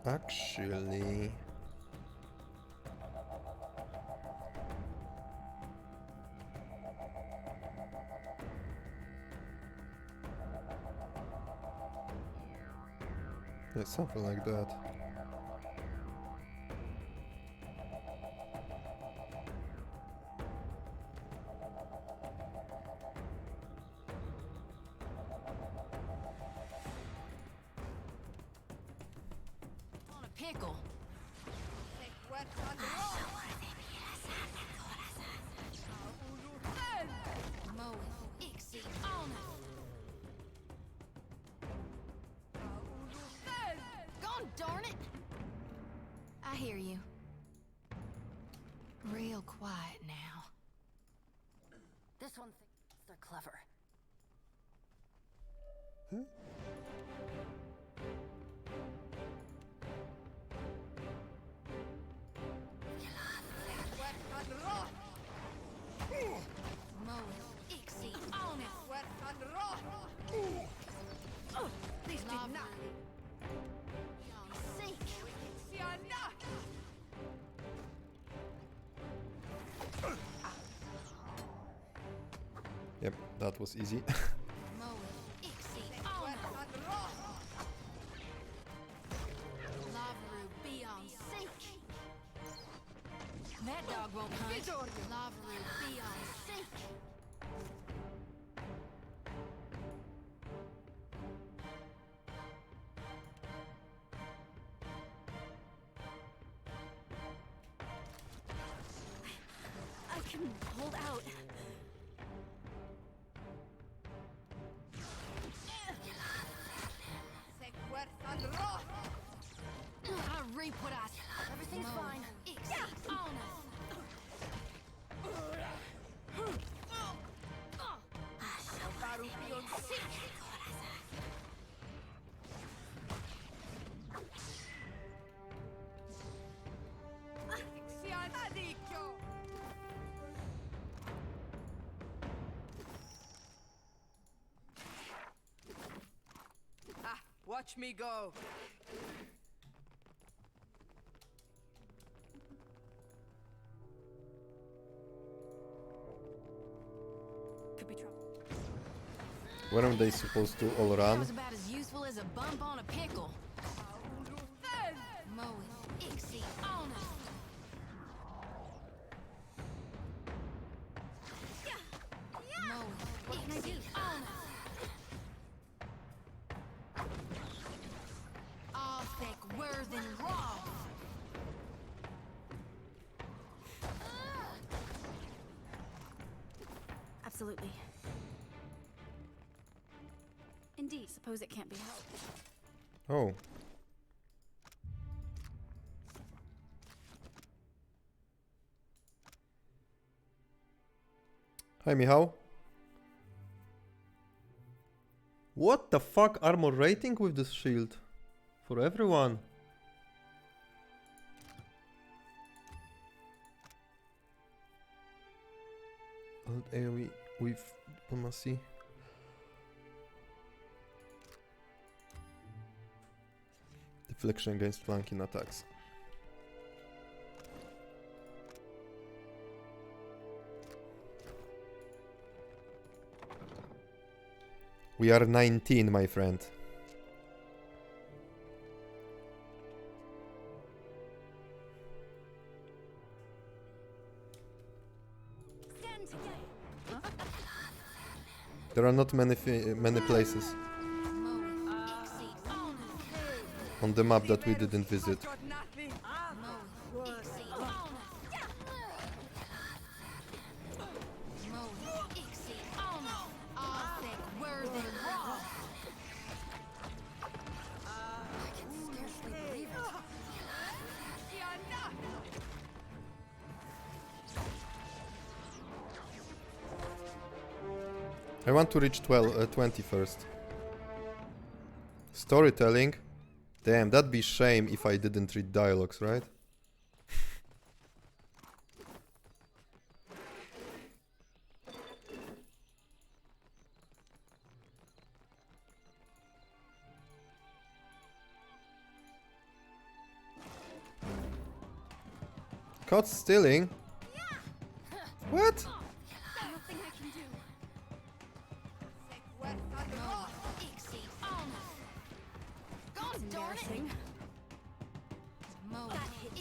Actually... yeah, something like that. Pickle. Gone, darn it! I hear you. Real quiet now. This one thinks they're clever. That was easy. That dog won't hunt. Lavaru be on sync. I can hold out. I reap what I sow. Everything's fine. Exceed on us. Watch me go. Could be trouble. Weren't they supposed to all That run? was about as useful as a bump on a pickle. Mow it. Exceed on us. Mow it. What can I do? On us. All thick, worth and raw. Absolutely. Indeed, suppose it can't be helped. Oh. Hi, Michał. What the fuck armor rating with this shield? For everyone. Alt AoE with diplomacy. Deflection against flanking attacks. We are 19, my friend. Stand together. There are not many places on the map that we didn't visit. I want to reach 20 first. Storytelling? Damn, that'd be shame if I didn't read dialogues, right? Caught stealing? What? Nothing I can do. Embarrassing. That hit.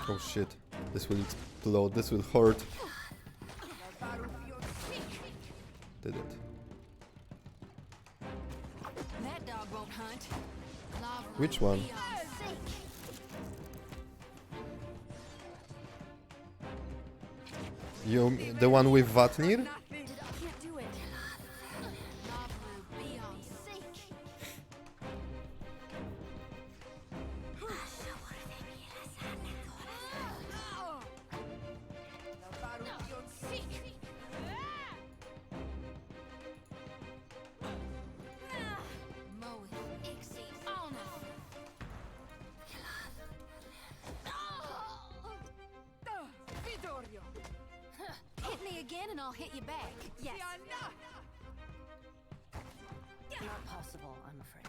Oh shit. This will explode. This will hurt. Did it. That dog won't hunt. Which one? You, the one with Vatnir? Can't do it. Hit me again and I'll hit you back. Yes. Not possible, I'm afraid.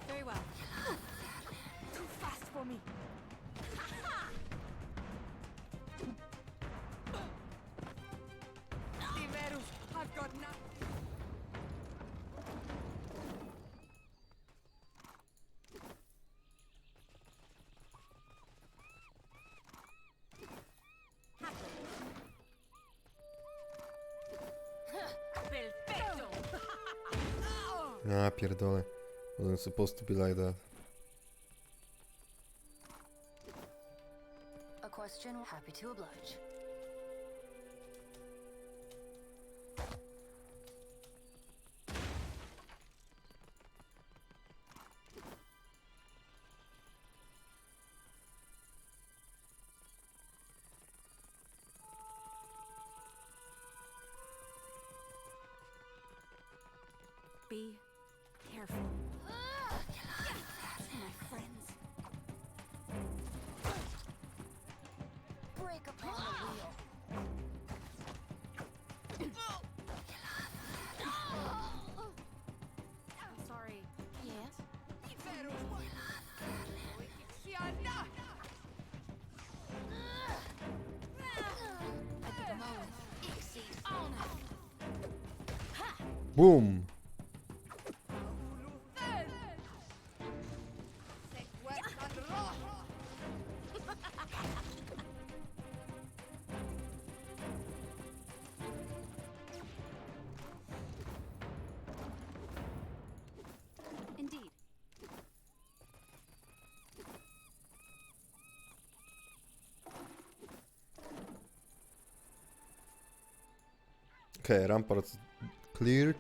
Very well. Too fast for me. Tiverus, I've got nothing. Perfecto! Ah, pierdolę. Wasn't supposed to be like that. A question, happy to oblige. Be careful. My friends. Break upon the wheel. I'm sorry. Yes? Boom! Indeed. Okay, ramparts cleared.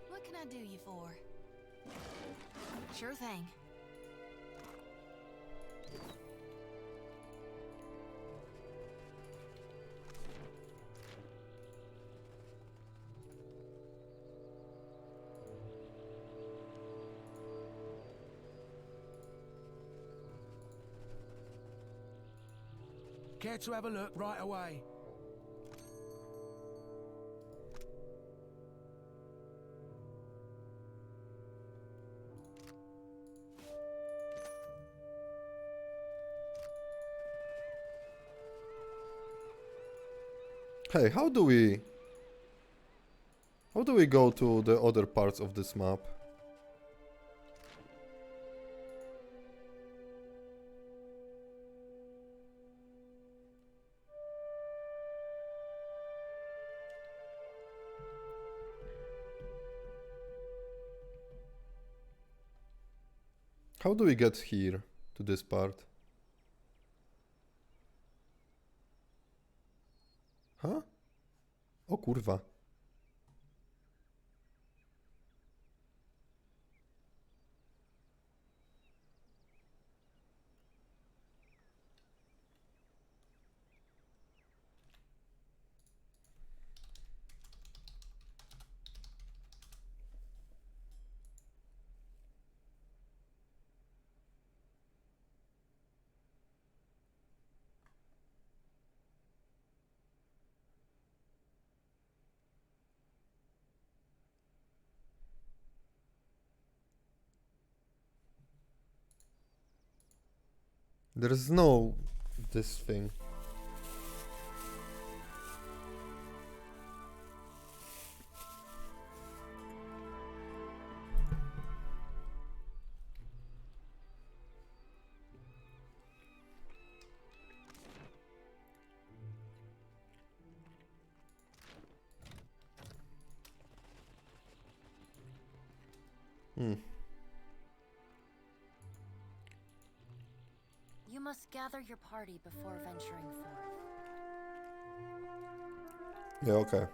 What can I do you for? Sure thing. Care to have a look right away? Hey, how do we go to the other parts of this map? How do we get here to this part? Huh? O kurwa. There's no this thing. You must gather your party before venturing forth. Yeah, okay.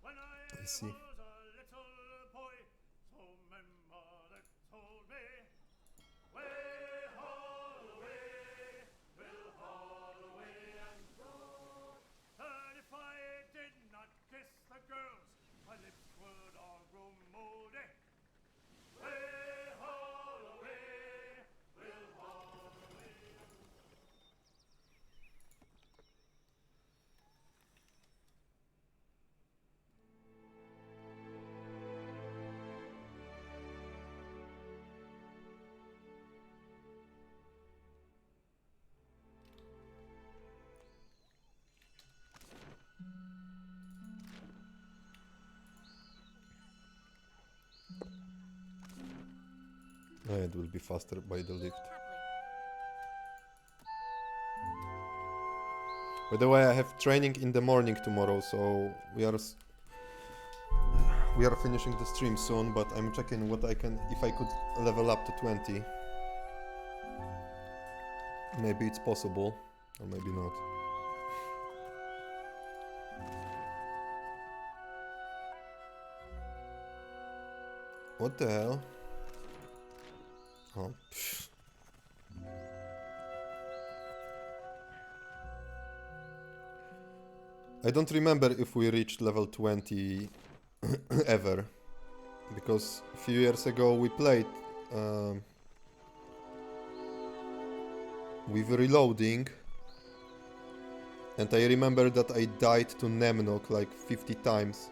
When I see. was a little boy, so my mother told me, way haul away, we'll haul away and go. And if I did not kiss the girls, my lips would all grow moldy. Way haul away, we'll haul away. It will be faster by the lift. By the way, I have training in the morning tomorrow, so we are finishing the stream soon, but I'm checking what I can, if I could level up to 20. Maybe it's possible, or maybe not. What the hell? Oh, pfft. I don't remember if we reached level 20 ever, because a few years ago we played with reloading, and I remember that I died to Nemnok like 50 times,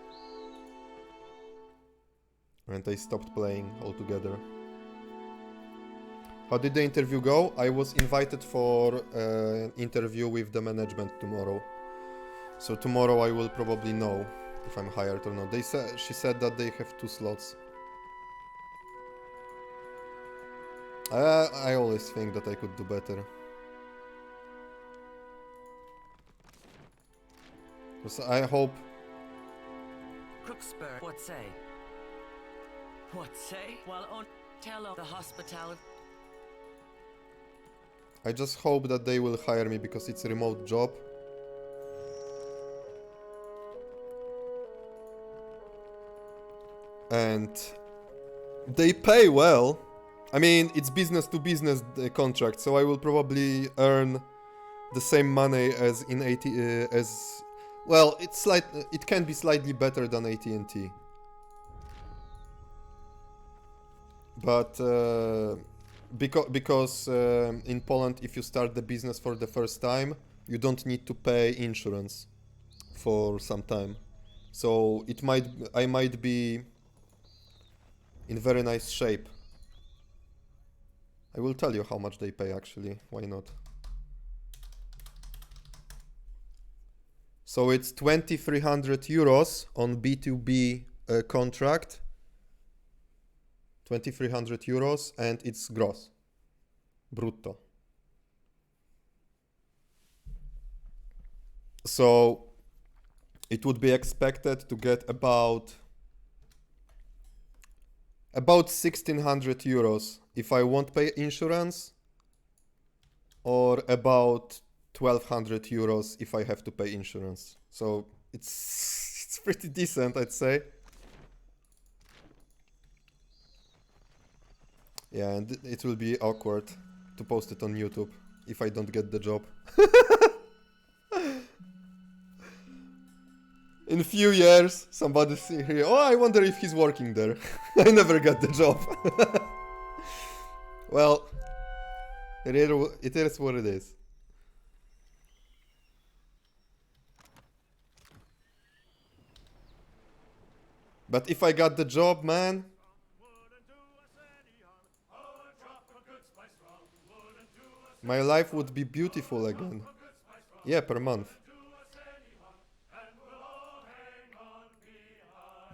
and I stopped playing altogether. How did the interview go? I was invited for an interview with the management tomorrow. So tomorrow I will probably know if I'm hired or not. She said that they have 2 slots. I always think that I could do better. So I hope... Crookspur, what say? What say? While on tell the hospitality. I just hope that they will hire me because it's a remote job. And they pay well. I mean, it's business to business contract, so I will probably earn the same money as in well, it can be slightly better than AT&T. But because in Poland, if you start the business for the first time, you don't need to pay insurance for some time. So I might be in very nice shape. I will tell you how much they pay actually, why not? So it's 2,300 euros on B2B contract. 2,300 euros, and it's gross. Brutto. So it would be expected to get about about 1600 euros if I won't pay insurance, or about 1200 euros if I have to pay insurance. So it's pretty decent, I'd say. Yeah, and it will be awkward to post it on YouTube if I don't get the job. In a few years, somebody see here, oh, I wonder if he's working there. I never got the job. Well, it is what it is. But if I got the job, man, my life would be beautiful again. Yeah, per month.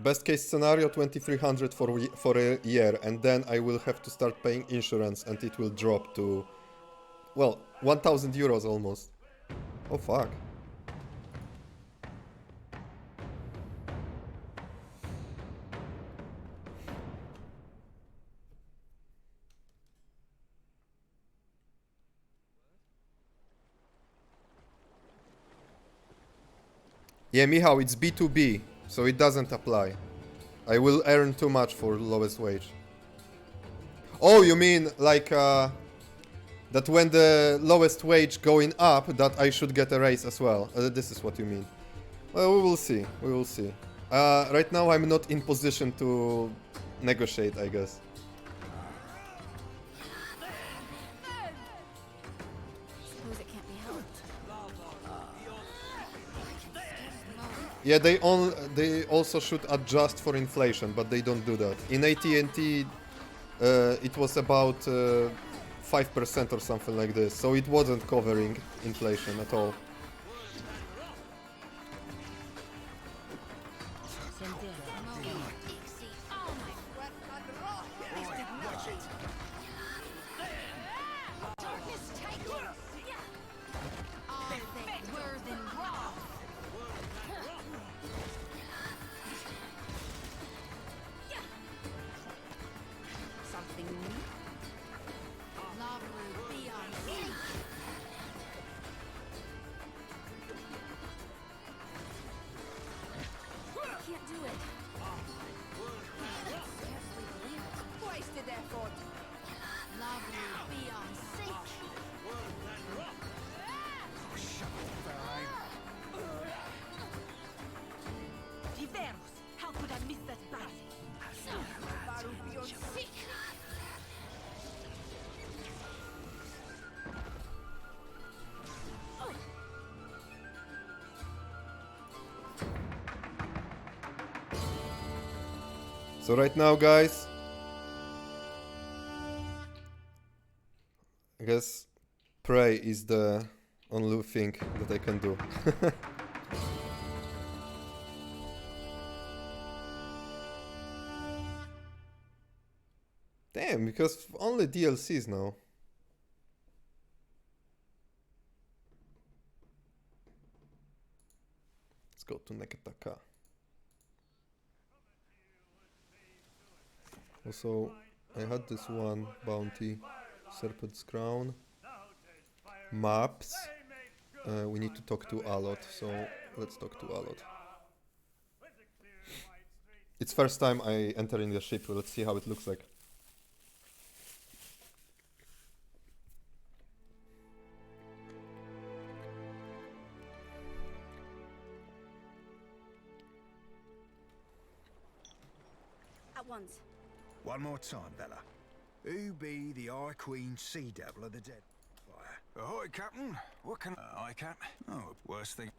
Best case scenario, 2300 for a year, and then I will have to start paying insurance, and it will drop to, well, 1000 euros almost. Oh fuck. Yeah, Michał, it's B2B, so it doesn't apply. I will earn too much for lowest wage. Oh, you mean like that when the lowest wage going up, that I should get a raise as well. This is what you mean. Well, we will see. We will see. Right now, I'm not in position to negotiate, I guess. Suppose it can't be helped. Yeah, they also should adjust for inflation, but they don't do that. In AT&T, it was about 5% or something like this, so it wasn't covering inflation at all. How could I miss that battle? So right now, guys, I guess pray is the only thing that I can do. Damn, because only DLCs now. Let's go to Neketaka. Also, I had this one bounty, Serpent's Crown. Maps. We need to talk to Alot, so let's talk to Alot. It's first time I enter in the ship, let's see how it looks like. At once. One more time, Bella. Who be the Eye Queen Sea Devil of the Dead Fire? Ahoy, Captain. What can I, Cap? Oh, worst thing.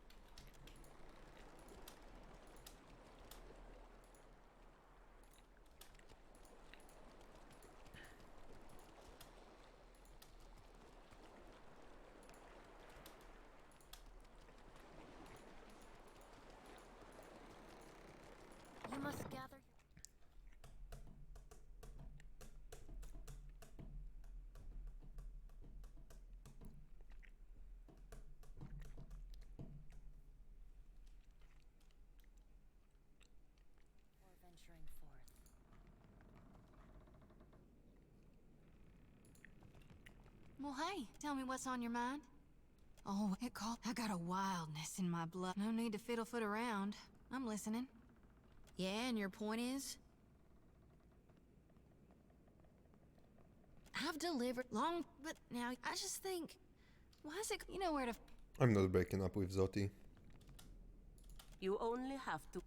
You must gather. Well, hey, tell me what's on your mind. Oh, I got a wildness in my blood. No need to fiddle-foot around. I'm listening. Yeah, and your point is? I've delivered long, but now I just think, why is it, you know where to... I'm not breaking up with Zoti. You only have to...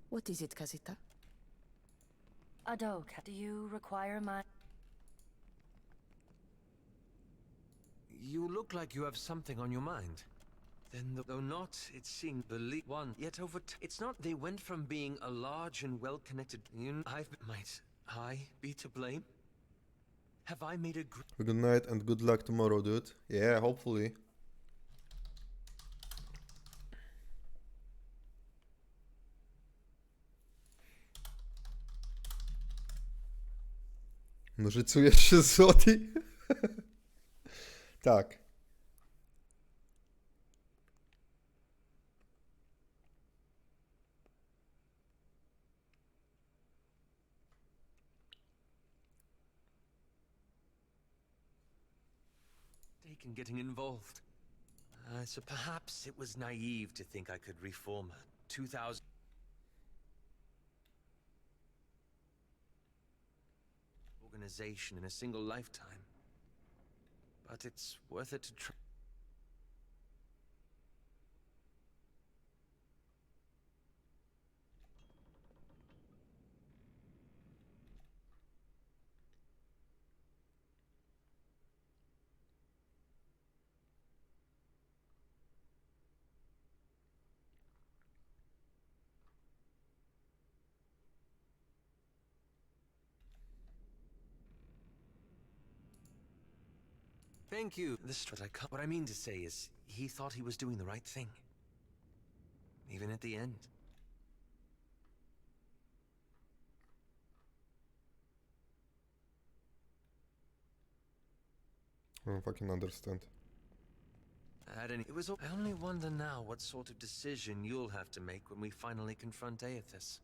What is it, Casita? Adoka, do you require my... You look like you have something on your mind. Then, though not, it seemed the lead one. Yet it's not. They went from being a large and well-connected union. Might I be to blame? Have I made a Good night and good luck tomorrow, dude. Yeah, hopefully. Nożycujesz się z Zoti? Tak. mistake in getting involved? So perhaps it was naive to think I could reform a 2,000 organization in a single lifetime. But it's worth it to try. Thank you. What I mean to say is, he thought he was doing the right thing. Even at the end. I don't fucking understand. I only wonder now what sort of decision you'll have to make when we finally confront Aethys.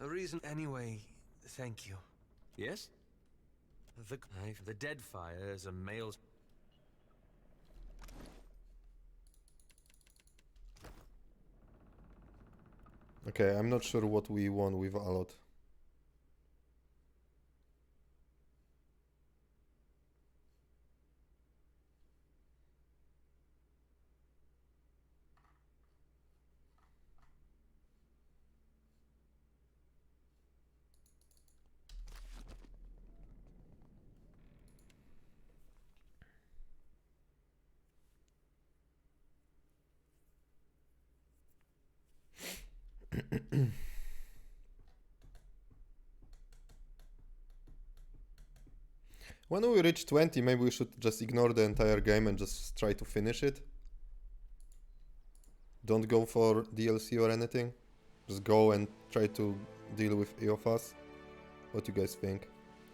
A reason anyway, thank you. Yes? The dead fire is a male. Okay, I'm not sure what we won with Alot. When we reach 20, maybe we should just ignore the entire game and just try to finish it. Don't go for DLC or anything. Just go and try to deal with Eophas. What do you guys think?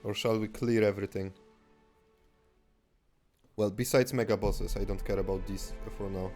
Or shall we clear everything? Well, besides mega bosses, I don't care about these for now.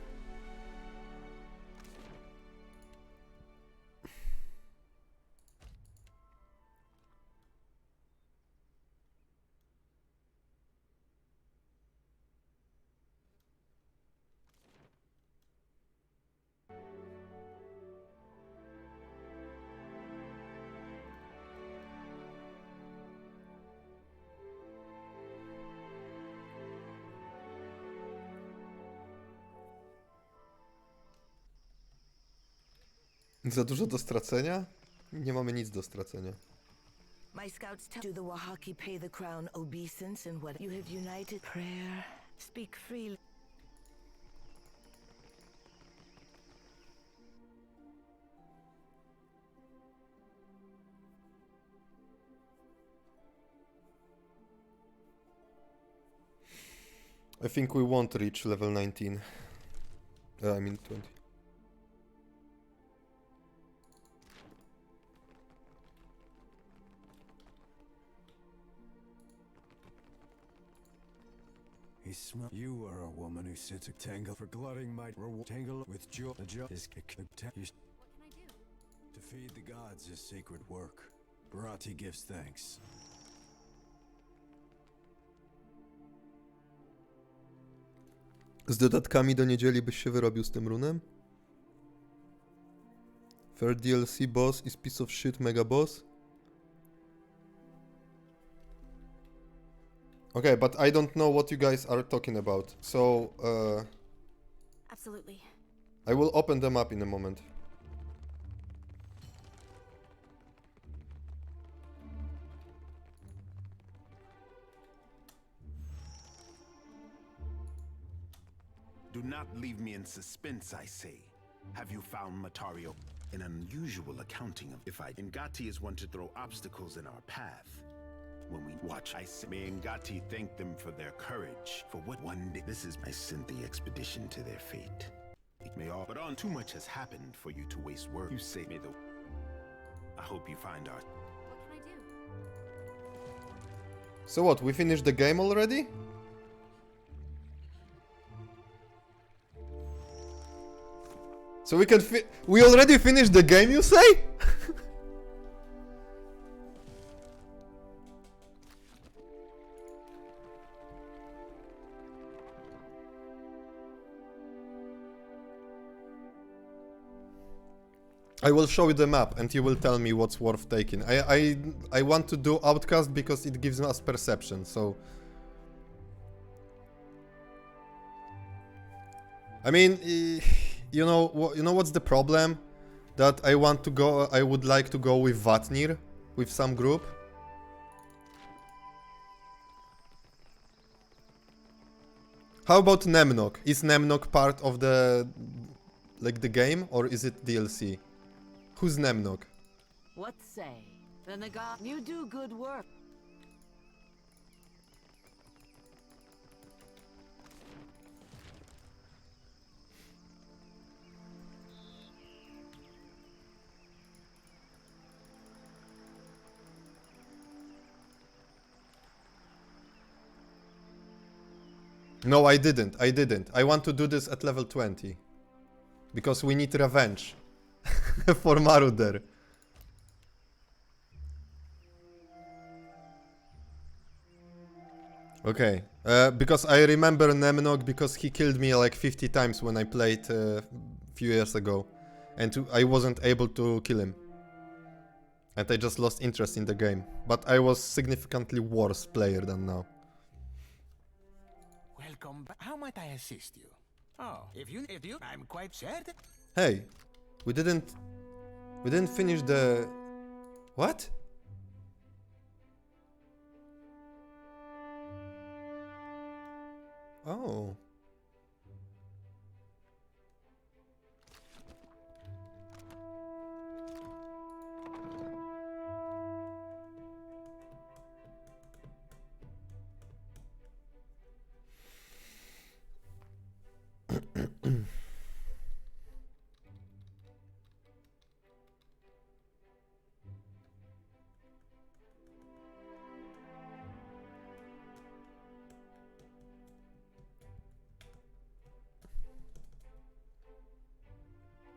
Za dużo do stracenia? Nie mamy nic do stracenia. My scouts do the Wahaki pay the crown obeisance and what you have united prayer. Speak freely. I think we won't reach level 19. I mean 20. He smell. You are a woman who sits a tangle for glutting my tangle with joy. The joy is What can I do? to feed the gods is sacred work. Barati gives thanks. Z dodatkami do niedzieli byś się wyrobił z tym runem? Third DLC boss is piece of shit mega boss? Okay, but I don't know what you guys are talking about. So, Absolutely. I will open them up in a moment. Do not leave me in suspense, I say. Have you found Matario? An unusual accounting of if Ngati is one to throw obstacles in our path. When we watch, I say, may Ngati thank them for their courage. For what one day, I sent the expedition to their fate. But on too much has happened for you to waste words. You say, I hope you find our... What can I do? So what, we finished the game already? So we already finished the game, you say? I will show you the map and you will tell me what's worth taking. I want to do Outcast because it gives us perception, so... I mean, you know what's the problem? That I would like to go with Vatnir, with some group. How about Nemnok? Is Nemnok part of the game, or is it DLC? Who's Nemnok? What say? Then the god, you do good work. No, I didn't. I want to do this at level 20. Because we need revenge. For Marauder. Okay. Because I remember Nemnog because he killed me like 50 times when I played a few years ago. And I wasn't able to kill him. And I just lost interest in the game. But I was significantly worse player than now. Welcome back. How might I assist you? Oh, if you, I'm quite certain. Hey, we didn't finish the... What? Oh.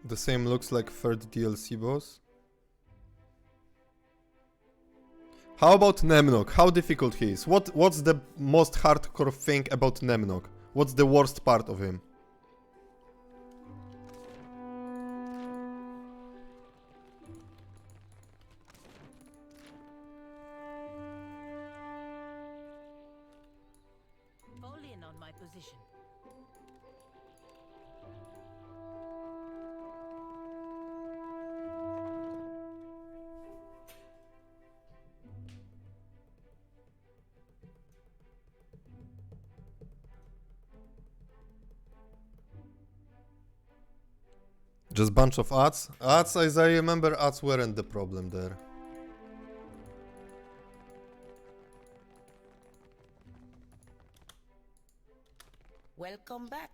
The same looks like third DLC boss. How about Nemnog? How difficult he is? What's the most hardcore thing about Nemnog? What's the worst part of him? Fall in on my position. Just bunch of ads? Ads, as I remember, ads weren't the problem there. Welcome back.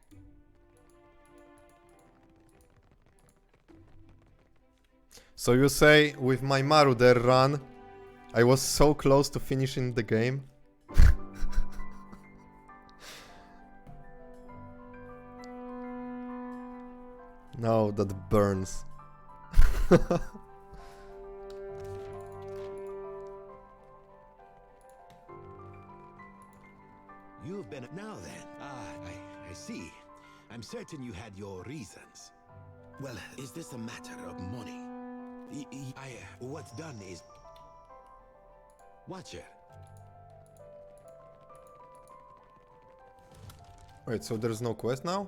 So you say, with my Marauder run, I was so close to finishing the game? No, that burns. You've been... Now then. I see. I'm certain you had your reasons. Well, is this a matter of money? What's done is... Watcher. Wait, so there's no quest now?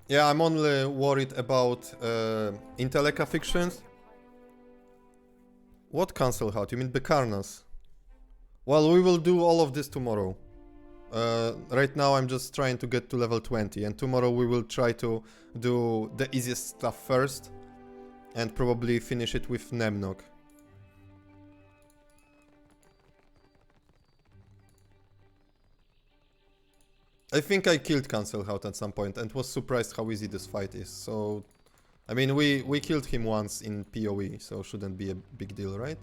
Yeah, I'm only worried about Inteleca fictions. What cancel out? You mean Bekarnas? Well, we will do all of this tomorrow. Right now I'm just trying to get to level 20, and tomorrow we will try to do the easiest stuff first and probably finish it with Nemnok. I think I killed Cancel Out at some point and was surprised how easy this fight is, so... I mean, we killed him once in PoE, so shouldn't be a big deal, right?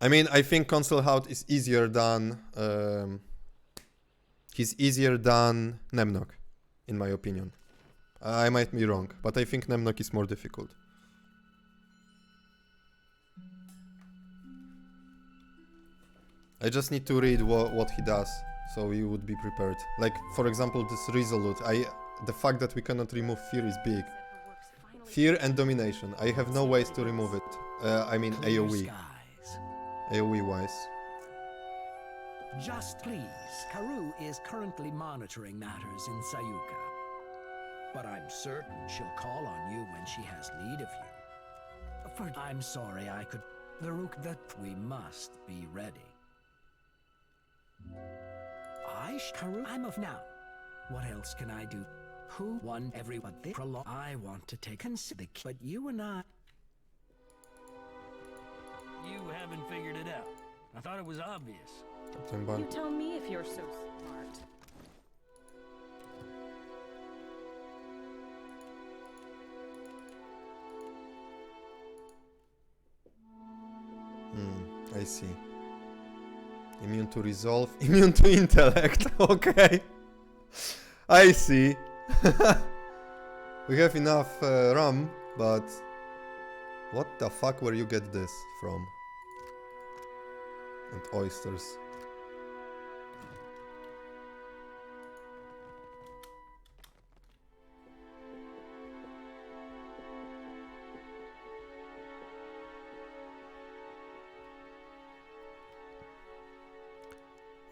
I mean, I think Cancel Out is easier than... he's easier than Nemnok, in my opinion. I might be wrong, but I think Nemnok is more difficult. I just need to read what he does, so you would be prepared. Like, for example, this Resolute. The fact that we cannot remove Fear is big. Fear and Domination. I have no ways to remove it. I mean AoE. AoE-wise. Just please, Karu is currently monitoring matters in Sayuka. But I'm certain she'll call on you when she has need of you. I'm sorry I could... that we must be ready. Karu, I'm of now. What else can I do? Who won everyone? I want to take consider, but you and I... You haven't figured it out. I thought it was obvious. You tell me if you're so smart. I see. Immune to resolve, immune to intellect. Okay. I see. We have enough rum, but what the fuck where you get this from? And oysters.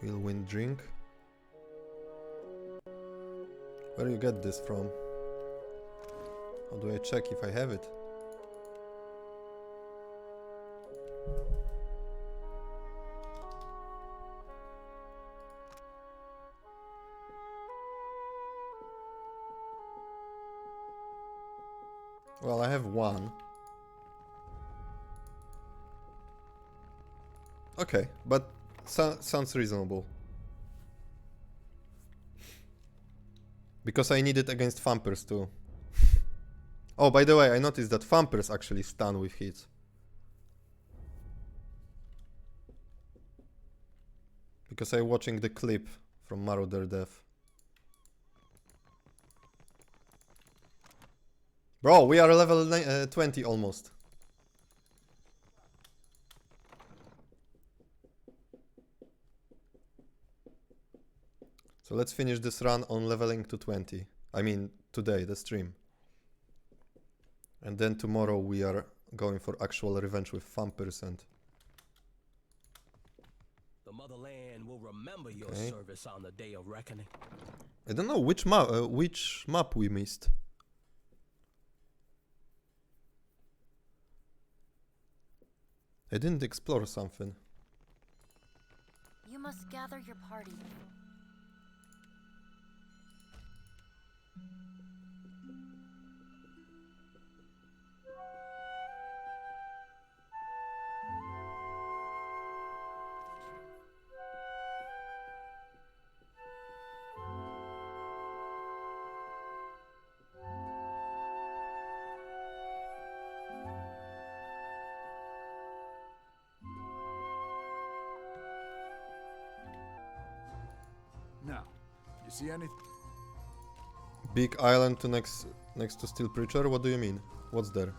Whirlwind drink. Where do you get this from? How do I check if I have it? Well, I have one. Okay, but sounds reasonable. Because I need it against Vampers too. Oh, by the way, I noticed that Vampers actually stun with hits. Because I'm watching the clip from Marauder Death. Bro, we are level 20 almost. So let's finish this run on leveling to 20. I mean, today, the stream. And then tomorrow we are going for actual revenge with Vampers and... The motherland will remember your service on the day of reckoning. I don't know which map we missed. I didn't explore something. You must gather your party. Now, you see anything? Big island to next to Steel Preacher? What do you mean? What's there?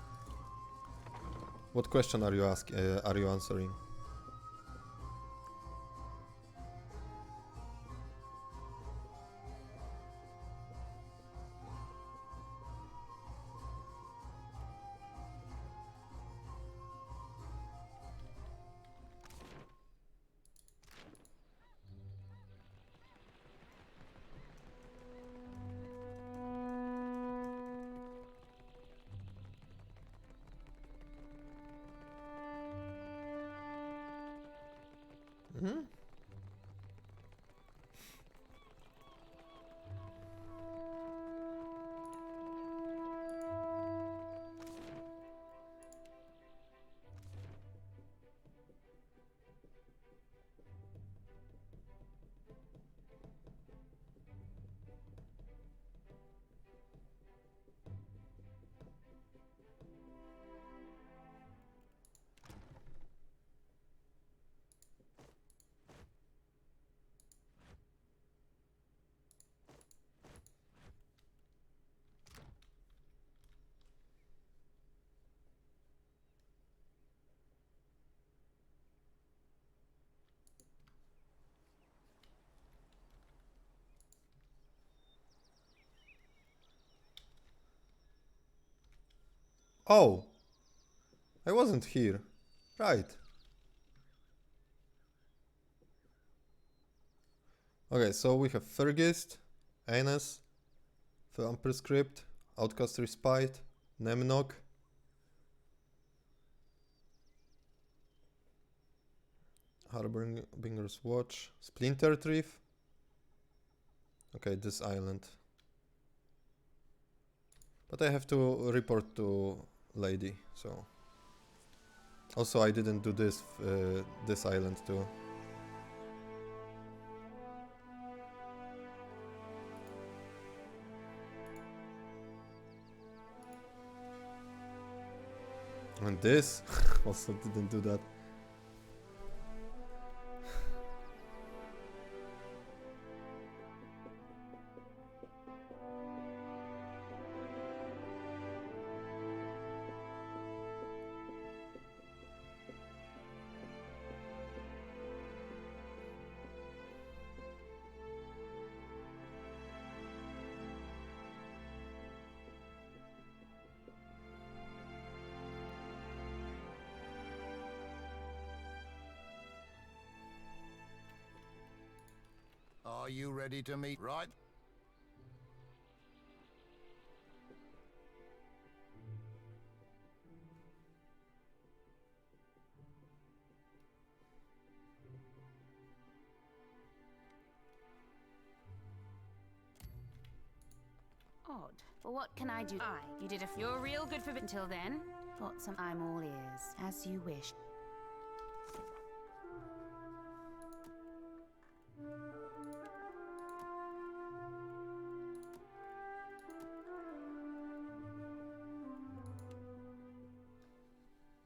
What question are you are you answering? Hmm? Oh! I wasn't here. Right. Okay, so we have Fergist, Aenes, Vampire Script, Outcast Respite, Nemnok. Harbinger's Watch, Splinter Reef. Okay, this island. But I have to report to Lady, so... Also, I didn't do this, this island too. And this also didn't do that. Are you ready to meet, right? Odd. But what can I do? You did you're real good for until then. Got some. I'm all ears. As you wish.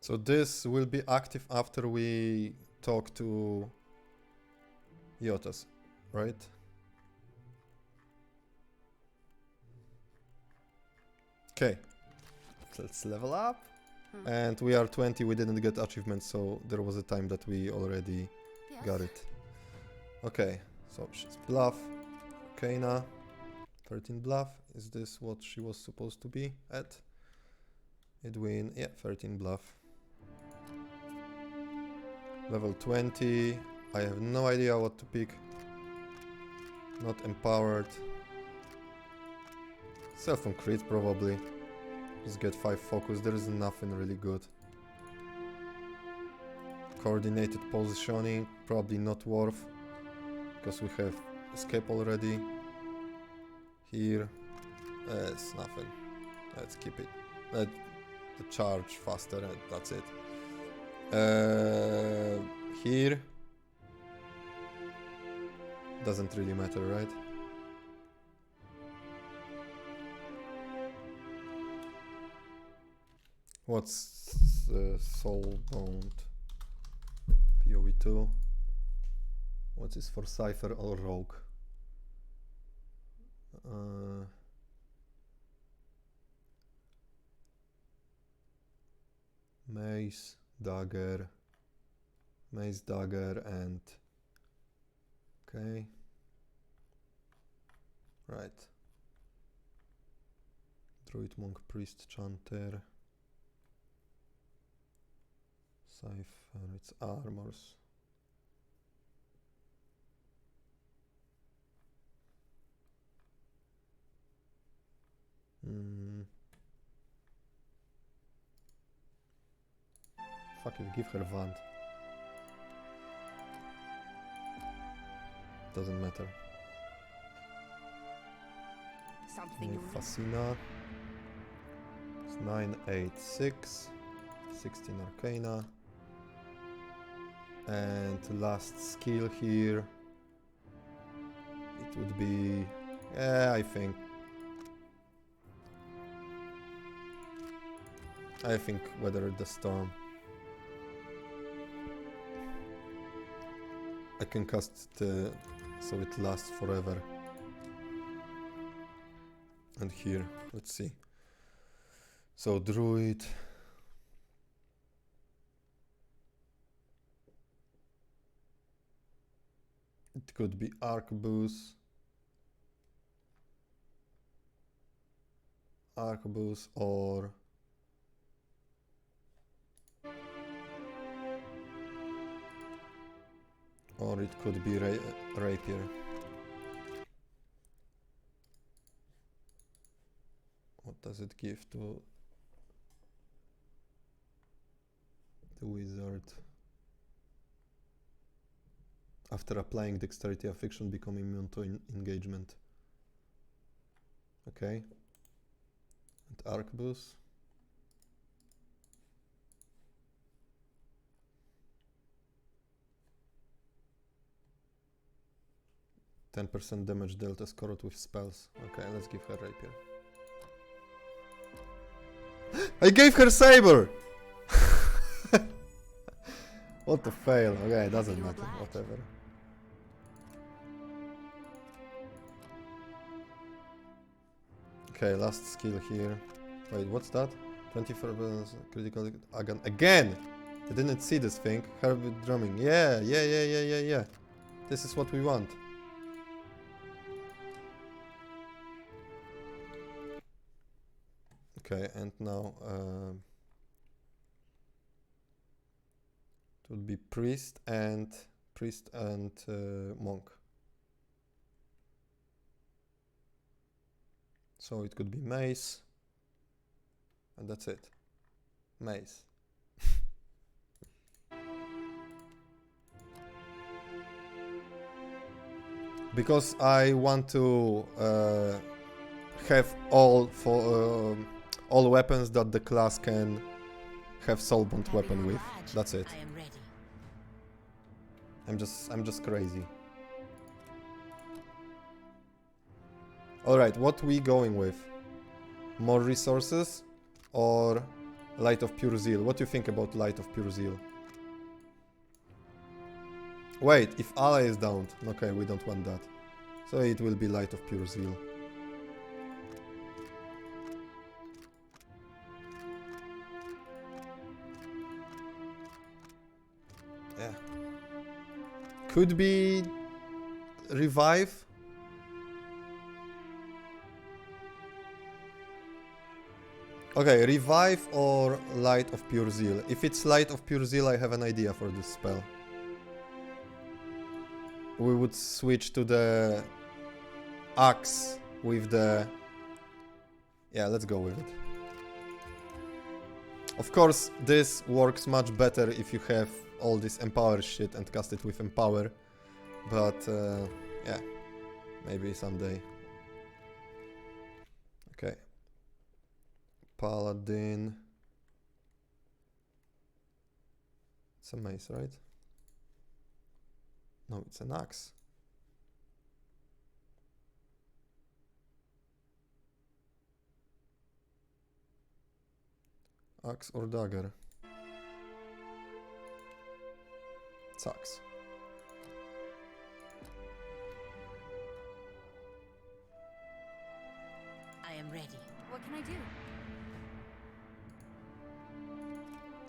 So this will be active after we talk to Yotas, right? Okay, let's level up. And we are 20, we didn't get achievements, so there was a time that we already got it. Okay, so she's Bluff, Arcana, 13 Bluff. Is this what she was supposed to be at? Edwin, yeah, 13 Bluff. Level 20, I have no idea what to pick. Not empowered. Self on crit probably. Just get 5 focus, there is nothing really good. Coordinated positioning, probably not worth, because we have escape already. Here, it's nothing. Let's keep it. Let the charge faster, and that's it. Here, doesn't really matter, right? What's soulbound? POE2. What is for Cypher or Rogue? Mace, dagger, and okay, right. Druid, monk, priest, chanter, Cypher, it's armors. Fuck it, give her Vant. Doesn't matter. Something Fascina. It's 9, 8, 6. 16 Arcana. And last skill here. It would be... yeah, I think Weather the Storm. I can cast it so it lasts forever. And here, let's see. So Druid. It could be Arquebus. Or it could be Rapier. What does it give to the wizard? After applying dexterity affliction, become immune to engagement. Okay. And Arquebus. %10 damage dealt escorted with spells. Okay, let's give her Rapier. I gave her Saber! What a fail. Okay, it doesn't matter. Whatever. Okay, last skill here. Wait, what's that? 24 critical again! I didn't see this thing. Herbal drumming. Yeah. This is what we want. Okay, and now it would be priest and monk. So it could be mace, and that's it. Mace. Because I want to have all weapons that the class can have soulbound weapon with. That's it. I'm just crazy. Alright, what we going with? More resources or Light of Pure Zeal? What do you think about Light of Pure Zeal? Wait, if ally is downed. Okay, we don't want that. So it will be Light of Pure Zeal. Yeah. Could be revive. Okay, revive or Light of Pure Zeal. If it's Light of Pure Zeal, I have an idea for this spell. We would switch to the axe with the... yeah, let's go with it. Of course, this works much better if you have all this empower shit and cast it with empower. But yeah, maybe someday. Okay. Paladin. It's a mace, right? No, it's an axe. Axe or dagger? It's axe. I am ready. What can I do?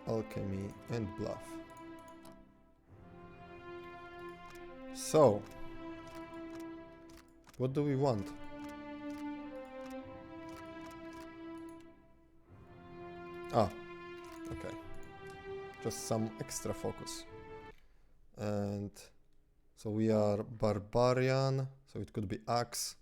Alchemy and bluff. So, what do we want? Ah, okay. Just some extra focus. And so we are barbarian, so it could be axe.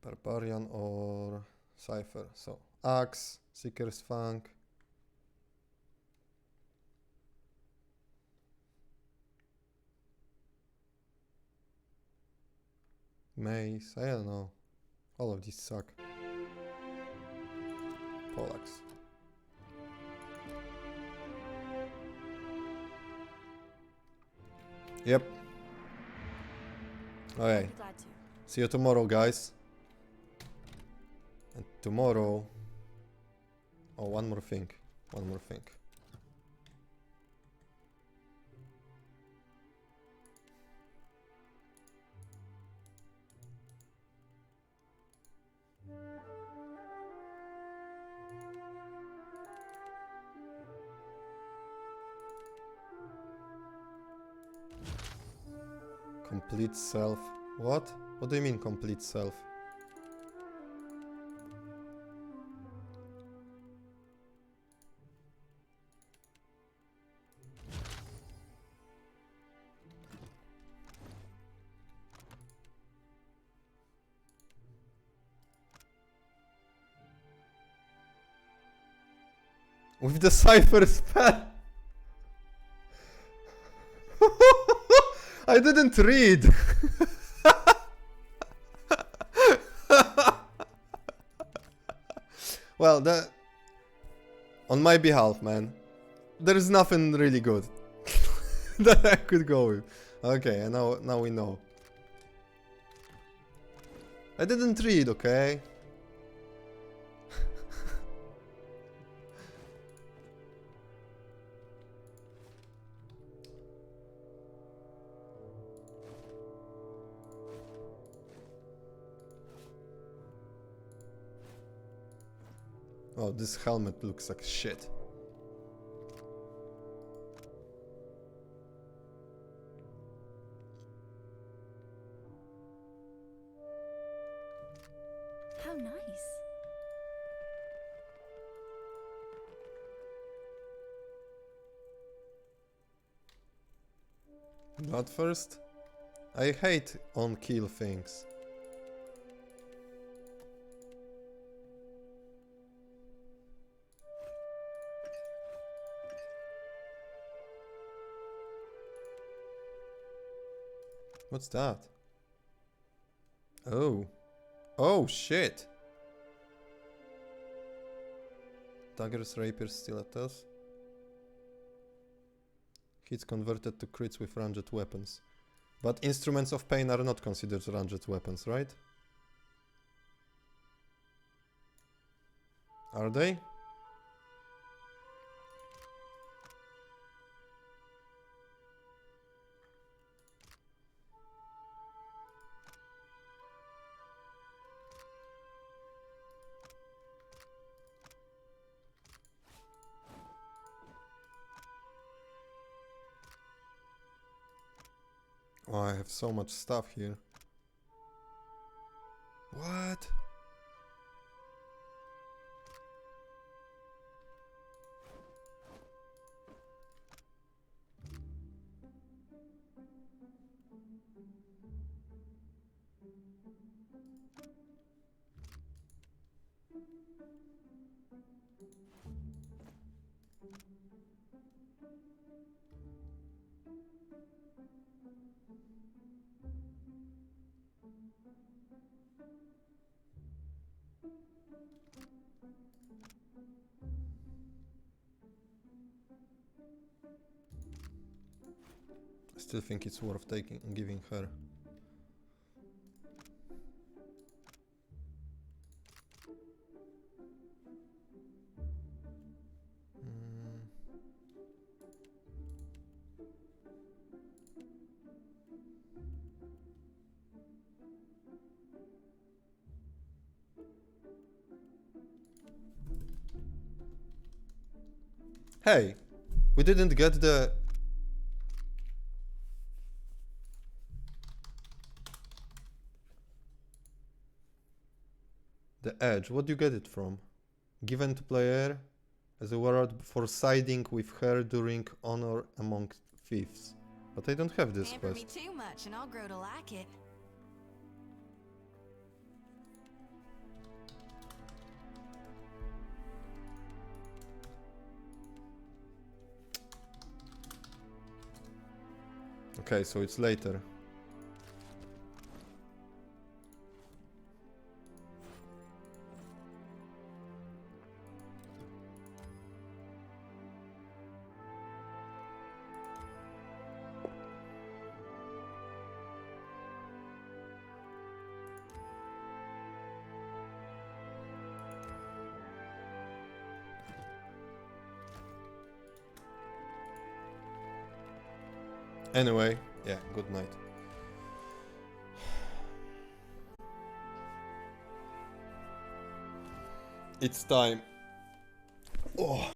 Barbarian or cipher. So axe, seeker's fang. Mace, I don't know. All of these suck. Poleaxe. Yep. Okay. Glad to. See you tomorrow, guys. And tomorrow... Oh, one more thing. One more thing. Complete self. What? What do you mean complete self? With the cipher spell? I didn't read. Well, that... On my behalf, man. There is nothing really good that I could go with. Okay, and now we know. I didn't read, okay? Oh, this helmet looks like shit. How nice. Bloodthirst? I hate on-kill things. What's that? Oh. Oh, shit! Daggers, rapiers, stilettos. Hits converted to crits with ranged weapons. But instruments of pain are not considered ranged weapons, right? Are they? Oh, I have so much stuff here. What? Still think it's worth taking and giving her. Hey, we didn't get the edge. What do you get it from? Given to player as a reward for siding with her during honor among thieves. But I don't have this Pamper me quest. too much and I'll grow to like it. Okay, so it's later. Anyway, yeah, good night. It's time. Oh.